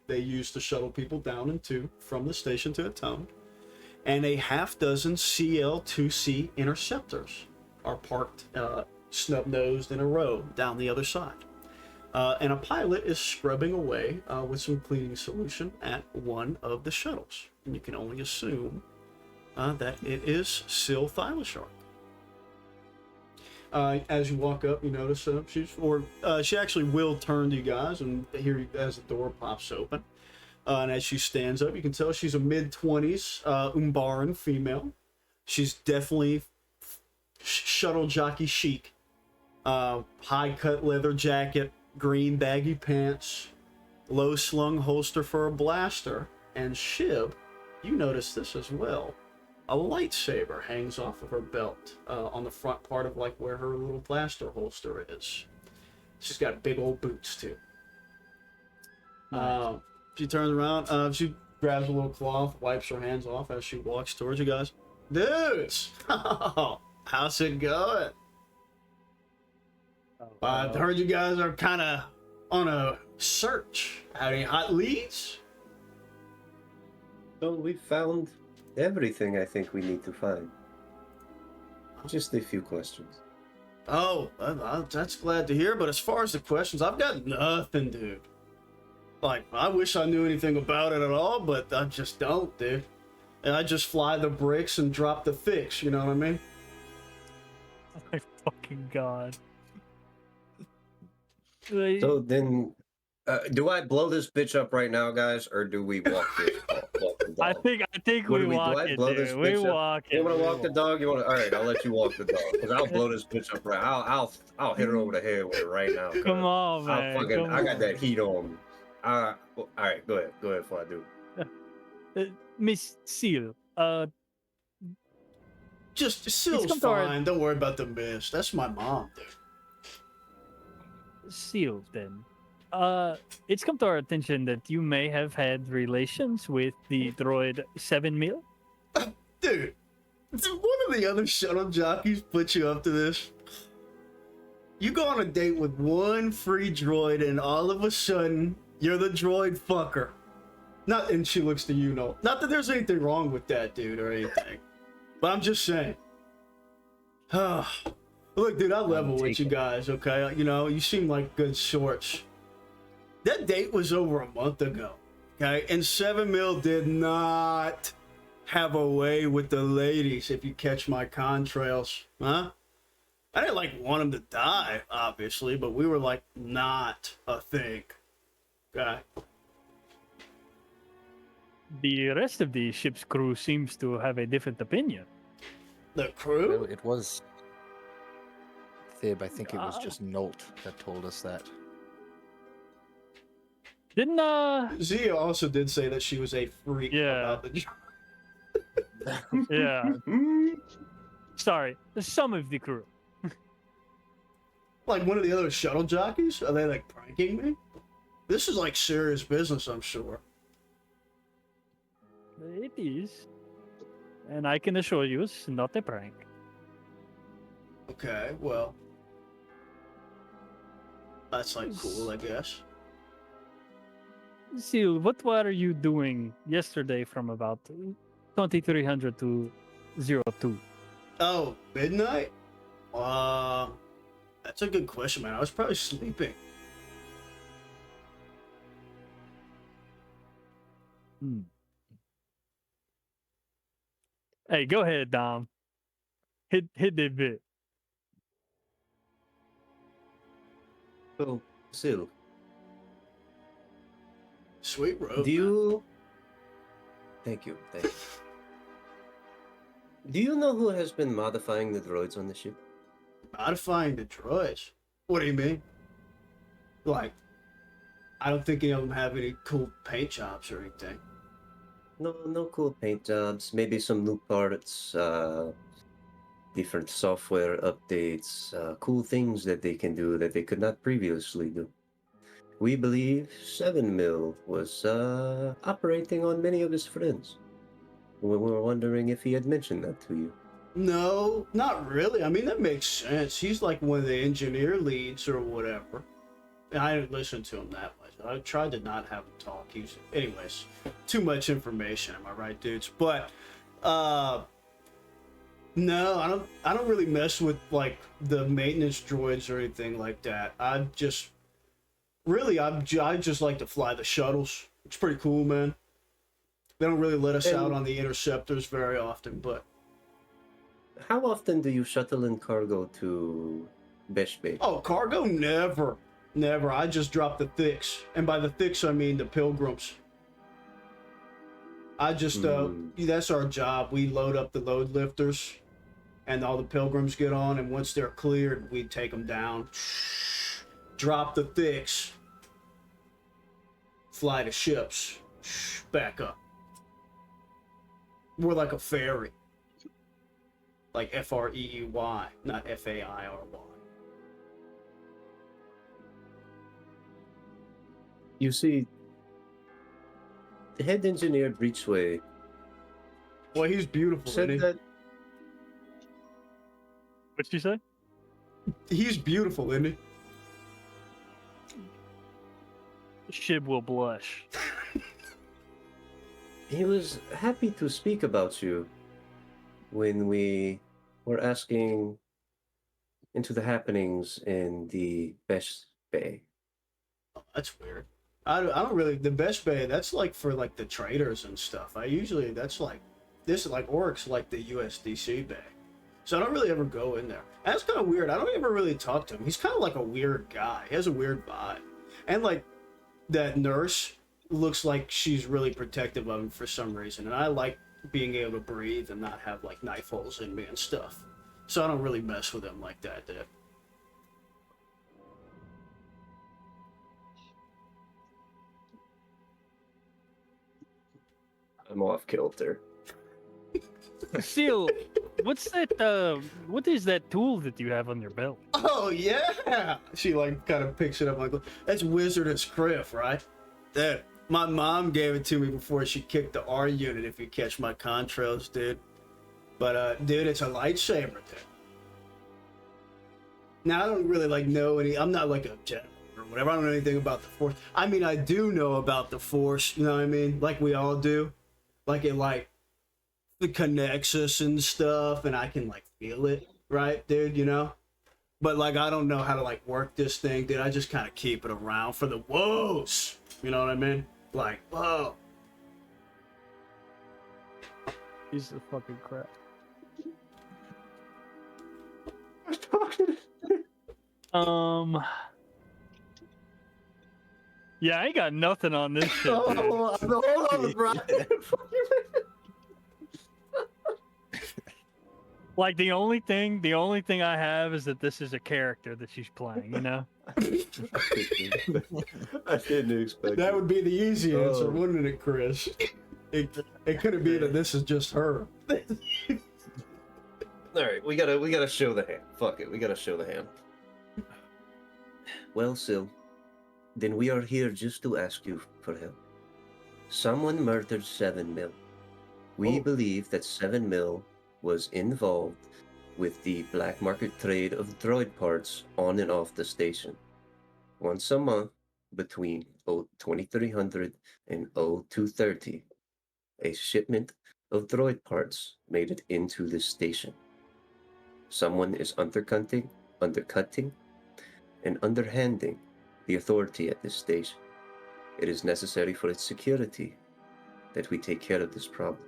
they use to shuttle people down and to from the station to Atone. And a half dozen CL-2C interceptors are parked snub-nosed in a row down the other side. And a pilot is scrubbing away with some cleaning solution at one of the shuttles. And you can only assume that it is Syl Thylachark. As you walk up, you notice she actually will turn to you guys and hear you as the door pops open. And as she stands up, you can tell she's a mid-20s Umbaran female. She's definitely shuttle jockey chic. High-cut leather jacket, green baggy pants, low-slung holster for a blaster, and Shib, you notice this as well. A lightsaber hangs off of her belt on the front part of like where her little blaster holster is. She's got big old boots too. Nice. She turns around. She grabs a little cloth, wipes her hands off as she walks towards you guys. Dudes, how's it going? I heard you guys are kind of on a search. Have any hot leads? So we found everything I think we need to find. Just a few questions. Oh, that's glad to hear. But as far as the questions, I've got nothing, dude. Like, I wish I knew anything about it at all, but I just don't, dude. And I just fly the bricks and drop the fix, you know what I mean? Oh my fucking god. So then, do I blow this bitch up right now, guys, or do we walk this walk the dog? I think What we do we do? walk I it, blow this dude. We bitch up? walk it. You want we to walk the dog? You want to? All right, I'll let you walk the dog because I'll blow this bitch up right. I'll hit her over the head with it right now. Come on, man. I got that heat on me. All right, go ahead before I do. Miss Seal, Just, Syl's come to our- fine. Don't worry about the mist. That's my mom, dude. Seal, then. It's come to our attention that you may have had relations with the droid 7 Mil. Dude, did one of the other shuttle jockeys put you up to this? You go on a date with one free droid and all of a sudden, you're the droid fucker. And she looks to you, no. Not that there's anything wrong with that, dude, or anything. But I'm just saying. Look, dude, I level with you guys, okay? You know, you seem like good sorts. That date was over a month ago, okay? And 7 Mil did not have a way with the ladies, if you catch my contrails, huh? I didn't, like, want him to die, obviously, but we were, like, not a thing, okay? The rest of the ship's crew seems to have a different opinion. The crew? Well, it was Thib. I think it was just Nolt that told us that. Didn't Zia also did say that she was a freak Yeah. about the yeah. Sorry, some of the crew. Like one of the other shuttle jockeys? Are they like pranking me? This is like serious business, I'm sure. It is. And I can assure you it's not a prank. Okay, well, That's like cool, I guess. Seal, what were you doing yesterday from about 2300 to 02? Oh, midnight? That's a good question, man. I was probably sleeping. Hey, go ahead, Dom. Hit that bit. So, Sil, Sweet road. do you... Thank you, thank you. Do you know who has been modifying the droids on the ship? Modifying the droids? What do you mean? Like, I don't think any of them have any cool paint jobs or anything. No cool paint jobs. Maybe some new parts, different software updates, cool things that they can do that they could not previously do. We believe 7 Mil was operating on many of his friends. We were wondering if he had mentioned that to you. No, not really. I mean, that makes sense. He's like one of the engineer leads or whatever. And I didn't listen to him that much. I tried to not have him talk. Anyways, too much information. Am I right, dudes? But, no, I don't really mess with like the maintenance droids or anything like that. I just like to fly the shuttles. It's pretty cool, man. They don't really let us out on the interceptors very often, but How often do you shuttle in cargo to Besh Bay? oh, cargo never. I just drop the thicks, and by the thicks I mean the pilgrims. That's our job. We load up the load lifters, and all the pilgrims get on, and once they're cleared, we take them down, drop the thicks, fly to ships, back up. We're like a ferry. Like FREEY, not FAIRY. You see, the head engineer Breachway Well, he's beautiful, said isn't that What'd you say? he? He's beautiful, isn't he? Shib will blush. he was happy to speak about you when we were asking into the happenings in the Besh Bay. Oh, that's weird. I don't really, the Best Bay, that's like for like the traders and stuff. This is like Oryx, like the USDC Bay. So I don't really ever go in there. And that's kind of weird. I don't ever really talk to him. He's kind of like a weird guy. He has a weird vibe. And like that nurse looks like she's really protective of him for some reason. And I like being able to breathe and not have like knife holes in me and stuff. So I don't really mess with him like that, dude. I'm off kilter. Seal, what's that? What is that tool that you have on your belt? Oh yeah! She like kind of picks it up like, that's Wizardess Criff, right? That my mom gave it to me before she kicked the R unit. If you catch my contrails, dude. But dude, it's a lightsaber, dude. Now I don't really like know any. I'm not like a general or whatever. I don't know anything about the Force. I mean, I do know about the Force. You know what I mean? Like we all do. Like it connects us and stuff, and I can like feel it, right, dude? You know. But like I don't know how to like work this thing, dude. I just kind of keep it around for the whoas. You know what I mean? Like whoa. Piece of fucking crap. Yeah, I ain't got nothing on this shit, dude. Hold on, Brian. Like the only thing I have is that this is a character that she's playing, you know? I didn't expect That would be the easy answer, Oh. wouldn't it, Chris? It couldn't be that this is just her. All right, we gotta show the hand. Fuck it, we gotta show the hand. Well, Sil, then we are here just to ask you for help. Someone murdered 7 Mil. We Oh. believe that 7 Mil was involved with the black market trade of droid parts on and off the station. once a month between 2300 and 0230, a shipment of droid parts made it into this station. Someone is undercutting, and underhanding the authority at this station. It is necessary for its security that we take care of this problem.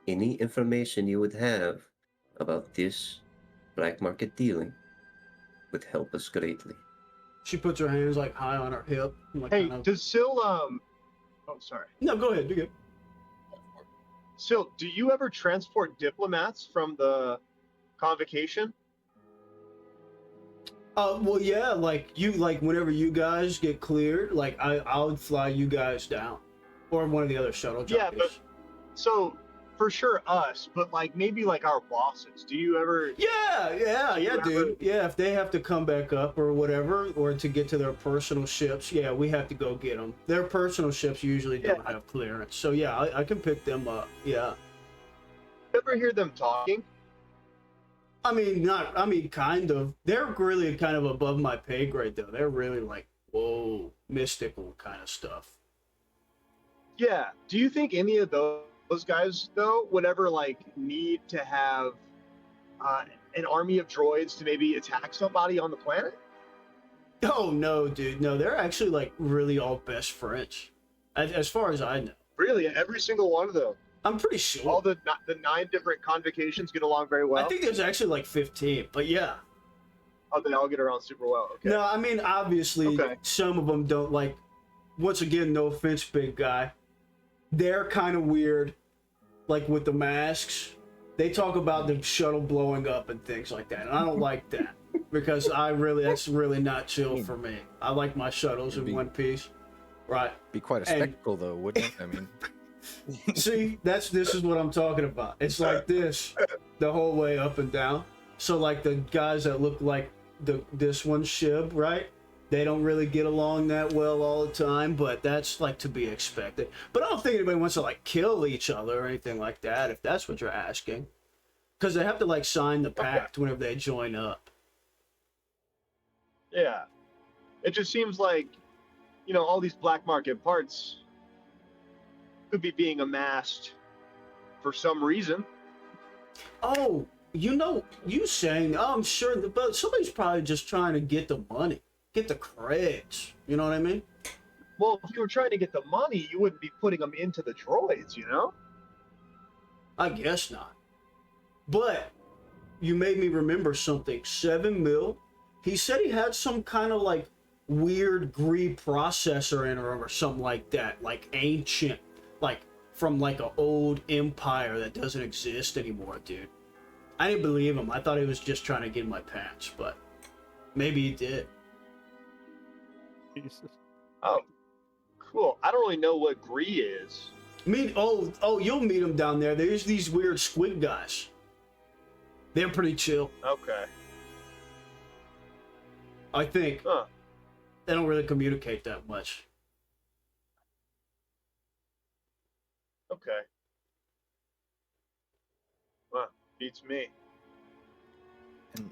Any information you would have about this black market dealing would help us greatly. She puts her hands like high on her hip. And, like, Hey, kind of... does Syl oh sorry. No, go ahead. Do good. Syl, do you ever transport diplomats from the convocation? Well, yeah, like whenever you guys get cleared, like I would fly you guys down, or one of the other shuttle jockeys. Yeah, but so for sure us, but like maybe like our bosses. Do you ever? Yeah, dude. Yeah, if they have to come back up or whatever, or to get to their personal ships, yeah, we have to go get them. Their personal ships usually don't have clearance, so yeah, I can pick them up. Yeah. Ever hear them talking? Kind of. They're really kind of above my pay grade, though. They're really like, whoa, mystical kind of stuff. Yeah. Do you think any of those guys, though, would ever like need to have an army of droids to maybe attack somebody on the planet? Oh, no, dude. No, they're actually like really all best friends, as far as I know. Really? Every single one of them? I'm pretty sure. All the 9 different convocations get along very well? I think there's actually like 15, but yeah. Oh, they all get around super well. Okay. No, I mean, obviously, some of them don't like, once again, no offense, big guy. They're kind of weird, like with the masks. They talk about the shuttle blowing up and things like that, and I don't like that because that's really not chill for me. I like my shuttles in one piece. Right. Be quite a spectacle, though, wouldn't it? I mean... See, this is what I'm talking about. It's like this the whole way up and down. So like the guys that look like this one Shib, right? They don't really get along that well all the time, but that's like to be expected. But I don't think anybody wants to like kill each other or anything like that, if that's what you're asking. Because they have to like sign the pact whenever they join up. Yeah. It just seems like, all these black market parts could be being amassed for some reason. Oh, you saying, I'm sure, but somebody's probably just trying to get the money, get the creds. You know what I mean? Well, if you were trying to get the money, you wouldn't be putting them into the droids, I guess not. But you made me remember something. 7 mil. He said he had some kind of like weird Gree processor in him or something like that, like ancient. Like, from like an old empire that doesn't exist anymore, dude. I didn't believe him. I thought he was just trying to get in my pants, but maybe he did. Jesus. Oh, cool. I don't really know what Gree is. You'll meet him down there. There's these weird squid guys. They're pretty chill. Okay. I think. Huh. They don't really communicate that much. Okay. Well, beats me.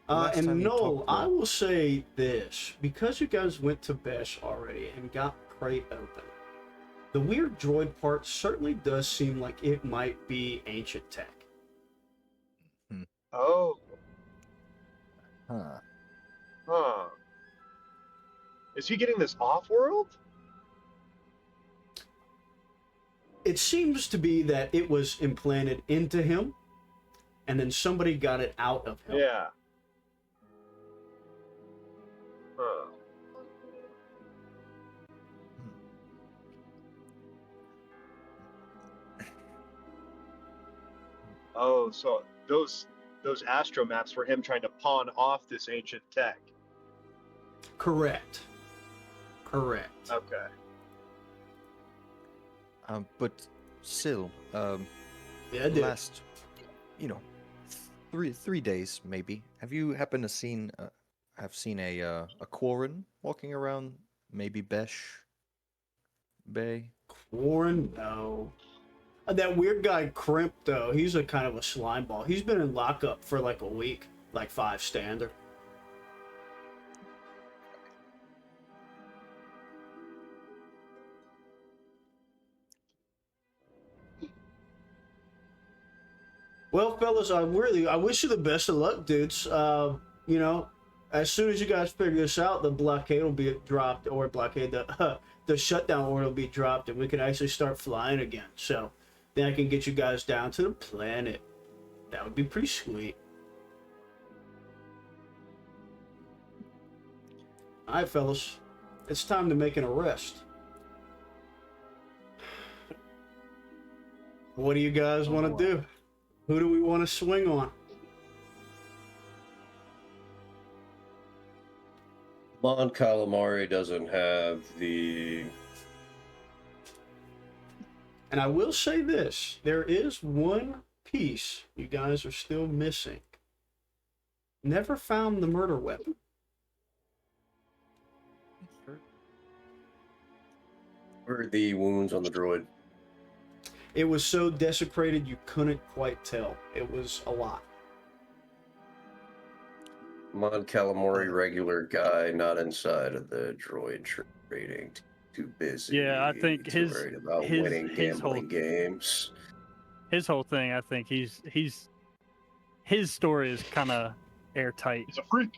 And Noel, I will say this. Because you guys went to Besh already and got Crate open, the weird droid part certainly does seem like it might be ancient tech. Oh. Huh. Huh. Is he getting this off-world? It seems to be that it was implanted into him, and then somebody got it out of him. Yeah. Huh. Oh, so those astro maps were him trying to pawn off this ancient tech. Correct. Okay. But still, Yeah, dude. last, 3 days maybe. Have you happened to seen a Quarren walking around? Maybe Besh Bay. Warren, no. That weird guy Crimp, though, he's a kind of a slime ball. He's been in lockup for like a week, like 5 standard. Well, fellas, I wish you the best of luck, dudes. You know, as soon as you guys figure this out, the blockade will be dropped, or the shutdown order will be dropped, and we can actually start flying again. So then I can get you guys down to the planet. That would be pretty sweet. All right, fellas, it's time to make an arrest. What do you guys want to do? Who do we want to swing on? Mon Calamari doesn't have the... And I will say this, there is one piece you guys are still missing. Never found the murder weapon. Where are the wounds on the droid? It was so desecrated you couldn't quite tell. It was a lot. Mon Calamari, regular guy, not inside of the droid trading. Too busy. Yeah, I think too worried about winning gambling games. His whole thing, I think his story is kind of airtight. He's a freak.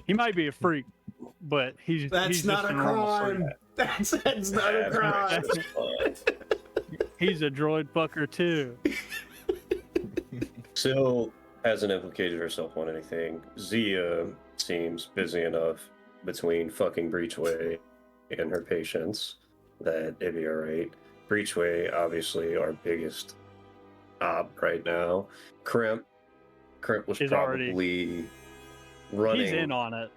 He might be a freak, but he's Not just a normal crime. freak. That's not a crime. He's a droid fucker too. Still hasn't implicated herself on anything. Zia seems busy enough between fucking Breachway and her patients that it'd be alright. Breachway, obviously, our biggest op right now. Crimp was He's probably running. He's in on it.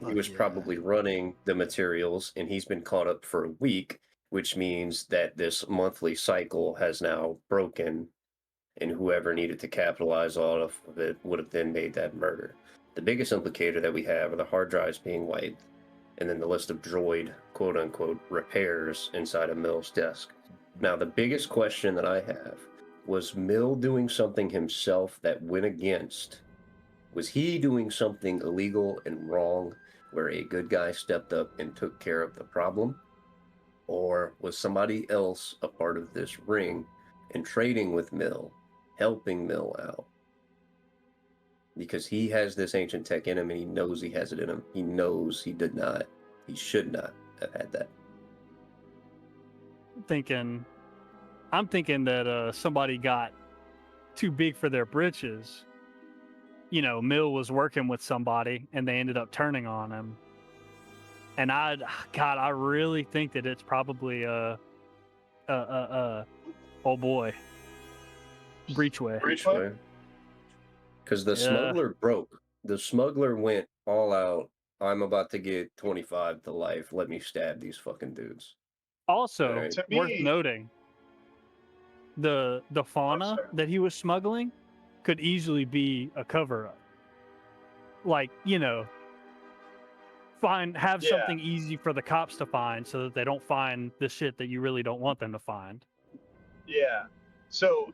He was probably running the materials, and he's been caught up for a week, which means that this monthly cycle has now broken, and whoever needed to capitalize off of it would have then made that murder. The biggest implicator that we have are the hard drives being wiped, and then the list of droid, quote-unquote, repairs inside of Mill's desk. Now, the biggest question that I have, was Mill doing something himself that went against? Was he doing something illegal and wrong where a good guy stepped up and took care of the problem? Or was somebody else a part of this ring and trading with Mill, helping Mill out? Because he has this ancient tech in him and he knows he has it in him. He knows he should not have had that. I'm thinking that somebody got too big for their britches. You know, Mill was working with somebody and they ended up turning on him. And I really think that it's probably oh boy, Breachway. Because the smuggler broke. The smuggler went all out. I'm about to get 25 to life. Let me stab these fucking dudes. Also, Right. worth noting, the fauna that he was smuggling could easily be a cover-up. Like, you know, have something easy for the cops to find so that they don't find the shit that you really don't want them to find. Yeah. So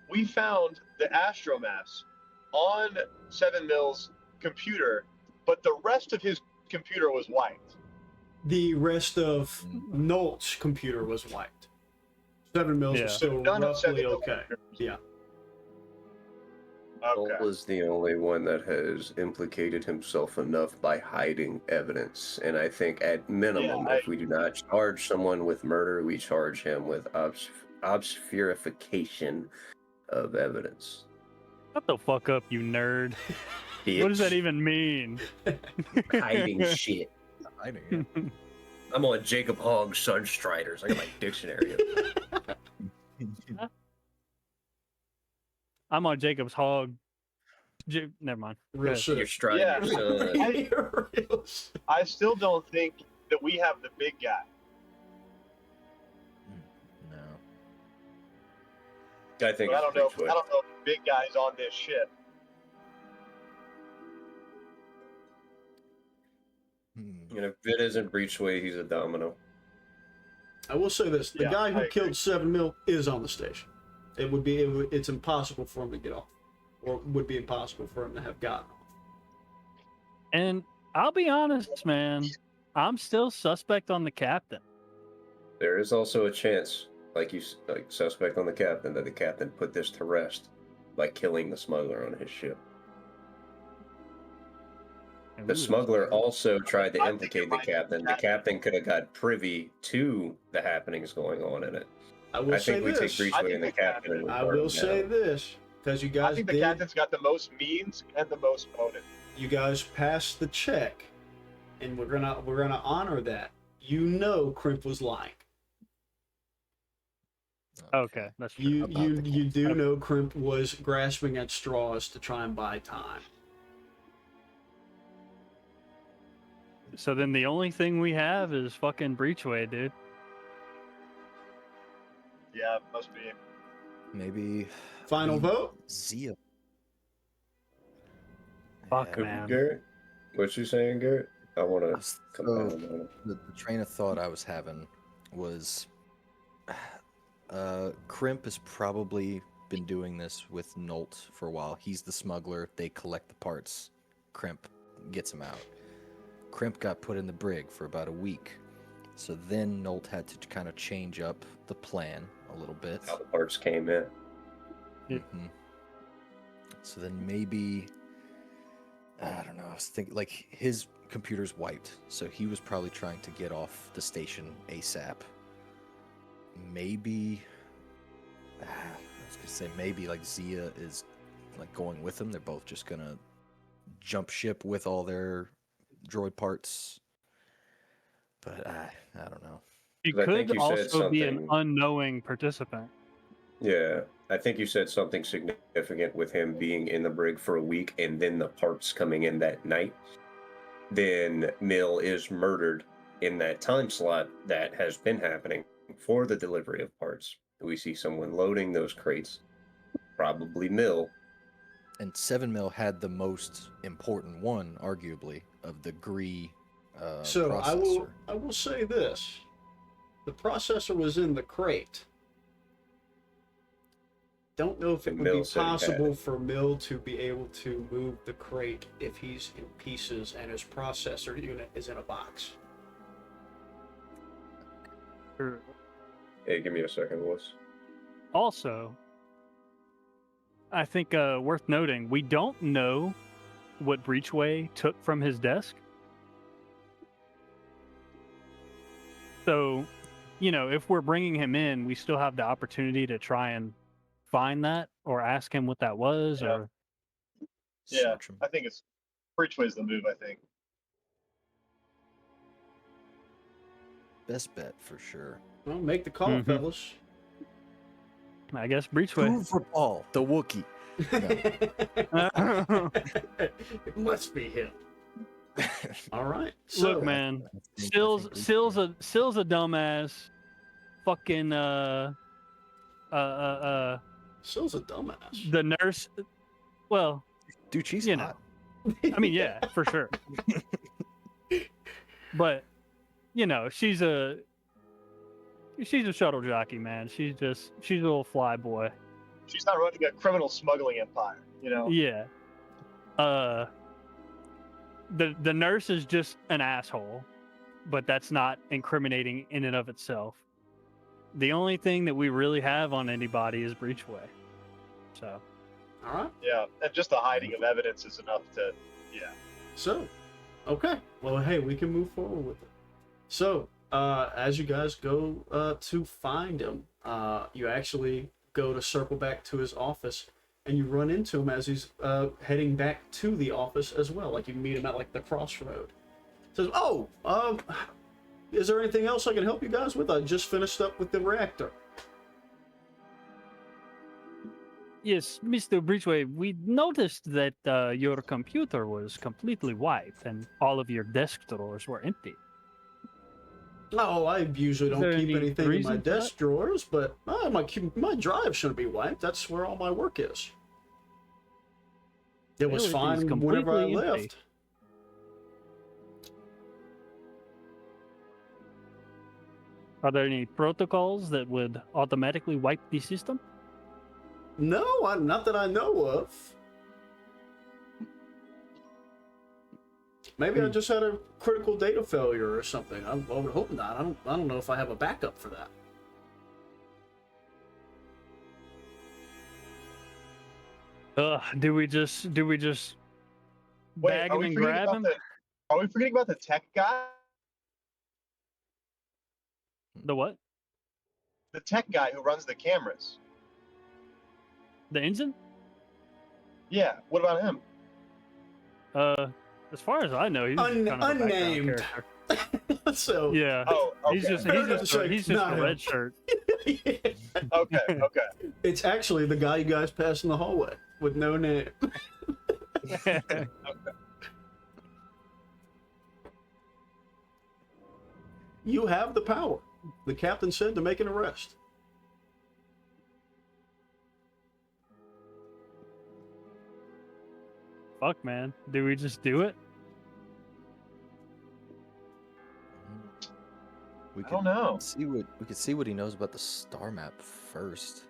we found the astromaps on Seven Mill's computer, but the rest of his computer was wiped. The rest of Nolt's computer was wiped. 7 Mills is still roughly okay. Yeah. Nolt was the only one that has implicated himself enough by hiding evidence. And I think at minimum, if we do not charge someone with murder, we charge him with obscurification of evidence. Shut the fuck up, you nerd. Bitch. What does that even mean? Hiding shit. Hiding it. I'm on Jacob Hogg's Sunstriders. I got my dictionary. I'm on Jacob's Hog. Never mind. Real shit. You're striding your son. I still don't think that we have the big guy. No. I think I don't know. Bigfoot. I don't know if the big guy's on this ship. And if it isn't Breachway, he's a domino. I will say this: the guy who killed 7 Mil is on the station. It's impossible for him to get off, or would be impossible for him to have gotten off. And I'll be honest, man, I'm still suspect on the captain. There is also a chance like suspect on the captain, that the captain put this to rest by killing the smuggler on his ship. The smuggler also tried to I think implicate it the might be captain. The captain could have got privy to the happenings going on in it. I will I say think we take this. Breachway and the captain and we I burn will them say down. this because you I guys think the did. captain's got the most means and the most motive. You guys passed the check, and we're gonna honor that. You know, Crimp was lying. Okay, that's true. You do know Crimp was grasping at straws to try and buy time. So then the only thing we have is fucking Breachway, dude. Yeah, must be. Maybe. Final vote? Zia. Fuck, Yeah. man. Garrett, what you saying, Garrett? I want to So, compound on it. the train of thought I was having was Crimp has probably been doing this with Nolt for a while. He's the smuggler. They collect the parts. Crimp gets them out. Crimp got put in the brig for about a week. So then Nolt had to kind of change up the plan a little bit. How the parts came in. Mhm. So then maybe, I don't know, I was thinking like his computer's wiped. So he was probably trying to get off the station ASAP. Maybe, I was gonna say maybe like Zia is like going with him. They're both just gonna jump ship with all their droid parts. But I don't know. You 'Cause I think could you said also be an something- unknowing participant. Yeah, I think you said something significant with him being in the brig for a week and then the parts coming in that night. Then Mill is murdered in that time slot that has been happening for the delivery of parts. We see someone loading those crates, probably Mill. And 7 mil had the most important one, arguably, of the GRE So processor. I will say this: the processor was in the crate. Don't know if it would be Mill said he had possible it. for Mill to be able to move the crate if he's in pieces and his processor unit is in a box. Hey, give me a second, Wuss. Also, I think worth noting, we don't know what Breachway took from his desk. So, you know, if we're bringing him in, we still have the opportunity to try and find that or ask him what that was. Yeah. Or Yeah, Search 'em. I think it's Breachway's the move. I think. Best bet for sure. Well, make the call, Mhm. fellas. I guess Breachway. Hoover Ball, the Wookiee. It must be him. All right. So, Look, man, I think Sill's a dumbass. Fucking Sill's a dumbass. the nurse. Well, Dude, she's you know. hot. I mean, yeah, for sure. But you know, she's a shuttle jockey, man. She's a little fly boy. She's not running a criminal smuggling empire. You know. Yeah. The nurse is just an asshole, but that's not incriminating in and of itself. The only thing that we really have on anybody is Breachway. So. All right. Yeah, and just the hiding of evidence is enough to. Yeah. So, okay. Well, hey, we can move forward with it. So, as you guys go to find him, you actually go to circle back to his office, and you run into him as he's heading back to the office as well. Like, you meet him at, like, the crossroad. Says, oh, is there anything else I can help you guys with? I just finished up with the reactor. Yes, Mr. Breachway, we noticed that your computer was completely wiped and all of your desk drawers were empty. No, I usually Is don't there keep any anything in my reason for desk drawers, but my drive shouldn't be wiped. That's where all my work is. It was Well, it is fine whenever I completely empty. left. Are there any protocols that would automatically wipe the system? No, not that I know of. Maybe I just had a critical data failure or something. I would hope not. I don't know if I have a backup for that. Do we just Wait, bag are him we and forgetting grab about him? Are we forgetting about the tech guy? The what? The tech guy who runs the cameras. The engine? Yeah. What about him? As far as I know, he's kind of a background Unnamed. character. So Yeah. Oh, okay. He's just Fair enough to say, a not him. red shirt. Okay. Okay. it's actually the guy you guys pass in the hallway with no name. You have the power. The captain said to make an arrest. Fuck, man. Do we just do it? We I don't know. could see what he knows about the star map first,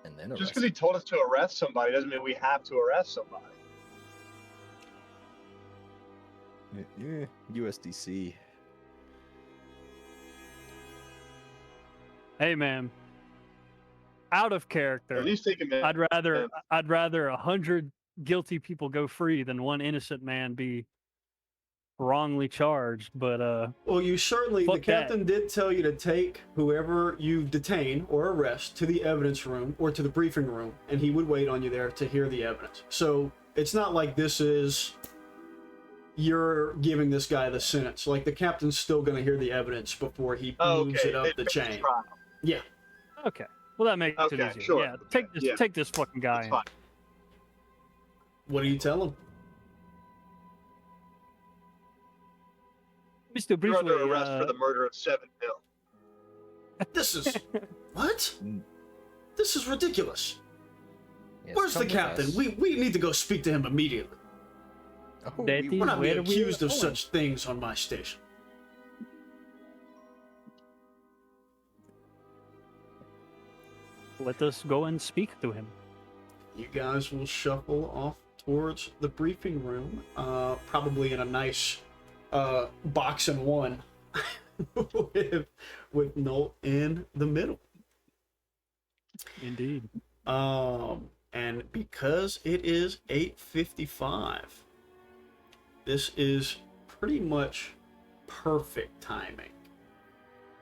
and then Just arrest because he told us to arrest somebody doesn't mean we have to arrest somebody. him. USDC. Hey, man. Out of character. At least take him in. I'd rather 100 guilty people go free than one innocent man be wrongly charged. But Well, you certainly, the Fuck that. captain did tell you to take whoever you detain or arrest to the evidence room or to the briefing room, and he would wait on you there to hear the evidence. So it's not like this is you're giving this guy the sentence. Like, the captain's still going to hear the evidence before he moves it up they the picked chain. trial. Yeah. okay, well that makes it Okay, easier. sure. Yeah, take this fucking guy. That's in. fine. What do you tell him? Mr. You're Briefly, under arrest for the murder of 7 Hill. This is what? Mm. This is ridiculous. Yes, Where's the come with captain? us. We need to go speak to him immediately. Oh, That we is We're not Where being are we accused of going? such things on my station. Let us go and speak to him. You guys will shuffle off towards the briefing room, probably in a nice box and one with Noel in the middle. Indeed. And because it is 8:55, this is pretty much perfect timing.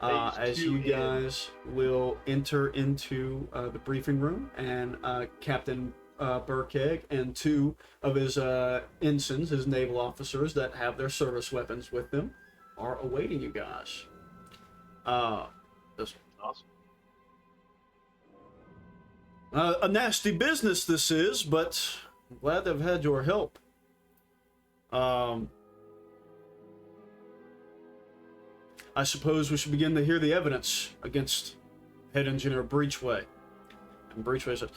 As you guys will enter into the briefing room, and Captain Berkeg and 2 of his ensigns, his naval officers that have their service weapons with them, are awaiting you guys. This Awesome. a nasty business this is, but I'm glad they've had your help. I suppose we should begin to hear the evidence against Head Engineer Breachway. And Breachway said,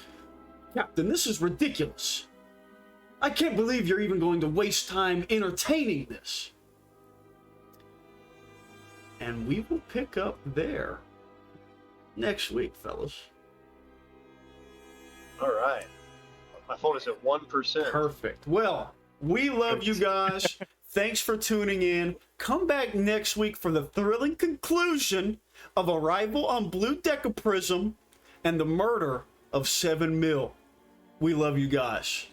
Captain, this is ridiculous. I can't believe you're even going to waste time entertaining this. And we will pick up there next week, fellas. All right. My phone is at 1%. Perfect. Well, we love you guys. Thanks for tuning in. Come back next week for the thrilling conclusion of Arrival on Blue Decaprism and the murder of 7 Mill. We love you guys.